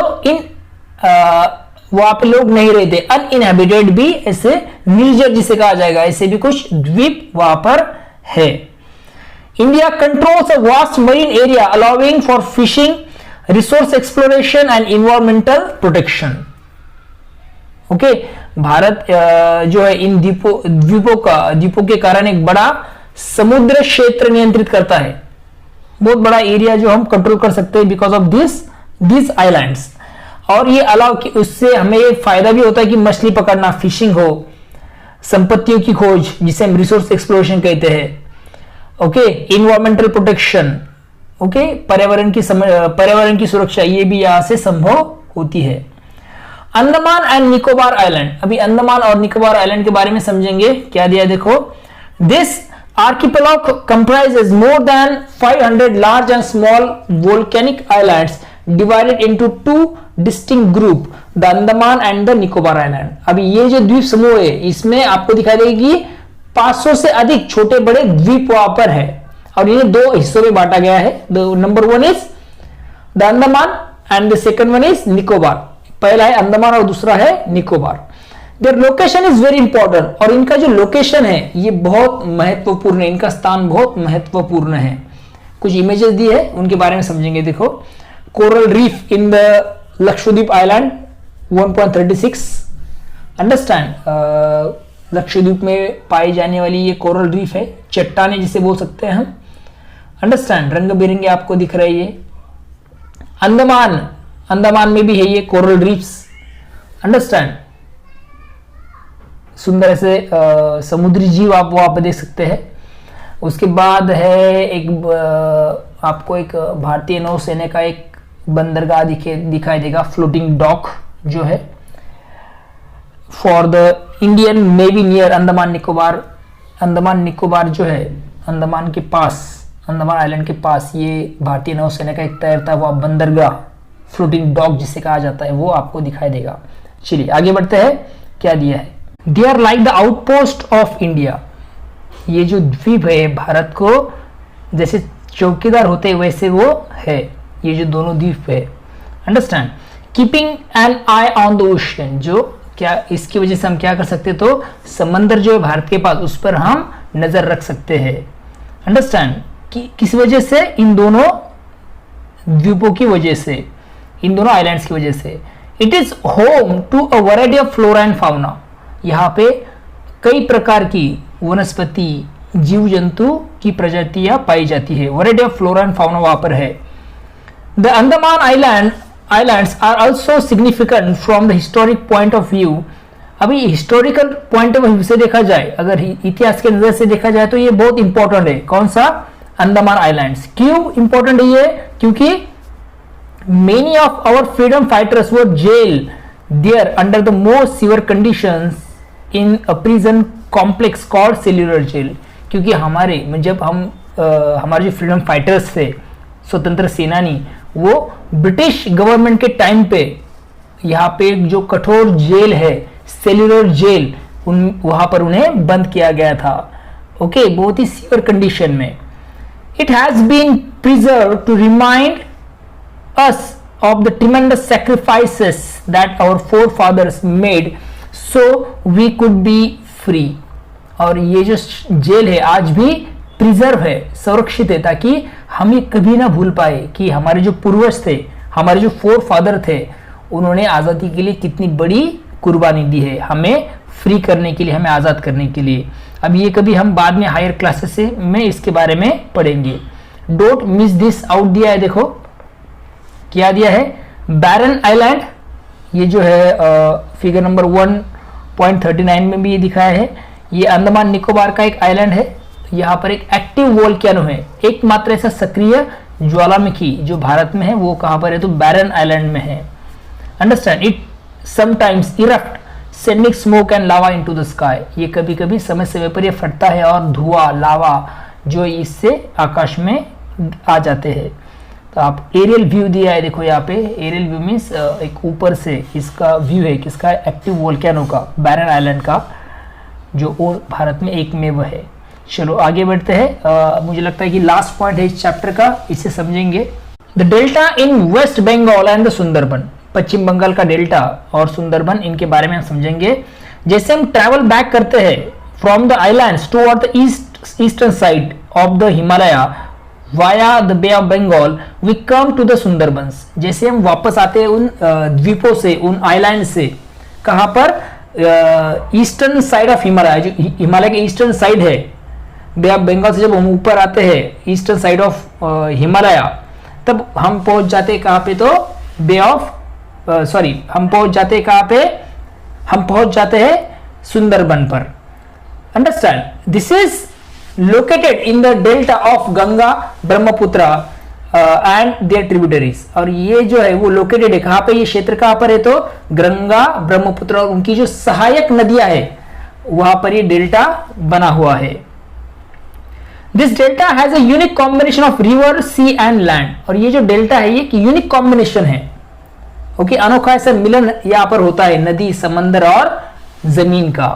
वहां पे लोग नहीं रहते, अनइनहेबिटेड भी, ऐसे निर्जर जिसे कहा जाएगा, ऐसे भी कुछ द्वीप वहां पर है। India controls a vast marine area allowing for fishing, resource exploration and environmental protection. Okay, Bharat जो है इन द्वीपों के कारण एक बड़ा समुद्र क्षेत्र नियंत्रित करता है, बहुत बड़ा एरिया जो हम कंट्रोल कर सकते हैं बिकॉज ऑफ दिस आइलैंड्स। और ये अलाउ कि उससे हमें ये फायदा भी होता है कि मछली पकड़ना, फिशिंग हो, संपत्तियों की खोज जिसे हम रिसोर्स एक्सप्लोरेशन कहते हैं। ओके, इन्वायरमेंटल प्रोटेक्शन, ओके, पर्यावरण की सुरक्षा, ये भी यहां से संभव होती है। अंडमान एंड निकोबार आइलैंड, अभी अंडमान और निकोबार आइलैंड के बारे में समझेंगे। क्या दिया देखो, this archipelago comprises more than 500 large and small volcanic islands divided into two distinct group, the Andaman and the Nicobar Island। अभी ये जो द्वीप समूह है इसमें आपको दिखाई देगी 500 से अधिक छोटे बड़े द्वीप वहां पर है, और ये दो हिस्सों में बांटा गया है। Number 1 is the Andaman and the second one is Nicobar. पहला है अंडमान और दूसरा है Nicobar. Their location is very important, और इनका जो लोकेशन है ये बहुत महत्वपूर्ण है, इनका स्थान बहुत महत्वपूर्ण है। कुछ इमेजेस दी है उनके बारे में समझेंगे। देखो, coral reef in the Lakshadweep island 1.36। Understand, Lakshadweep में पाई जाने वाली ये कोरल रीफ है, चट्टाने जिसे बोल सकते हैं हम। अंडरस्टैंड, रंग बिरंगे आपको दिख रहे हैं ये। अंडमान में भी है ये कोरल रीफ्स। अंडरस्टैंड, सुंदर ऐसे समुद्री जीव आप वहां पर देख सकते हैं। उसके बाद है आपको एक भारतीय नौसेना का एक बंदरगाह दिखाई देगा, फ्लोटिंग डॉक जो है for the Indian navy near Andaman Nicobar. Andaman Nicobar जो है अंडमान के पास, अंडमान आइलैंड के पास, ये भारतीय नौसेना का एक तैरता हुआ बंदरगाह, फ्लोटिंग डॉक जिसे कहा जाता है, वो आपको दिखाई देगा। चलिए आगे बढ़ते हैं, क्या दिया है। They are like the outpost of India. ये जो द्वीप है भारत को जैसे चौकीदार होते हैं वैसे वो है, ये जो दोनों द्वीप है। Understand, keeping an I on the ocean, जो क्या इसकी वजह से हम क्या कर सकते, तो समंदर जो है भारत के पास उस पर हम नजर रख सकते हैं। अंडरस्टैंड, कि किस वजह से, इन दोनों द्वीपों की वजह से, इन दोनों आइलैंड्स की वजह से। It is home to a variety of flora and fauna. यहाँ पे कई प्रकार की वनस्पति, जीव जंतु की प्रजातियां पाई जाती है। Variety of flora and fauna वहां पर है। The Andaman islands are also significant from the historic point of view. अभी हिस्टोरिकल पॉइंट ऑफ व्यू से देखा जाए, अगर इतिहास के नजर से देखा जाए तो ये बहुत इंपॉर्टेंट है। कौन सा, अंडमान आइलैंड्स। क्यों इंपॉर्टेंट है ये, क्योंकि many of our freedom fighters were jailed there under the most severe conditions in a prison complex called cellular jail। क्योंकि हमारे जो फ्रीडम फाइटर्स थे, स्वतंत्र सेनानी, वो ब्रिटिश गवर्नमेंट के टाइम पे यहाँ पे जो कठोर जेल है, सेल्यूलर जेल, वहां पर उन्हें बंद किया गया था। ओके, बहुत ही सीवियर कंडीशन में। It has been preserve to remind us of the tremendous sacrifices that our forefathers made so we could be free। और ये जो जेल है आज भी प्रिजर्व है, सुरक्षित है, ताकि हम ये कभी ना भूल पाए कि हमारे जो पूर्वज थे, हमारे जो फोर फादर थे, उन्होंने आज़ादी के लिए कितनी बड़ी कुर्बानी दी है, हमें फ्री करने के लिए, हमें आज़ाद करने के लिए। अब ये कभी हम बाद में हायर क्लासेस में इसके बारे में पढ़ेंगे। डोंट मिस दिस आउट दिया है, देखो क्या दिया है, बैरन आइलैंड, ये जो है फिगर नंबर 1.39 में भी ये दिखाया है। ये अंडमान निकोबार का एक आइलैंड है, यहाँ पर एक एक्टिव वोल्केनो है, एकमात्र ऐसा सक्रिय ज्वालामुखी जो भारत में है, वो कहाँ पर है, तो बैरन आइलैंड में है। Understand, it sometimes erupt sending smoke and lava into the sky, ये कभी कभी समय समय पर ये फटता है और धुआं, लावा जो इससे आकाश में आ जाते हैं। तो आप एरियल व्यू दिया है, देखो यहाँ पे एरियल व्यू मीन्स एक ऊपर से इसका व्यू है किसका, एक्टिव वोल्केनो का, बैरन आइलैंड का, जो और भारत में एकमेव है। चलो आगे बढ़ते हैं। मुझे लगता है कि लास्ट पॉइंट है इस चैप्टर का, इसे समझेंगे। The delta in waste Bengal and the Sundarban, पश्चिम बंगाल का डेल्टा और सुंदरबन, इनके बारे में हम समझेंगे। जैसे हम ट्रैवल बैक करते हैं from the islands toward the eastern side of the Himalaya via the bay of Bengal, we come to the Sundarbans. जैसे हम वापस आते हैं उन द्वीपों से, उन आइलैंड से, कहां पर, ईस्टर्न साइड ऑफ हिमालय, जो हिमालय के ईस्टर्न साइड है, बे ऑफ बंगाल से जब हम ऊपर आते हैं ईस्टर्न साइड ऑफ हिमालय, तब हम पहुंच जाते हैं कहां पे, तो बे ऑफ हम पहुंच जाते हैं कहां पे, हम पहुंच जाते हैं सुंदरबन पर। Understand, this is located in the delta of Ganga Brahmaputra and their tributaries. और ये जो है वो लोकेटेड है कहां पे, ये क्षेत्र कहां पर है, तो गंगा ब्रह्मपुत्र और उनकी जो सहायक नदियां है वहां पर ये डेल्टा बना हुआ है। This delta has a unique combination of river, sea and land. और ये जो डेल्टा है ये एक यूनिक कॉम्बिनेशन है, ओके, अनोखा ऐसा मिलन यहां पर होता है नदी, समंदर और जमीन का।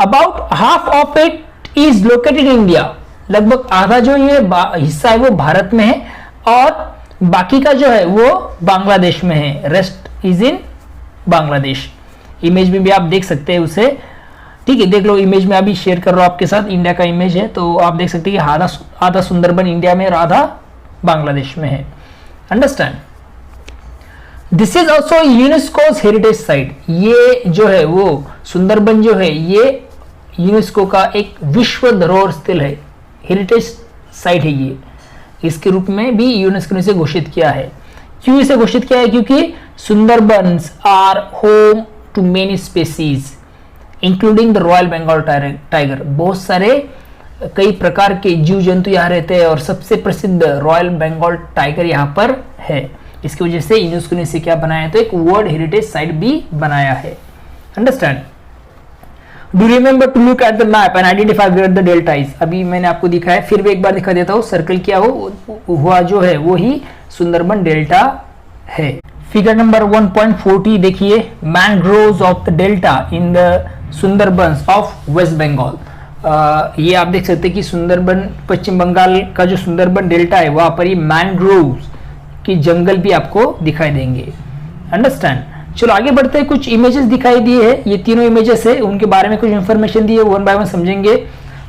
About half of it is located in India, लगभग आधा जो ये हिस्सा है वो भारत में है और बाकी का जो है वो बांग्लादेश में है, rest is in Bangladesh. Image में भी आप देख सकते हैं उसे, ठीक है, देख लो इमेज में अभी शेयर कर रहा हूं आपके साथ, इंडिया का इमेज है, तो आप देख सकते हैं कि आधा सुंदरबन इंडिया में और आधा बांग्लादेश में है। Understand, this is also UNESCO's heritage site. ये जो है वो सुंदरबन जो है ये यूनेस्को का एक विश्व धरोहर स्थल है, हेरिटेज साइट है ये, इसके रूप में भी यूनेस्को ने इसे घोषित किया है। क्यों इसे घोषित किया है, क्योंकि Sundarbans are home to many species including the royal Bengal tiger. बहुत सारे कई प्रकार के जीव जंतु यहाँ रहते हैं और सबसे प्रसिद्ध रॉयल बंगाल टाइगर यहाँ पर है। इसकी वजह से यूनेस्को ने इसे क्या बनाया, तो एक वर्ल्ड हेरिटेज साइट भी बनाया है। Understand, do remember to look at the map and identify where the delta is. अभी मैंने आपको दिखाया, फिर भी एक बार दिखा देता हूँ, सर्कल किया हुआ जो है वो ही सुंदरबन डेल्टा है। फिगर नंबर 1.40 देखिए, mangroves of the delta in the Sundarbans of West Bengal. ये आप देख सकते हैं कि सुंदरबन, पश्चिम बंगाल का जो सुंदरबन डेल्टा है वहां पर ये मैनग्रोव्स के जंगल भी आपको दिखाई देंगे। अंडरस्टैंड, चलो आगे बढ़ते हैं। कुछ इमेजेस दिखाई दिए हैं, ये तीनों इमेजेस है, उनके बारे में कुछ इंफॉर्मेशन दी है, वन बाय वन समझेंगे।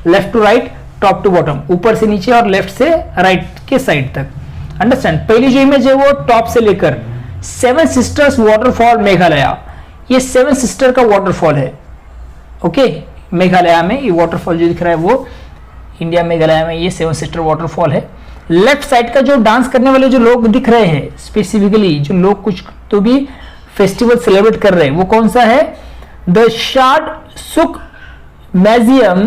Left to right, top to bottom, ऊपर से नीचे और लेफ्ट से राइट के साइड तक। अंडरस्टैंड, पहली जो इमेज है वो टॉप से लेकर सेवन सिस्टर्स वाटरफॉल मेघालय, ये सेवन सिस्टर का वाटरफॉल है, ओके, मेघालय में ये वाटरफॉल जो दिख रहा है वो इंडिया मेघालय में ये सेवन सिस्टर वाटरफॉल है। लेफ्ट साइड का जो डांस करने वाले जो लोग दिख रहे हैं, स्पेसिफिकली जो लोग कुछ तो भी फेस्टिवल सेलिब्रेट कर रहे हैं, वो कौन सा है, the Shad Suk Mynsiem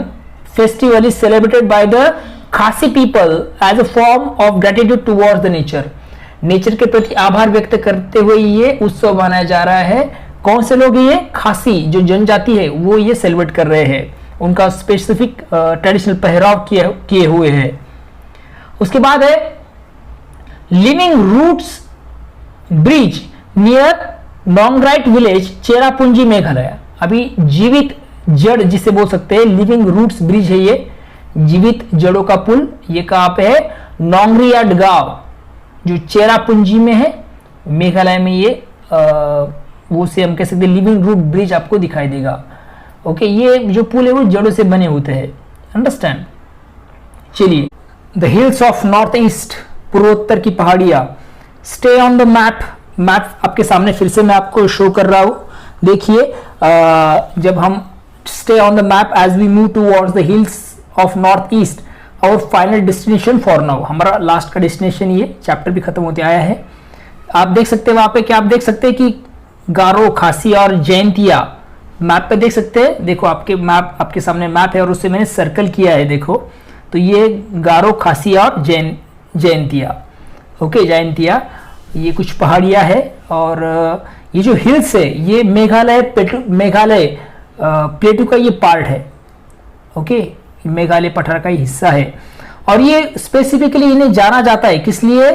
festival is celebrated by the Khasi people as a form of gratitude towards the nature. Nature के प्रति आभार व्यक्त करते हुए ये उत्सव मनाया जा रहा है। कौन से लोग, ये खासी जो जनजाति है वो ये सेलिब्रेट कर रहे हैं, उनका स्पेसिफिक ट्रेडिशनल पहराव किए हुए हैं। उसके बाद है living roots bridge near Nongriat village, Cherrapunji Meghalaya. अभी जीवित जड़ जिसे बोल सकते हैं, लिविंग रूट्स ब्रिज है ये, जीवित जड़ों का पुल, ये कहां पे है, नोंगरियाट गांव जो चेरापूंजी में है मेघालय में, ये वो से हम कह सकते हैं लिविंग रूट ब्रिज आपको दिखाई देगा। ओके, ये जो पुल है वो जड़ों से बने होते हैं, अंडरस्टैंड। चलिए, the hills of north east, पूर्वोत्तर की पहाड़ियां, stay on the map. Map आपके सामने फिर से मैं आपको शो कर रहा हूं, देखिए जब हम stay on the map as we move towards the hills of north east, और फाइनल डेस्टिनेशन फॉर नाउ, हमारा लास्ट का डेस्टिनेशन, ये चैप्टर भी खत्म होते आया है। आप देख सकते हैं वहां पे, क्या आप देख सकते हैं कि गारो, खासी और जयंतिया मैप पे देख सकते हैं। देखो आपके मैप, आपके सामने मैप है और उससे मैंने सर्कल किया है, देखो तो ये गारो, खासी और जयंतिया, ओके जयंतिया, ये कुछ पहाड़ियां है। और ये जो हिल्स है ये मेघालय प्लेटू का ये पार्ट है, ओके, मेघालय पठार का ही हिस्सा है। और ये स्पेसिफिकली इन्हें जाना जाता है किस लिए?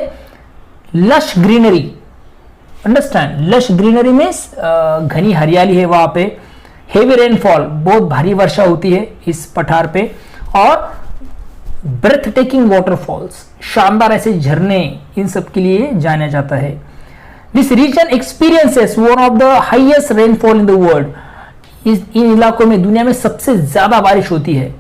Lush greenery, understand, lush greenery में घनी हरियाली है वहां पे, हेवी रेनफॉल, बहुत भारी वर्षा होती है इस पठार पे, और ब्रेथ टेकिंग वाटरफॉल्स, शानदार ऐसे झरने, इन सब के लिए जाना जाता है। This region experiences one of the highest rainfall in the world. इन इलाकों में दुनिया में सबसे ज्यादा बारिश होती है,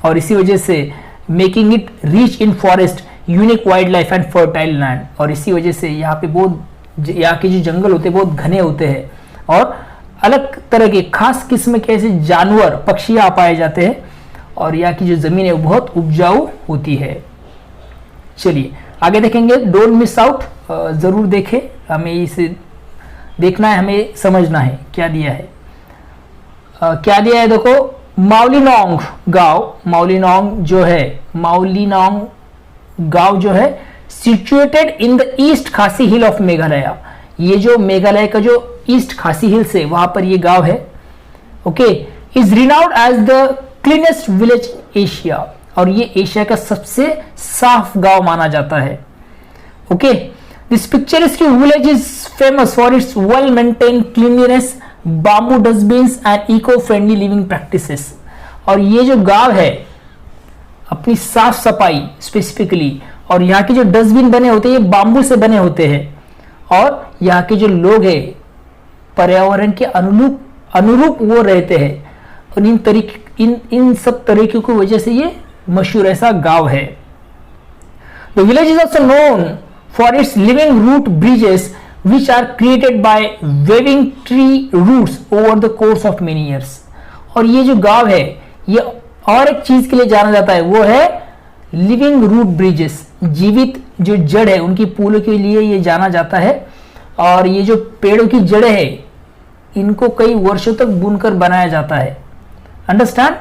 और इसी वजह से making it rich in forest, unique wild life and fertile land. और इसी वजह से यहाँ पे बहुत, यहाँ के जो जंगल होते हैं बहुत घने होते हैं, और अलग तरह के खास किस्म के ऐसे जानवर, पक्षी यहाँ पाए जाते हैं, और यहाँ की जो जमीन है वो बहुत उपजाऊ होती है। चलिए आगे देखेंगे, डोंट मिस आउट, जरूर देखें, हमें इसे देखना है, हमें समझना है क्या दिया है। क्या दिया है देखो, माउलिनोंग गांव, माउलिनोंग गांव जो है सिचुएटेड इन द ईस्ट खासी हिल ऑफ मेघालय। ये जो मेघालय का जो ईस्ट खासी हिल्स है वहां पर ये गांव है, okay. Is renowned as the cleanest village Asia, और ये एशिया का सबसे साफ गांव माना जाता है, okay. This picturesque village is famous for its well maintained cleanliness, bamboo dustbins and eco friendly living practices. और ये जो गांव है अपनी साफ सफाई स्पेसिफिकली, और यहाँ के जो डस्टबिन बने होते हैं ये बाम्बू से बने होते हैं, और यहाँ के जो लोग हैं पर्यावरण के अनुरूप वो रहते हैं, और इन सब तरीकों की वजह से ये मशहूर ऐसा गांव है। The village is also known for its living root bridges which are created by waving tree roots over the course of many years। और ये जो गांव है ये और एक चीज के लिए जाना जाता है, वो है लिविंग रूट ब्रिजेस, जीवित जो जड़ है उनकी पुलों के लिए ये जाना जाता है। और ये जो पेड़ों की जड़ें है इनको कई वर्षों तक बुनकर बनाया जाता है, अंडरस्टैंड।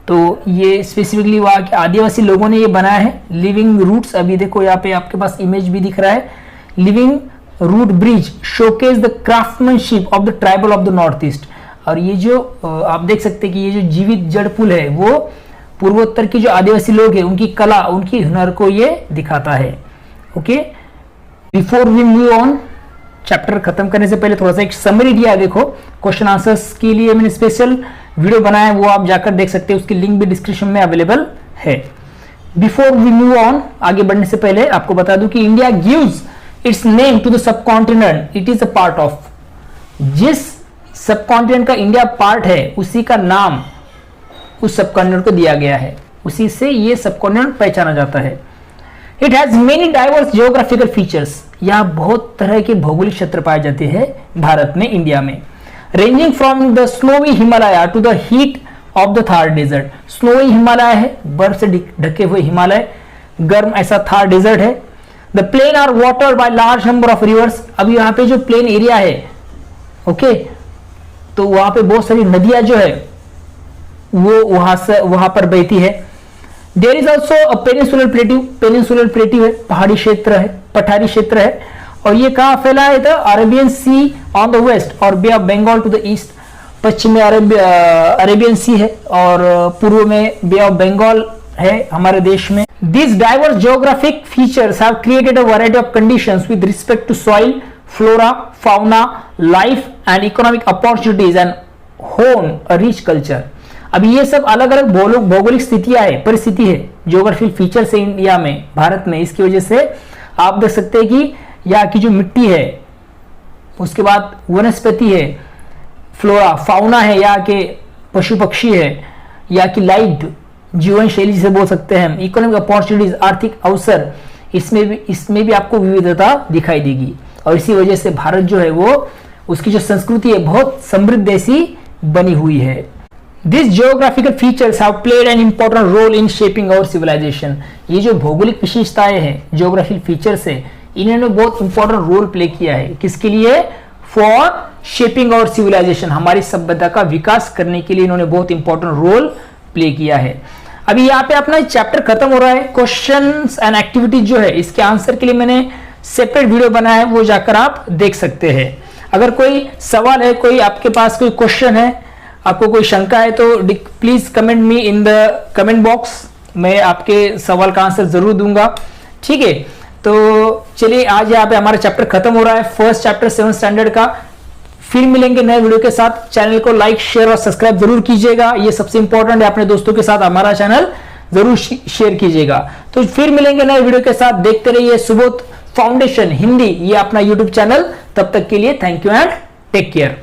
तो ये स्पेसिफिकली वहाँ के आदिवासी लोगों ने ये बनाया है, लिविंग रूट्स। अभी देखो यहाँ पे आपके पास इमेज भी दिख रहा है, living root bridge showcase the craftsmanship of the tribal of the north east. और ये जो आप देख सकते हैं कि ये जो जीवित जड़ पुल है वो पूर्वोत्तर के जो आदिवासी लोग हैं उनकी कला, उनकी हुनर को ये दिखाता है, okay. Before we move on, chapter खत्म करने से पहले थोड़ा सा एक समरी दिया, देखो क्वेश्चन आंसर्स के लिए मैंने स्पेशल वीडियो बनाया है, वो आप जाकर देख सकते हैं, उसकी लिंक भी डिस्क्रिप्शन में अवेलेबल है। बिफोर वी मूव ऑन, आगे बढ़ने से पहले आपको बता दूं कि India gives its name to the subcontinent it is a part of. जिस सबकॉन्टिनेंट का इंडिया पार्ट है उसी का नाम उस सबकॉन्टिनेंट को दिया गया है, उसी से ये सबकॉन्टिनेंट पहचाना जाता है। It has many diverse geographical features, यहाँ बहुत तरह के भौगोलिक क्षेत्र पाए जाते हैं भारत में, इंडिया में। Ranging from the snowy Himalaya to the heat of the Thar desert. Snowy Himalaya है, बर्फ से ढके हुए हिमालय, गर्म ऐसा थार डेजर्ट है। The plain are watered by large number of rivers. अब यहाँ पे जो प्लेन एरिया है, ओके, तो वहां पे बहुत सारी नदियां जो है वो वहां पर बहती है। There is also a peninsular plateau है, पहाड़ी क्षेत्र है, पठारी क्षेत्र है। और ये कहाँ फैला है? तो Arabian sea on the west और bay of Bengal to the east. पश्चिम में अरेबियन सी है और पूर्व में बे ऑफ बंगाल है हमारे देश में। These diverse geographic features have created a variety of conditions with respect to soil, flora, fauna, life and economic opportunities and home a rich culture। अब ये सब अलग अलग भौगोलिक स्थितियां है, परिस्थिति है, जियोग्राफिकल फीचर्स है इंडिया में, भारत में। इसकी वजह से आप देख सकते हैं कि यहाँ की जो मिट्टी है, उसके बाद वनस्पति है, फ्लोरा, फाउना है, यहाँ के पशु पक्षी है, या कि लाइट जीवन शैली जिसे बोल सकते हैं, इकोनॉमिक अपॉर्चुनिटीज आर्थिक अवसर, इसमें भी आपको विविधता दिखाई देगी। और इसी वजह से भारत जो है वो उसकी जो संस्कृति है बहुत समृद्ध ऐसी बनी हुई है। This geographical features have played an important role in shaping our civilisation. ये जो भौगोलिक विशेषताएं हैं, जियोग्राफिकल फीचर्स है, इन्होंने बहुत इंपॉर्टेंट रोल प्ले किया है। किसके लिए? फॉर शेपिंग आवर सिविलाइजेशन, हमारी सभ्यता का विकास करने के लिए इन्होंने बहुत इंपॉर्टेंट रोल प्ले किया है। अभी यहाँ पे अपना चैप्टर खत्म हो रहा है। क्वेश्चंस एंड एक्टिविटीज जो है इसके आंसर के लिए मैंने सेपरेट वीडियो बनाया है, वो जाकर आप देख सकते हैं। अगर कोई सवाल है, कोई आपके पास कोई क्वेश्चन है, आपको कोई शंका है, तो please comment me in the comment box, मैं आपके सवाल का आंसर जरूर दूंगा। ठीक है, तो चलिए आज यहाँ पे हमारा चैप्टर खत्म हो रहा है, फर्स्ट चैप्टर 7th स्टैंडर्ड का। फिर मिलेंगे नए वीडियो के साथ। चैनल को लाइक शेयर और सब्सक्राइब जरूर कीजिएगा, ये सबसे इंपॉर्टेंट है। अपने दोस्तों के साथ हमारा चैनल जरूर शेयर कीजिएगा। तो फिर मिलेंगे नए वीडियो के साथ। देखते रहिए सुबोध फाउंडेशन हिंदी, ये अपना यूट्यूब चैनल। तब तक के लिए thank you and take care.